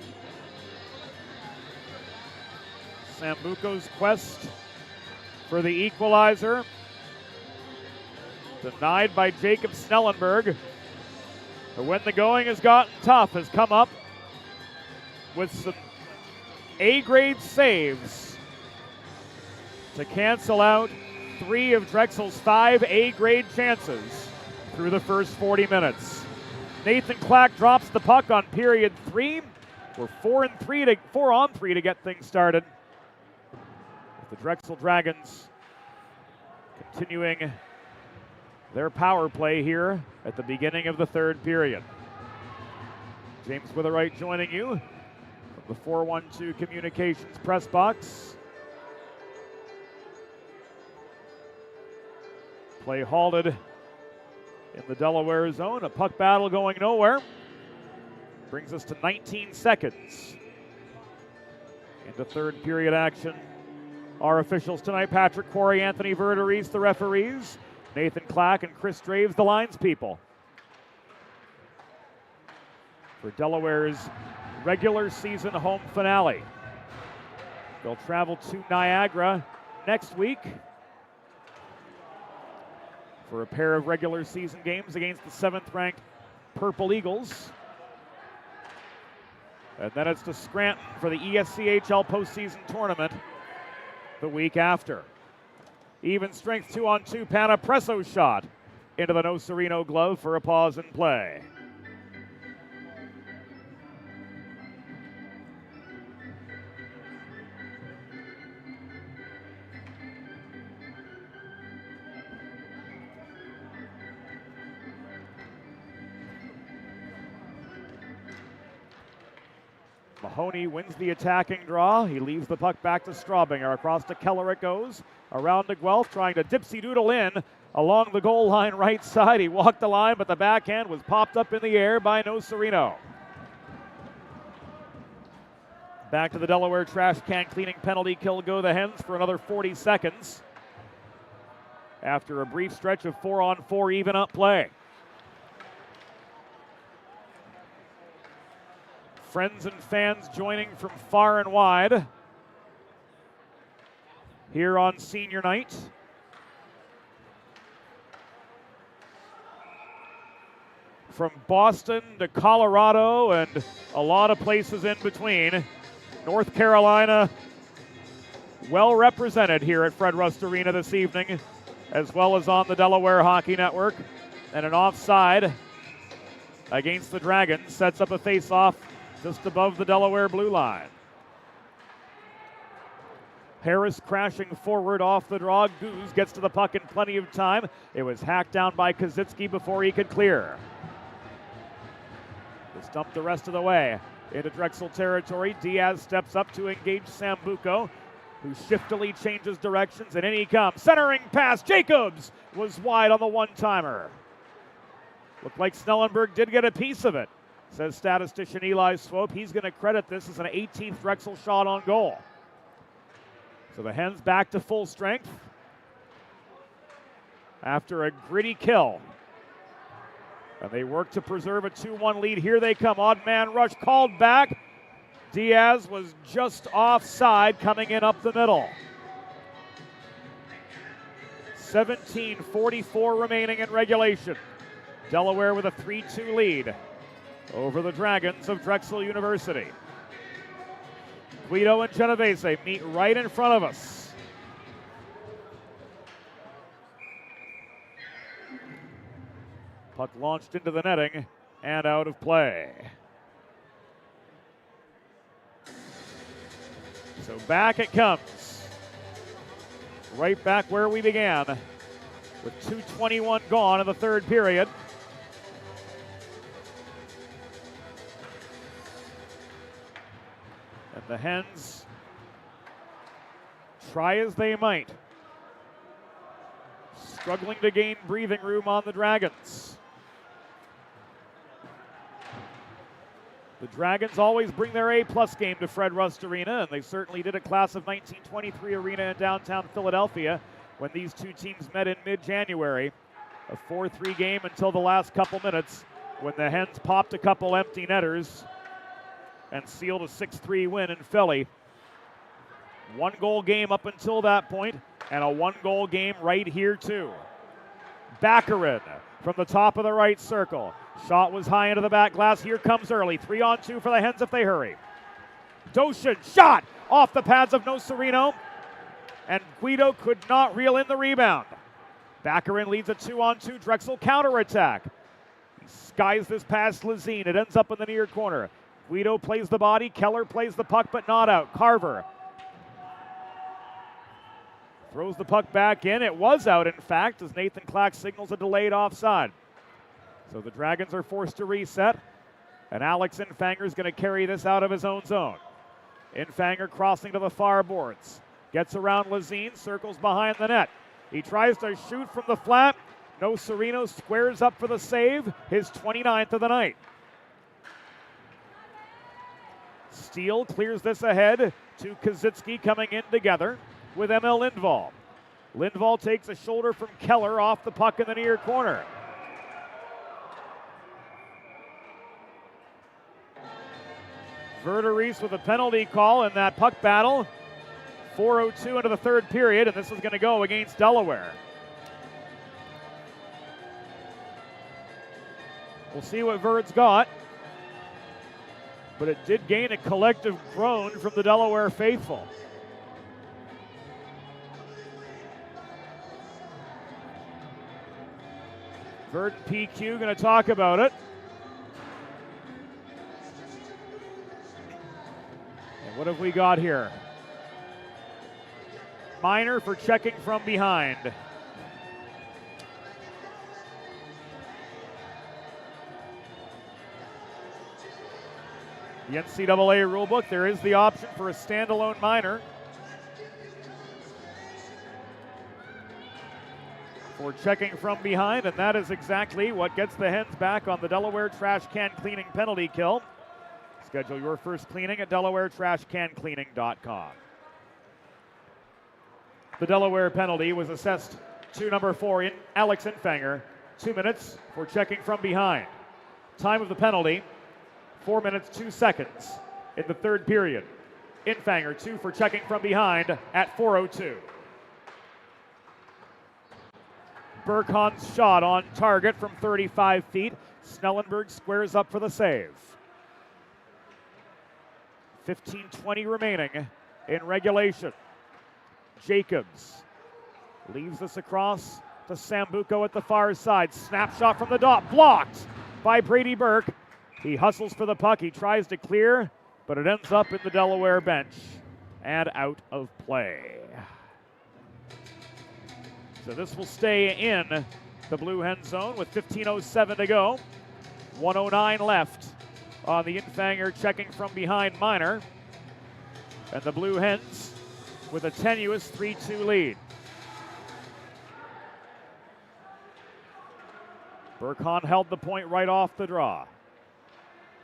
[SPEAKER 1] Sambuco's quest for the equalizer, denied by Jacob Snellenberg, who, when the going has gotten tough, has come up with some A-grade saves to cancel out 3 of Drexel's 5 A-grade chances through the first 40 minutes. Nathan Clack drops the puck on period 3. We're 4 on 3 to get things started. The Drexel Dragons continuing their power play here at the beginning of the third period. James Witherite joining you from the 412 Communications press box. Play halted in the Delaware zone. A puck battle going nowhere. Brings us to 19 seconds into third period action. Our officials tonight: Patrick Quarry, Anthony Verderies, the referees, Nathan Clack and Chris Draves, the lines people. For Delaware's regular season home finale. They'll travel to Niagara next week for a pair of regular season games against the 7th-ranked Purple Eagles. And then it's to Scranton for the ESCHL postseason tournament the week after. Even strength 2-on-2 Panapresso shot into the Nocerino glove for a pause in play. Mahoney wins the attacking draw. He leaves the puck back to Straubinger. Across to Keller it goes. Around to Guelph, trying to dipsy-doodle in along the goal line right side. He walked the line, but the backhand was popped up in the air by Nocerino. Back to the Delaware trash can cleaning penalty kill go the Hens for another 40 seconds after a brief stretch of 4-on-4 even up play. Friends and fans joining from far and wide here on senior night. From Boston to Colorado and a lot of places in between. North Carolina well represented here at Fred Rust Arena this evening, as well as on the Delaware Hockey Network. And an offside against the Dragons sets up a face-off just above the Delaware blue line. Harris crashing forward off the draw. Goose gets to the puck in plenty of time. It was hacked down by Kazitsky before he could clear. It's dumped the rest of the way into Drexel territory. Diaz steps up to engage Sambuco, who shiftily changes directions, and in he comes. Centering pass. Jacobs was wide on the one-timer. Looked like Snellenberg did get a piece of it, says statistician Eli Swope. He's going to credit this as an 18th Drexel shot on goal. So the Hens back to full strength after a gritty kill. And they work to preserve a 2-1 lead. Here they come. Odd man rush called back. Diaz was just offside coming in up the middle. 17:44 remaining in regulation. Delaware with a 3-2 lead over the Dragons of Drexel University. Guido and Genovese meet right in front of us. Puck launched into the netting and out of play. So back it comes. Right back where we began, with 2:21 gone in the third period. And the Hens, try as they might, struggling to gain breathing room on the Dragons. The Dragons always bring their A-plus game to Fred Rust Arena, and they certainly did at Class of 1923 Arena in downtown Philadelphia when these two teams met in mid-January. A 4-3 game until the last couple minutes when the Hens popped a couple empty netters and sealed a 6-3 win in Philly. One-goal game up until that point, and a one-goal game right here too. Baccarin from the top of the right circle. Shot was high into the back glass. Here comes early. 3-on-2 for the Hens if they hurry. Doshin shot off the pads of Nocerino, and Guido could not reel in the rebound. Baccarin leads a 2-on-2 Drexel counterattack. He skies this past Lazine. It ends up in the near corner. Guido plays the body. Keller plays the puck, but not out. Carver throws the puck back in. It was out, in fact, as Nathan Clack signals a delayed offside. So the Dragons are forced to reset, and Alex Infanger is going to carry this out of his own zone. Infanger crossing to the far boards. Gets around Lazine, circles behind the net. He tries to shoot from the flat. Nocerino squares up for the save, his 29th of the night. Steele clears this ahead to Kazitsky coming in together with Emil Lindvall. Lindvall takes a shoulder from Keller off the puck in the near corner. Verderies with a penalty call in that puck battle. 4:02 into the third period, and this is going to go against Delaware. We'll see what Verd's got, but it did gain a collective groan from the Delaware faithful. Verd and PQ going to talk about it. And what have we got here? Minor for checking from behind. The NCAA rulebook, there is the option for a standalone minor for checking from behind, and that is exactly what gets the Hens back on the Delaware trash can cleaning penalty kill. Schedule your first cleaning at DelawareTrashCanCleaning.com. The Delaware penalty was assessed to number 4 in Alex Infanger. 2 minutes for checking from behind. Time of the penalty, 4 minutes, 2 seconds in the third period. Infanger 2 for checking from behind at 4:02. Burkhan's shot on target from 35 feet. Snellenberg squares up for the save. 15:20 remaining in regulation. Jacobs leaves this across to Sambuco at the far side. Snapshot from the dot, blocked by Brady Burke. He hustles for the puck. He tries to clear, but it ends up in the Delaware bench and out of play. So this will stay in the Blue Hen zone with 15:07 to go. 1:09 left on the Infanger checking from behind minor. And the Blue Hens with a tenuous 3-2 lead. Burkhan held the point right off the draw.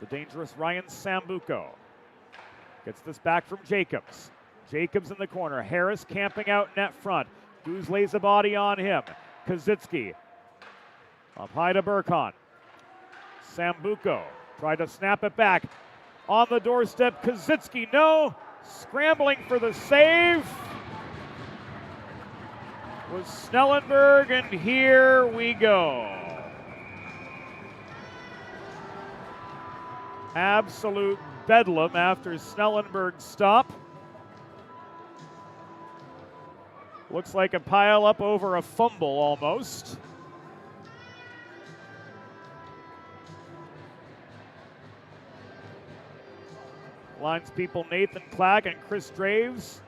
[SPEAKER 1] The dangerous Ryan Sambuco gets this back from Jacobs. Jacobs in the corner. Harris camping out net front. Goose lays a body on him. Kazitsky up high to Burkhan. Sambuco tried to snap it back. On the doorstep, Kazitsky, no. Scrambling for the save was Snellenberg, and here we go. Absolute bedlam after Snellenberg's stop. Looks like a pile up over a fumble almost. Linespeople Nathan Clack and Chris Draves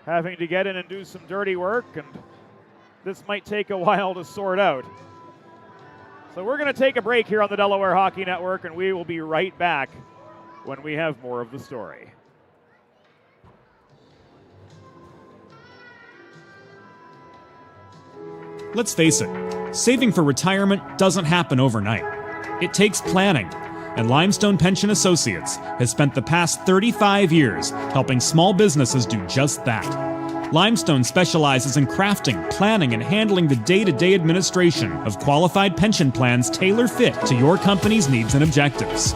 [SPEAKER 1] having to get in and do some dirty work, and this might take a while to sort out. So we're going to take a break here on the Delaware Hockey Network, and we will be right back when we have more of the story.
[SPEAKER 4] Let's face it, saving for retirement doesn't happen overnight. It takes planning, and Limestone Pension Associates has spent the past 35 years helping small businesses do just that. Limestone specializes in crafting, planning, and handling the day-to-day administration of qualified pension plans tailor-fit to your company's needs and objectives.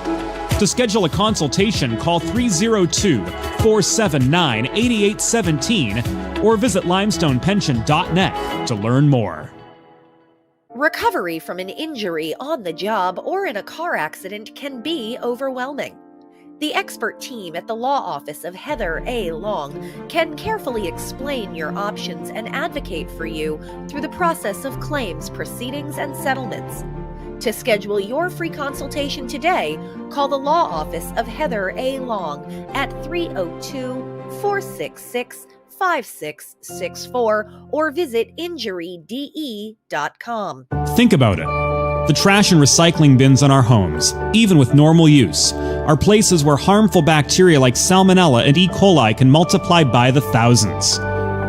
[SPEAKER 4] To schedule a consultation, call 302-479-8817 or visit limestonepension.net to learn more.
[SPEAKER 2] Recovery from an injury on the job or in a car accident can be overwhelming. The expert team at the law office of Heather A. Long can carefully explain your options and advocate for you through the process of claims, proceedings, and settlements. To schedule your free consultation today, call the law office of Heather A. Long at 302-466-5664 or visit injuryde.com.
[SPEAKER 4] Think about it. The trash and recycling bins in our homes, even with normal use, are places where harmful bacteria like Salmonella and E. coli can multiply by the thousands.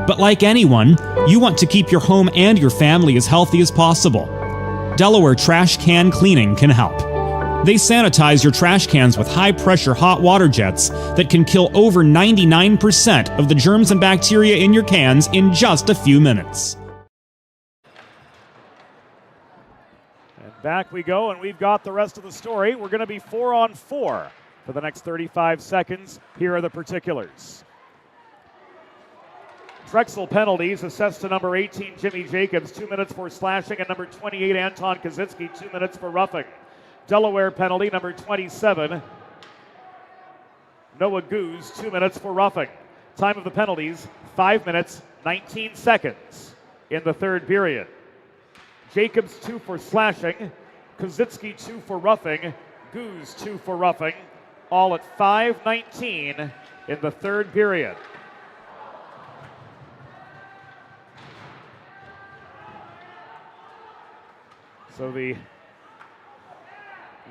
[SPEAKER 4] But like anyone, you want to keep your home and your family as healthy as possible. Delaware Trash Can Cleaning can help. They sanitize your trash cans with high-pressure hot water jets that can kill over 99% of the germs and bacteria in your cans in just a few minutes.
[SPEAKER 1] And back we go, and we've got the rest of the story. We're going to be 4-on-4 for the next 35 seconds. Here are the particulars. Drexel penalties assessed to number 18, Jimmy Jacobs, 2 minutes for slashing, and number 28, Anton Kazitsky, 2 minutes for roughing. Delaware penalty, number 27, Noah Goose, 2 minutes for roughing. Time of the penalties, 5 minutes, 19 seconds in the third period. Jacobs, 2 for slashing, Kazitsky, 2 for roughing, Goose, 2 for roughing, all at 5:19 in the third period. So the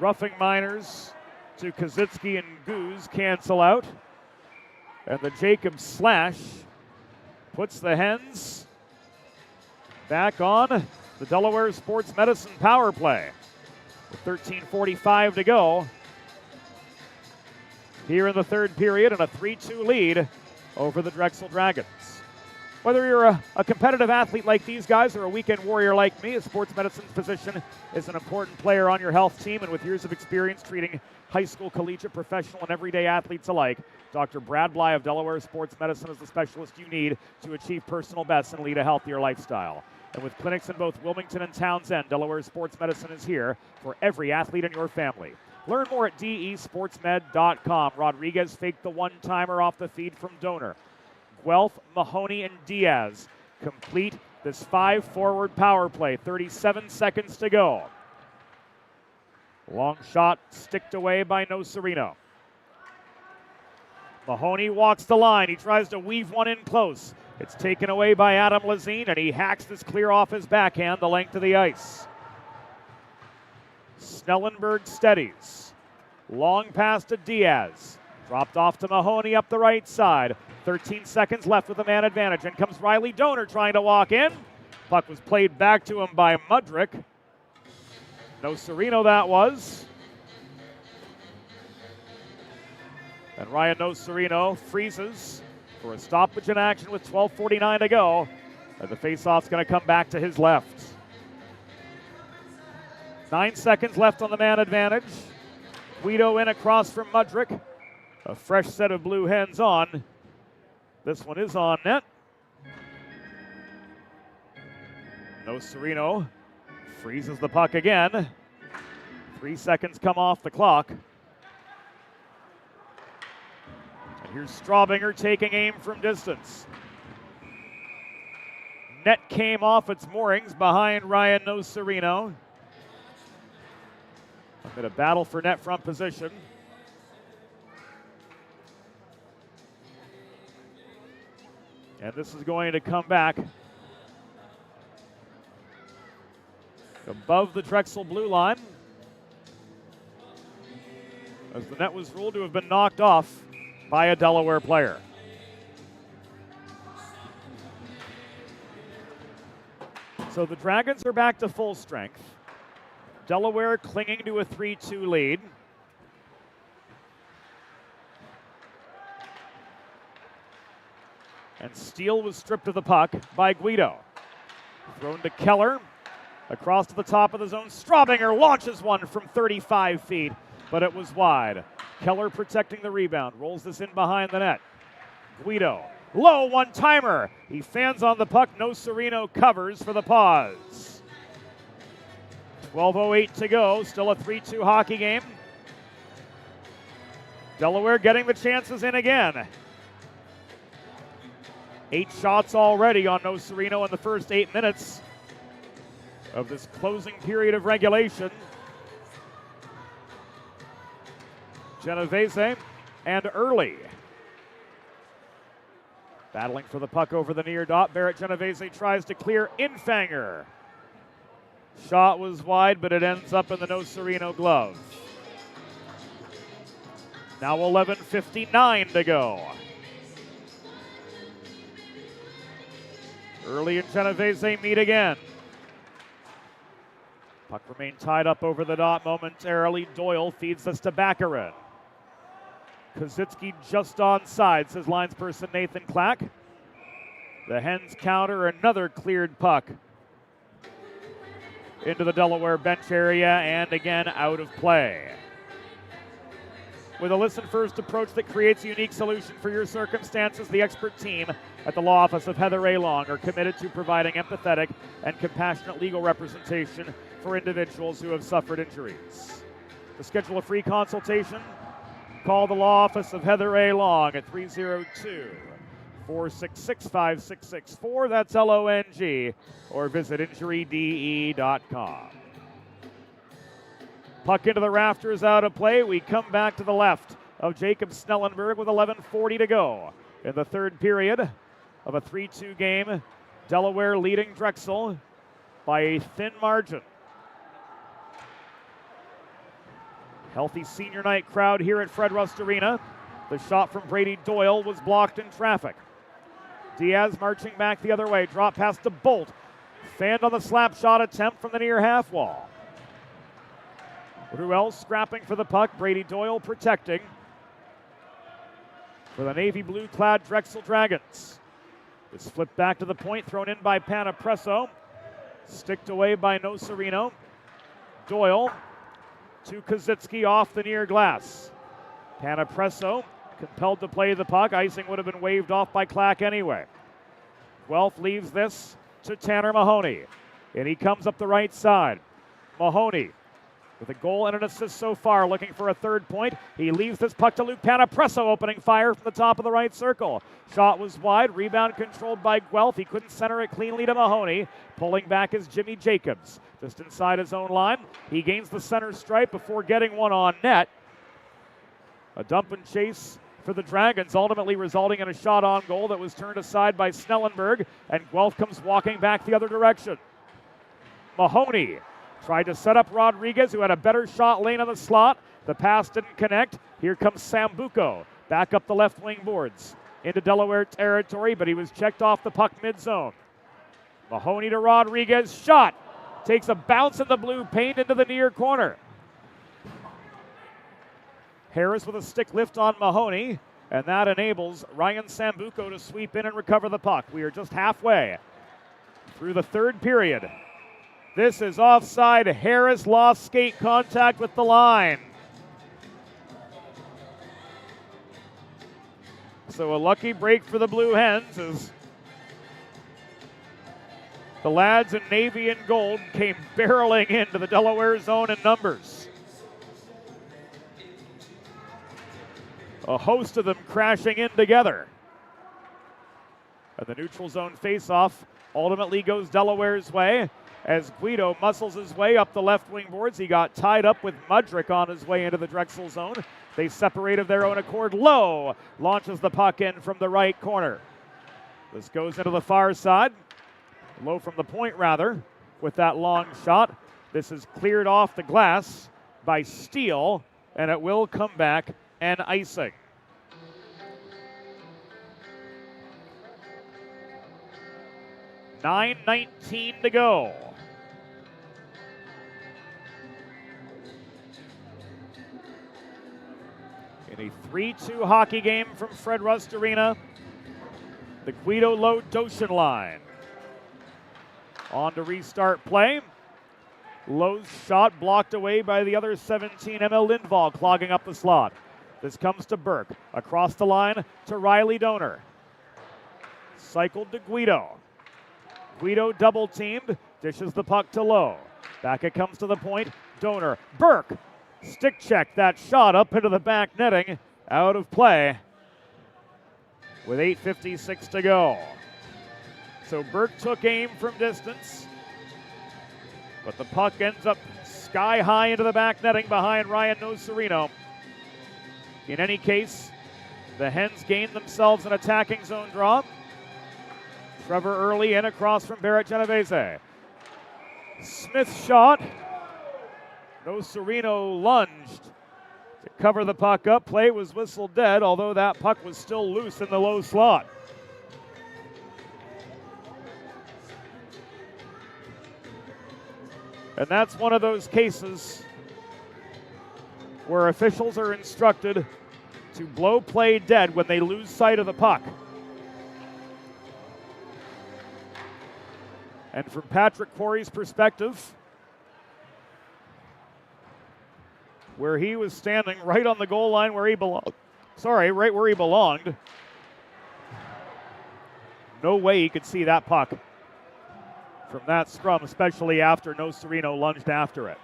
[SPEAKER 1] roughing minors to Kazitsky and Goose cancel out. And the Jacobs slash puts the Hens back on the Delaware Sports Medicine power play. With 13:45 to go here in the third period, and a 3-2 lead over the Drexel Dragons. Whether you're a competitive athlete like these guys or a weekend warrior like me, a sports medicine physician is an important player on your health team, and with years of experience treating high school, collegiate, professional, and everyday athletes alike, Dr. Brad Bly of Delaware Sports Medicine is the specialist you need to achieve personal best and lead a healthier lifestyle. And with clinics in both Wilmington and Townsend, Delaware Sports Medicine is here for every athlete in your family. Learn more at desportsmed.com. Rodriguez faked the one-timer off the feed from Donor. Guelph, Mahoney, and Diaz complete this 5-forward power play. 37 seconds to go. Long shot sticked away by Nocerino. Mahoney walks the line. He tries to weave one in close. It's taken away by Adam Lazine, and he hacks this clear off his backhand the length of the ice. Snellenberg steadies. Long pass to Diaz. Dropped off to Mahoney up the right side. 13 seconds left with a man advantage. In comes Riley Donor trying to walk in. Puck was played back to him by Mudrick. Nocerino that was. And Ryan Nocerino freezes for a stoppage in action with 12:49 to go. And the faceoff's going to come back to his left. 9 seconds left on the man advantage. Guido in across from Mudrick. A fresh set of blue Hens on. This one is on net. Nocerino freezes the puck again. 3 seconds come off the clock. And here's Straubinger taking aim from distance. Net came off its moorings behind Ryan Nocerino. A bit of battle for net front position. And this is going to come back above the Drexel blue line, as the net was ruled to have been knocked off by a Delaware player. So the Dragons are back to full strength. Delaware clinging to a 3-2 lead. And Steele was stripped of the puck by Guido. Thrown to Keller. Across to the top of the zone. Straubinger launches one from 35 feet, but it was wide. Keller protecting the rebound. Rolls this in behind the net. Guido. Low one-timer. He fans on the puck. No Serino covers for the pause. 12:08 to go. Still a 3-2 hockey game. Delaware getting the chances in again. 8 shots already on No Serino in the first 8 minutes of this closing period of regulation. Genovese and Early battling for the puck over the near dot. Barrett Genovese tries to clear Infanger. Shot was wide, but it ends up in the No Serino glove. Now 11:59 to go. Early and Genovese meet again. Puck remained tied up over the dot momentarily. Doyle feeds this to Baccarin. Kozitsky just onside, says linesperson Nathan Clack. The Hens counter, another cleared puck into the Delaware bench area, and again out of play. With a listen-first approach that creates a unique solution for your circumstances, the expert team at the law office of Heather A. Long are committed to providing empathetic and compassionate legal representation for individuals who have suffered injuries. To schedule a free consultation, call the law office of Heather A. Long at 302-466-5664. That's LONG. Or visit injuryde.com. Puck into the rafters, out of play. We come back to the left of Jacob Snellenberg with 11:40 to go in the third period of a 3-2 game. Delaware leading Drexel by a thin margin. Healthy senior night crowd here at Fred Rust Arena. The shot from Brady Doyle was blocked in traffic. Diaz marching back the other way. Drop pass to Bolt. Fanned on the slap shot attempt from the near half wall. Ruel scrapping for the puck. Brady Doyle protecting for the navy blue clad Drexel Dragons. It's flipped back to the point, thrown in by Panapresso. Sticked away by No Serino. Doyle to Kozitsky off the near glass. Panapresso compelled to play the puck. Icing would have been waved off by Clack anyway. Guelph leaves this to Tanner Mahoney. And he comes up the right side. Mahoney with a goal and an assist so far, looking for a third point. He leaves this puck to Luke Panapresso, opening fire from the top of the right circle. Shot was wide, rebound controlled by Guelph. He couldn't center it cleanly to Mahoney. Pulling back is Jimmy Jacobs, just inside his own line. He gains the center stripe before getting one on net. A dump and chase for the Dragons, ultimately resulting in a shot on goal that was turned aside by Snellenberg, and Guelph comes walking back the other direction. Mahoney tried to set up Rodriguez, who had a better shot lane on the slot. The pass didn't connect. Here comes Sambuco back up the left wing boards into Delaware territory, but he was checked off the puck mid-zone. Mahoney to Rodriguez. Shot. Takes a bounce in the blue paint into the near corner. Harris with a stick lift on Mahoney, and that enables Ryan Sambuco to sweep in and recover the puck. We are just halfway through the third period. This is offside. Harris lost skate contact with the line. So a lucky break for the Blue Hens as the lads in navy and gold came barreling into the Delaware zone in numbers. A host of them crashing in together. And the neutral zone faceoff ultimately goes Delaware's way as Guido muscles his way up the left wing boards. He got tied up with Mudrick on his way into the Drexel zone. They separate of their own accord. Lowe launches the puck in from the right corner. This goes into the far side. Low from the point, rather, with that long shot. This is cleared off the glass by Steele, and it will come back and icing. .9:19 to go. In a 3-2 hockey game from Fred Rust Arena, the Guido Low Doshin line. On to restart play. Low's shot blocked away by the other 17, ML Lindvall, clogging up the slot. This comes to Burke. Across the line to Riley Donor. Cycled to Guido. Guido double teamed, dishes the puck to Low. Back it comes to the point. Donor. Burke. Stick check that shot up into the back netting. Out of play with 8:56 to go. So Burke took aim from distance, but the puck ends up sky high into the back netting behind Ryan Nocerino. In any case, the Hens gained themselves an attacking zone draw. Trevor Early in across from Barrett Genovese. Smith's shot. Nocerino lunged to cover the puck up. Play was whistled dead, although that puck was still loose in the low slot. And that's one of those cases where officials are instructed to blow play dead when they lose sight of the puck. And from Patrick Quarry's perspective, where he was standing right on the goal line where he belonged. Right where he belonged. No way he could see that puck from that scrum, especially after Nocerino lunged after it.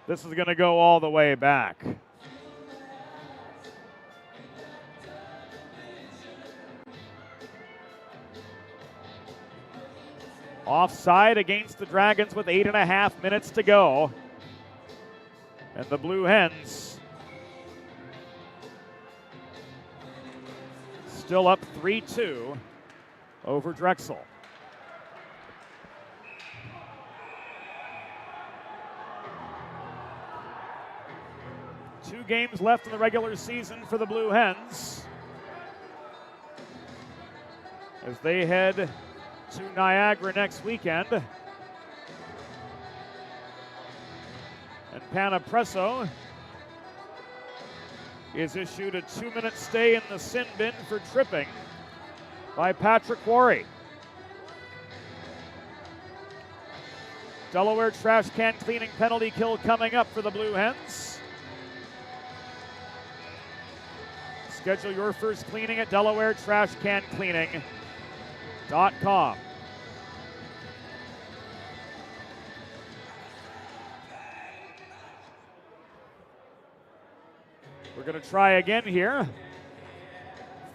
[SPEAKER 1] This is going to go all the way back. Offside against the Dragons with 8.5 minutes to go. And the Blue Hens still up 3-2 over Drexel. Two games left in the regular season for the Blue Hens as they head to Niagara next weekend. And Panapresso is issued a 2-minute stay in the sin bin for tripping by Patrick Quarry. Delaware trash can cleaning penalty kill coming up for the Blue Hens. Schedule your first cleaning at DelawareTrashCanCleaning.com. We're going to try again here.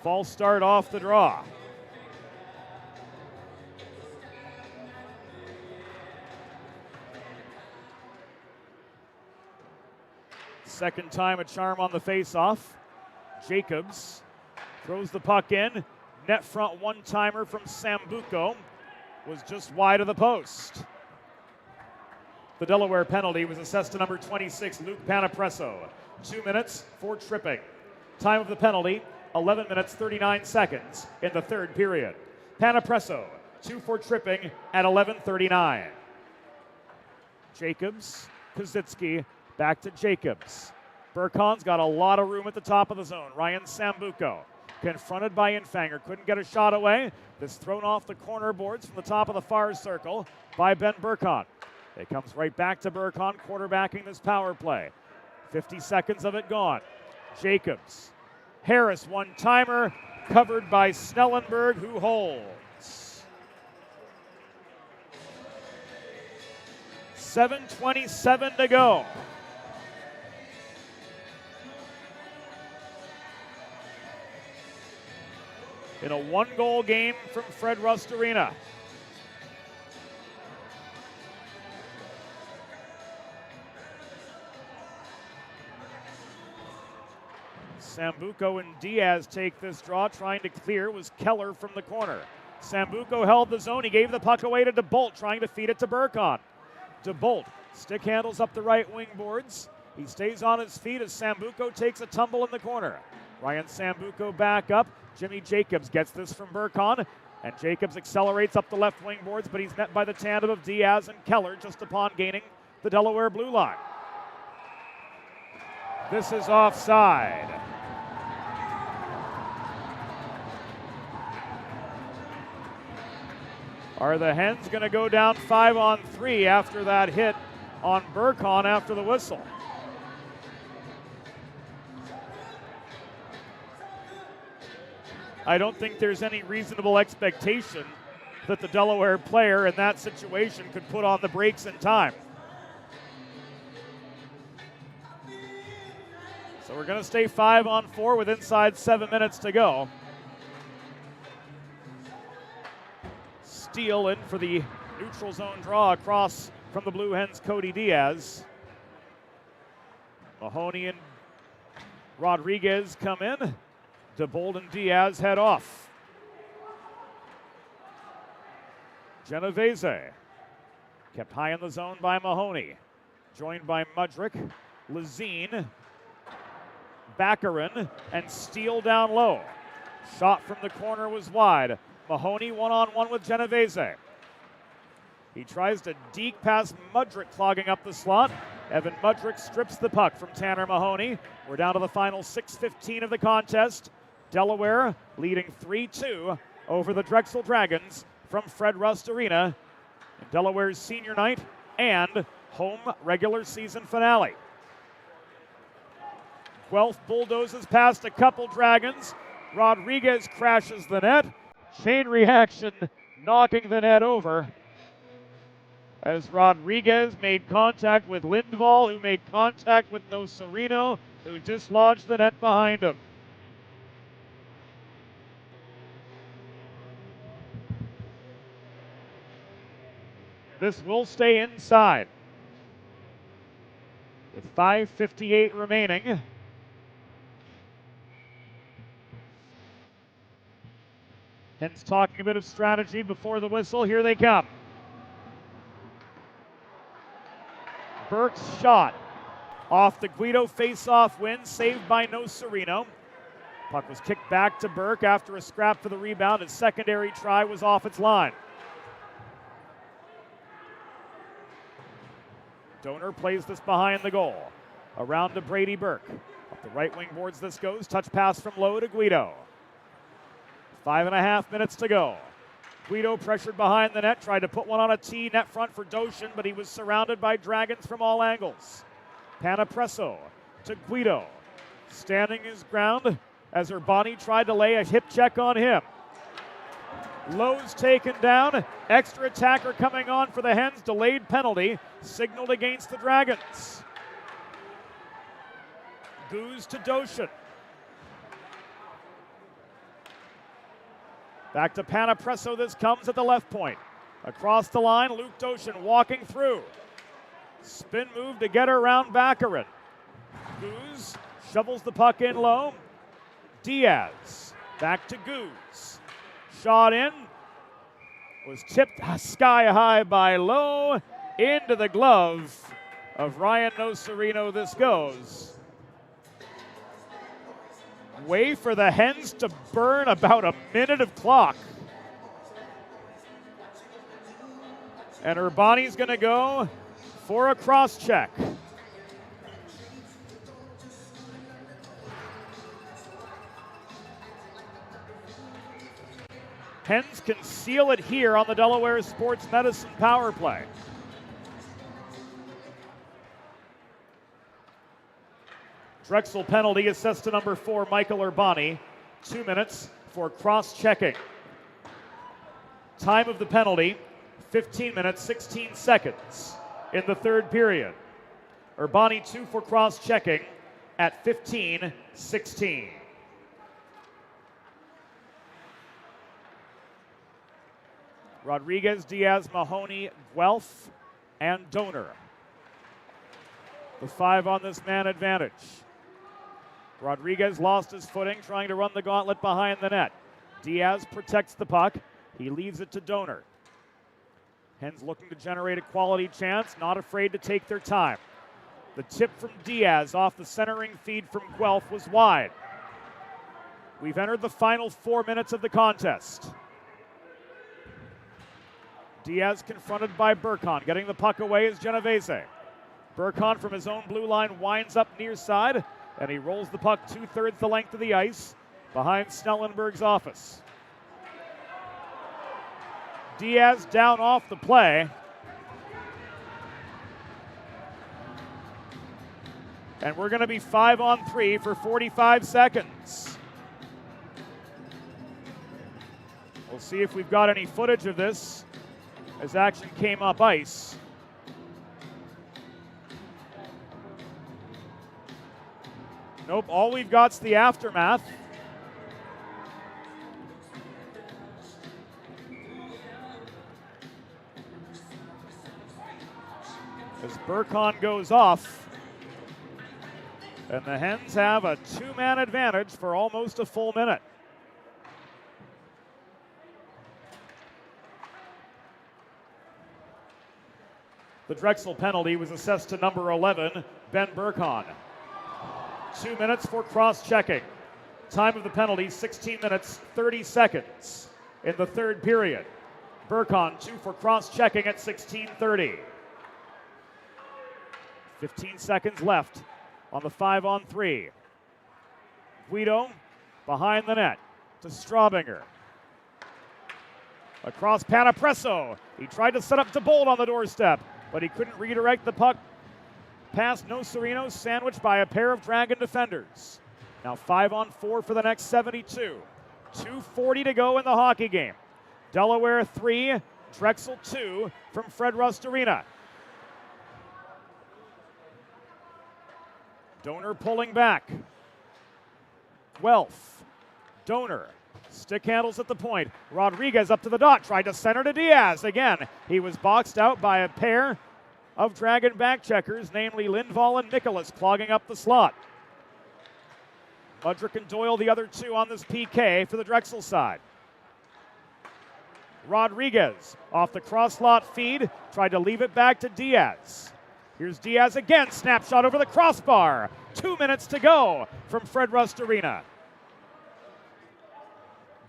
[SPEAKER 1] False start off the draw. Second time a charm on the face-off. Jacobs throws the puck in. Net front one-timer from Sambuco was just wide of the post. The Delaware penalty was assessed to number 26, Luke Panapresso. 2 minutes for tripping. Time of the penalty, 11 minutes, 39 seconds in the third period. Panapresso, 2 for tripping at 11:39. Jacobs, Kozitsky, back to Jacobs. Burkon's got a lot of room at the top of the zone. Ryan Sambuco, confronted by Infanger, couldn't get a shot away. This thrown off the corner boards from the top of the far circle by Ben Burkon. It comes right back to Burkon, quarterbacking this power play. 50 seconds of it gone. Jacobs. Harris, one-timer, covered by Snellenberg, who holds. 7:27 to go. In a one-goal game from Fred Rust Arena. Sambuco and Diaz take this draw. Trying to clear was Keller from the corner. Sambuco held the zone. He gave the puck away to DeBolt, trying to feed it to Burkon. DeBolt stick handles up the right wing boards. He stays on his feet as Sambuco takes a tumble in the corner. Ryan Sambuco back up. Jimmy Jacobs gets this from Burkon, and Jacobs accelerates up the left wing boards, but he's met by the tandem of Diaz and Keller just upon gaining the Delaware blue line. This is offside. Are the Hens going to go down 5-on-3 after that hit on Burkon after the whistle? I don't think there's any reasonable expectation that the Delaware player in that situation could put on the brakes in time. So we're going to stay 5-on-4 with inside 7 minutes to go. Steele in for the neutral zone draw across from the Blue Hens, Cody Diaz. Mahoney and Rodriguez come in. DeBolt and Diaz head off. Genovese kept high in the zone by Mahoney. Joined by Mudrick, Lazine, Baccarin, and Steele down low. Shot from the corner was wide. Mahoney one-on-one with Genovese. He tries to deke past Mudrick, clogging up the slot. Evan Mudrick strips the puck from Tanner Mahoney. We're down to the final 6:15 of the contest. Delaware leading 3-2 over the Drexel Dragons from Fred Rust Arena in Delaware's senior night and home regular season finale. Guelph bulldozes past a couple Dragons. Rodriguez crashes the net. Chain reaction knocking the net over as Rodriguez made contact with Lindvall, who made contact with Nocerino, who dislodged the net behind him. This will stay inside with 5:58 remaining. Hens talking a bit of strategy before the whistle. Here they come. Burke's shot off the Guido face-off win, saved by Nocerino. Puck was kicked back to Burke after a scrap for the rebound. His secondary try was off its line. Donor plays this behind the goal. Around to Brady Burke. Up the right wing boards this goes. Touch pass from Lowe to Guido. 5.5 minutes to go. Guido pressured behind the net, tried to put one on a tee net front for Doshin, but he was surrounded by Dragons from all angles. Panapresso to Guido. Standing his ground as Urbani tried to lay a hip check on him. Lowe's taken down. Extra attacker coming on for the Hens. Delayed penalty signaled against the Dragons. Goose to Doshin. Back to Panapresso. This comes at the left point. Across the line, Luke Doshin walking through. Spin move to get her around Baccarin. Goose shovels the puck in low. Diaz back to Goose. Shot in. Was tipped sky high by Lowe. Into the glove of Ryan Nocerino this goes. Way for the Hens to burn about a minute of clock. And Urbani's going to go for a cross check. Hens can seal it here on the Delaware Sports Medicine power play. Drexel penalty assessed to number 4, Michael Urbani. 2 minutes for cross-checking. Time of the penalty, 15 minutes, 16 seconds in the third period. Urbani 2 for cross-checking at 15:16. Rodriguez, Diaz, Mahoney, Guelph, and Donor. The 5 on this man advantage. Rodriguez lost his footing trying to run the gauntlet behind the net. Diaz protects the puck. He leaves it to Donor. Hens looking to generate a quality chance, not afraid to take their time. The tip from Diaz off the centering feed from Guelph was wide. We've entered the final 4 minutes of the contest. Diaz confronted by Burkon. Getting the puck away is Genovese. Burkon from his own blue line winds up near side, and he rolls the puck 2/3 the length of the ice behind Snellenberg's office. Diaz down off the play. And we're going to be 5-on-3 for 45 seconds. We'll see if we've got any footage of this as action came up ice. Nope, all we've got's the aftermath. As Burkon goes off, and the Hens have a two-man advantage for almost a full minute. The Drexel penalty was assessed to number 11, Ben Burkon. 2 minutes for cross-checking. Time of the penalty, 16 minutes, 30 seconds in the third period. Burkon, 2 for cross-checking at 16:30. 15 seconds left on the 5-on-3. Guido behind the net to Straubinger. Across Panapresso. He tried to set up DeBolt on the doorstep, but he couldn't redirect the puck past Nocerino, sandwiched by a pair of Dragon defenders. Now 5-on-4 for the next 72. 2:40 to go in the hockey game. Delaware 3, Drexel 2 from Fred Rust Arena. Donor pulling back. Guelph. Donor. Stick handles at the point. Rodriguez up to the dot. Tried to center to Diaz. Again, he was boxed out by a pair of Dragon back checkers, namely Lindvall and Nicholas, clogging up the slot. Mudrick and Doyle, the other two on this PK for the Drexel side. Rodriguez off the cross slot feed. Tried to leave it back to Diaz. Here's Diaz again, snapshot over the crossbar. 2 minutes to go from Fred Rust Arena.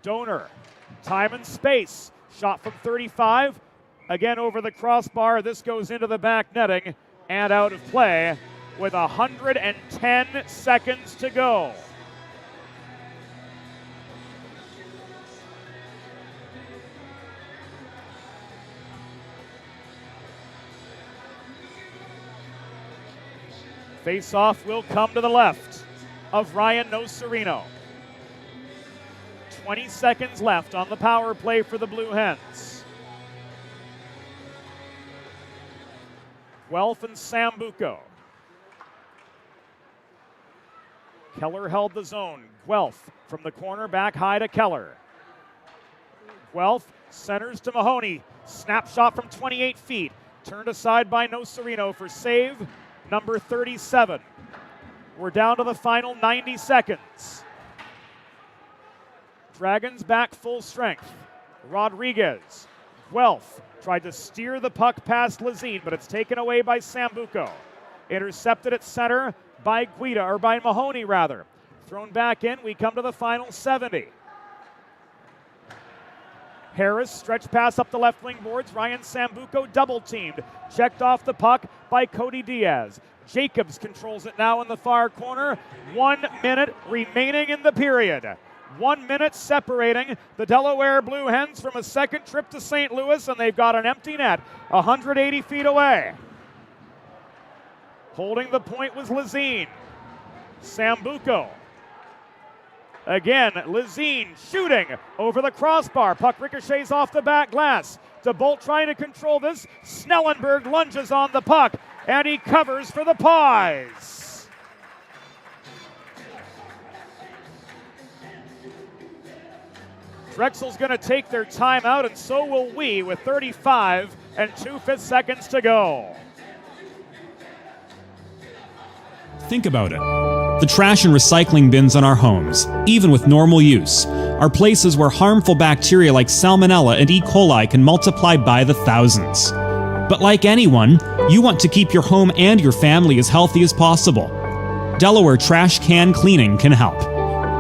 [SPEAKER 1] Donor, time and space, shot from 35, again over the crossbar. This goes into the back netting and out of play with 110 seconds to go. Face-off will come to the left of Ryan Nocerino. 20 seconds left on the power play for the Blue Hens. Guelph and Sambuco. Keller held the zone. Guelph from the corner back high to Keller. Guelph centers to Mahoney. Snapshot from 28 feet. Turned aside by Nocerino for save number 37. We're down to the final 90 seconds. Dragons back full strength. Rodriguez. Guelph tried to steer the puck past Lazine, but it's taken away by Sambuco. Intercepted at center by by Mahoney rather. Thrown back in, we come to the final 70. Harris, stretch pass up the left wing boards. Ryan Sambuco double teamed. Checked off the puck by Cody Diaz. Jacobs controls it now in the far corner. 1 minute remaining in the period. 1 minute separating the Delaware Blue Hens from a second trip to St. Louis, and they've got an empty net 180 feet away. Holding the point was Lazine. Sambuco. Again, Lazine shooting over the crossbar. Puck ricochets off the back glass. DeBolt trying to control this. Snellenberg lunges on the puck, and he covers for the Pies. Drexel's going to take their timeout, and so will we, with 35 2/5 seconds to go.
[SPEAKER 4] Think about it. The trash and recycling bins in our homes, even with normal use, are places where harmful bacteria like Salmonella and E. coli can multiply by the thousands. But like anyone, you want to keep your home and your family as healthy as possible. Delaware Trash Can Cleaning can help.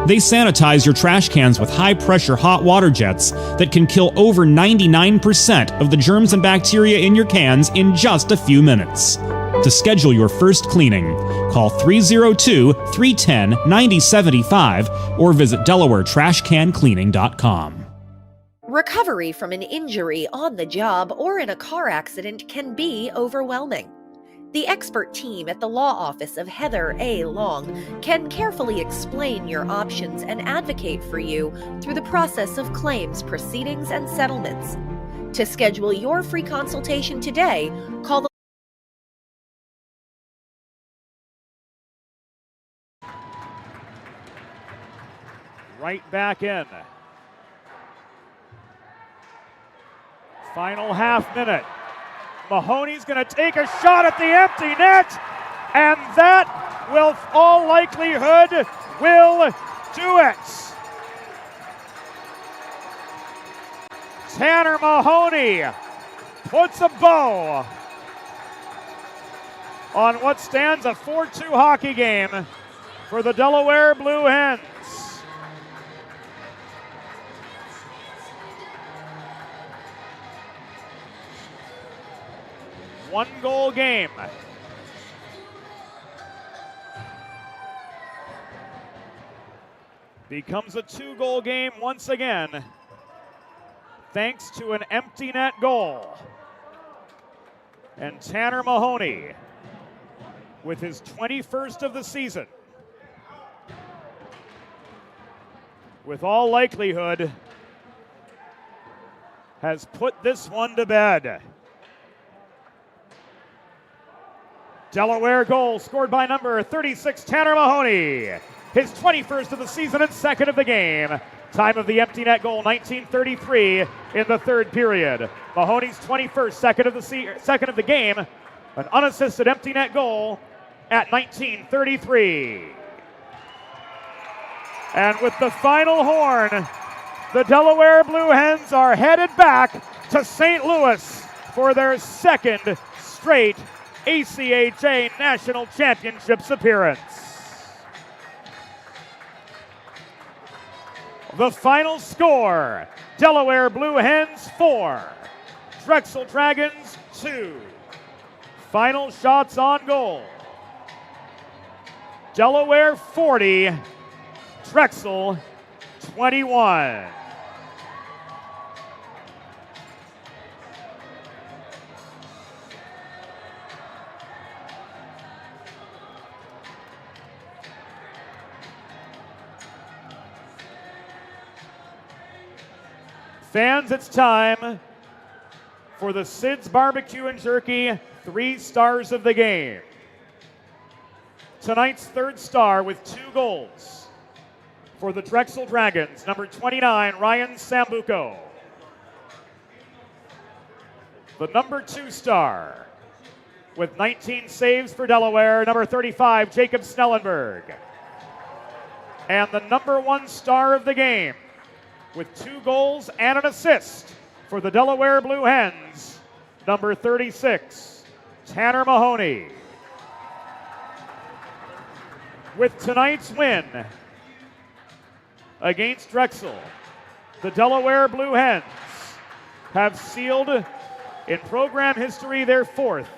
[SPEAKER 4] They sanitize your trash cans with high-pressure hot water jets that can kill over 99% of the germs and bacteria in your cans in just a few minutes. To schedule your first cleaning, call 302-310-9075 or visit DelawareTrashCanCleaning.com.
[SPEAKER 2] Recovery from an injury on the job or in a car accident can be overwhelming. The expert team at the law office of Heather A. Long can carefully explain your options and advocate for you through the process of claims, proceedings, and settlements. To schedule your free consultation today, call the
[SPEAKER 1] right back in. Final half minute. Mahoney's going to take a shot at the empty net, and that will, all likelihood, will do it. Tanner Mahoney puts a bow on what stands a 4-2 hockey game for the Delaware Blue Hens. One-goal game. Becomes a two-goal game once again, thanks to an empty net goal. And Tanner Mahoney, with his 21st of the season, with all likelihood, has put this one to bed. Delaware goal scored by number 36, Tanner Mahoney. His 21st of the season and second of the game. Time of the empty net goal, 19:33 in the third period. Mahoney's 21st, second of the game. An unassisted empty net goal at 19:33. And with the final horn, the Delaware Blue Hens are headed back to St. Louis for their second straight ACHA National Championships appearance. The final score, Delaware Blue Hens 4, Drexel Dragons 2. Final shots on goal, Delaware 40, Drexel 21. Fans, it's time for the Sid's Barbecue and Jerky 3 stars of the game. Tonight's third star with 2 goals for the Drexel Dragons, number 29, Ryan Sambuco. The number 2 star with 19 saves for Delaware, number 35, Jacob Snellenberg. And the number 1 star of the game, with 2 goals and an assist for the Delaware Blue Hens, number 36, Tanner Mahoney. With tonight's win against Drexel, the Delaware Blue Hens have sealed in program history their 4th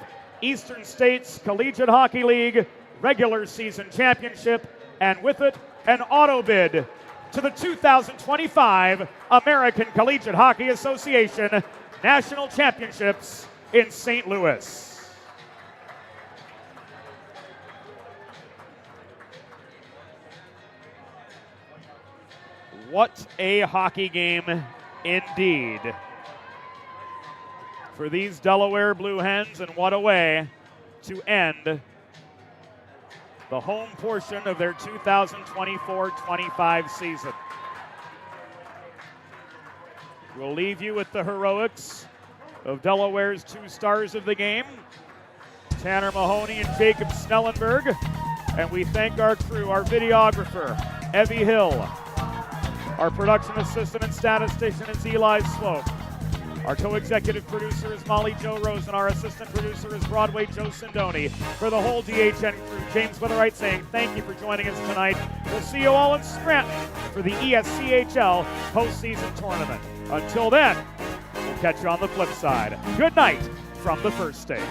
[SPEAKER 1] Eastern States Collegiate Hockey League regular season championship, and with it, an auto bid to the 2025 American Collegiate Hockey Association National Championships in St. Louis. What a hockey game indeed for these Delaware Blue Hens, and what a way to end the home portion of their 2024-25 season. We'll leave you with the heroics of Delaware's 2 stars of the game, Tanner Mahoney and Jacob Snellenberg. And we thank our crew, our videographer, Evie Hill. Our production assistant and statistician is Eli Swope. Our co-executive producer is Molly Jo Rose, and our assistant producer is Broadway Joe Sindoni. For the whole DHN crew, James Witherite saying thank you for joining us tonight. We'll see you all in Scranton for the ESCHL postseason tournament. Until then, we'll catch you on the flip side. Good night from the first stage.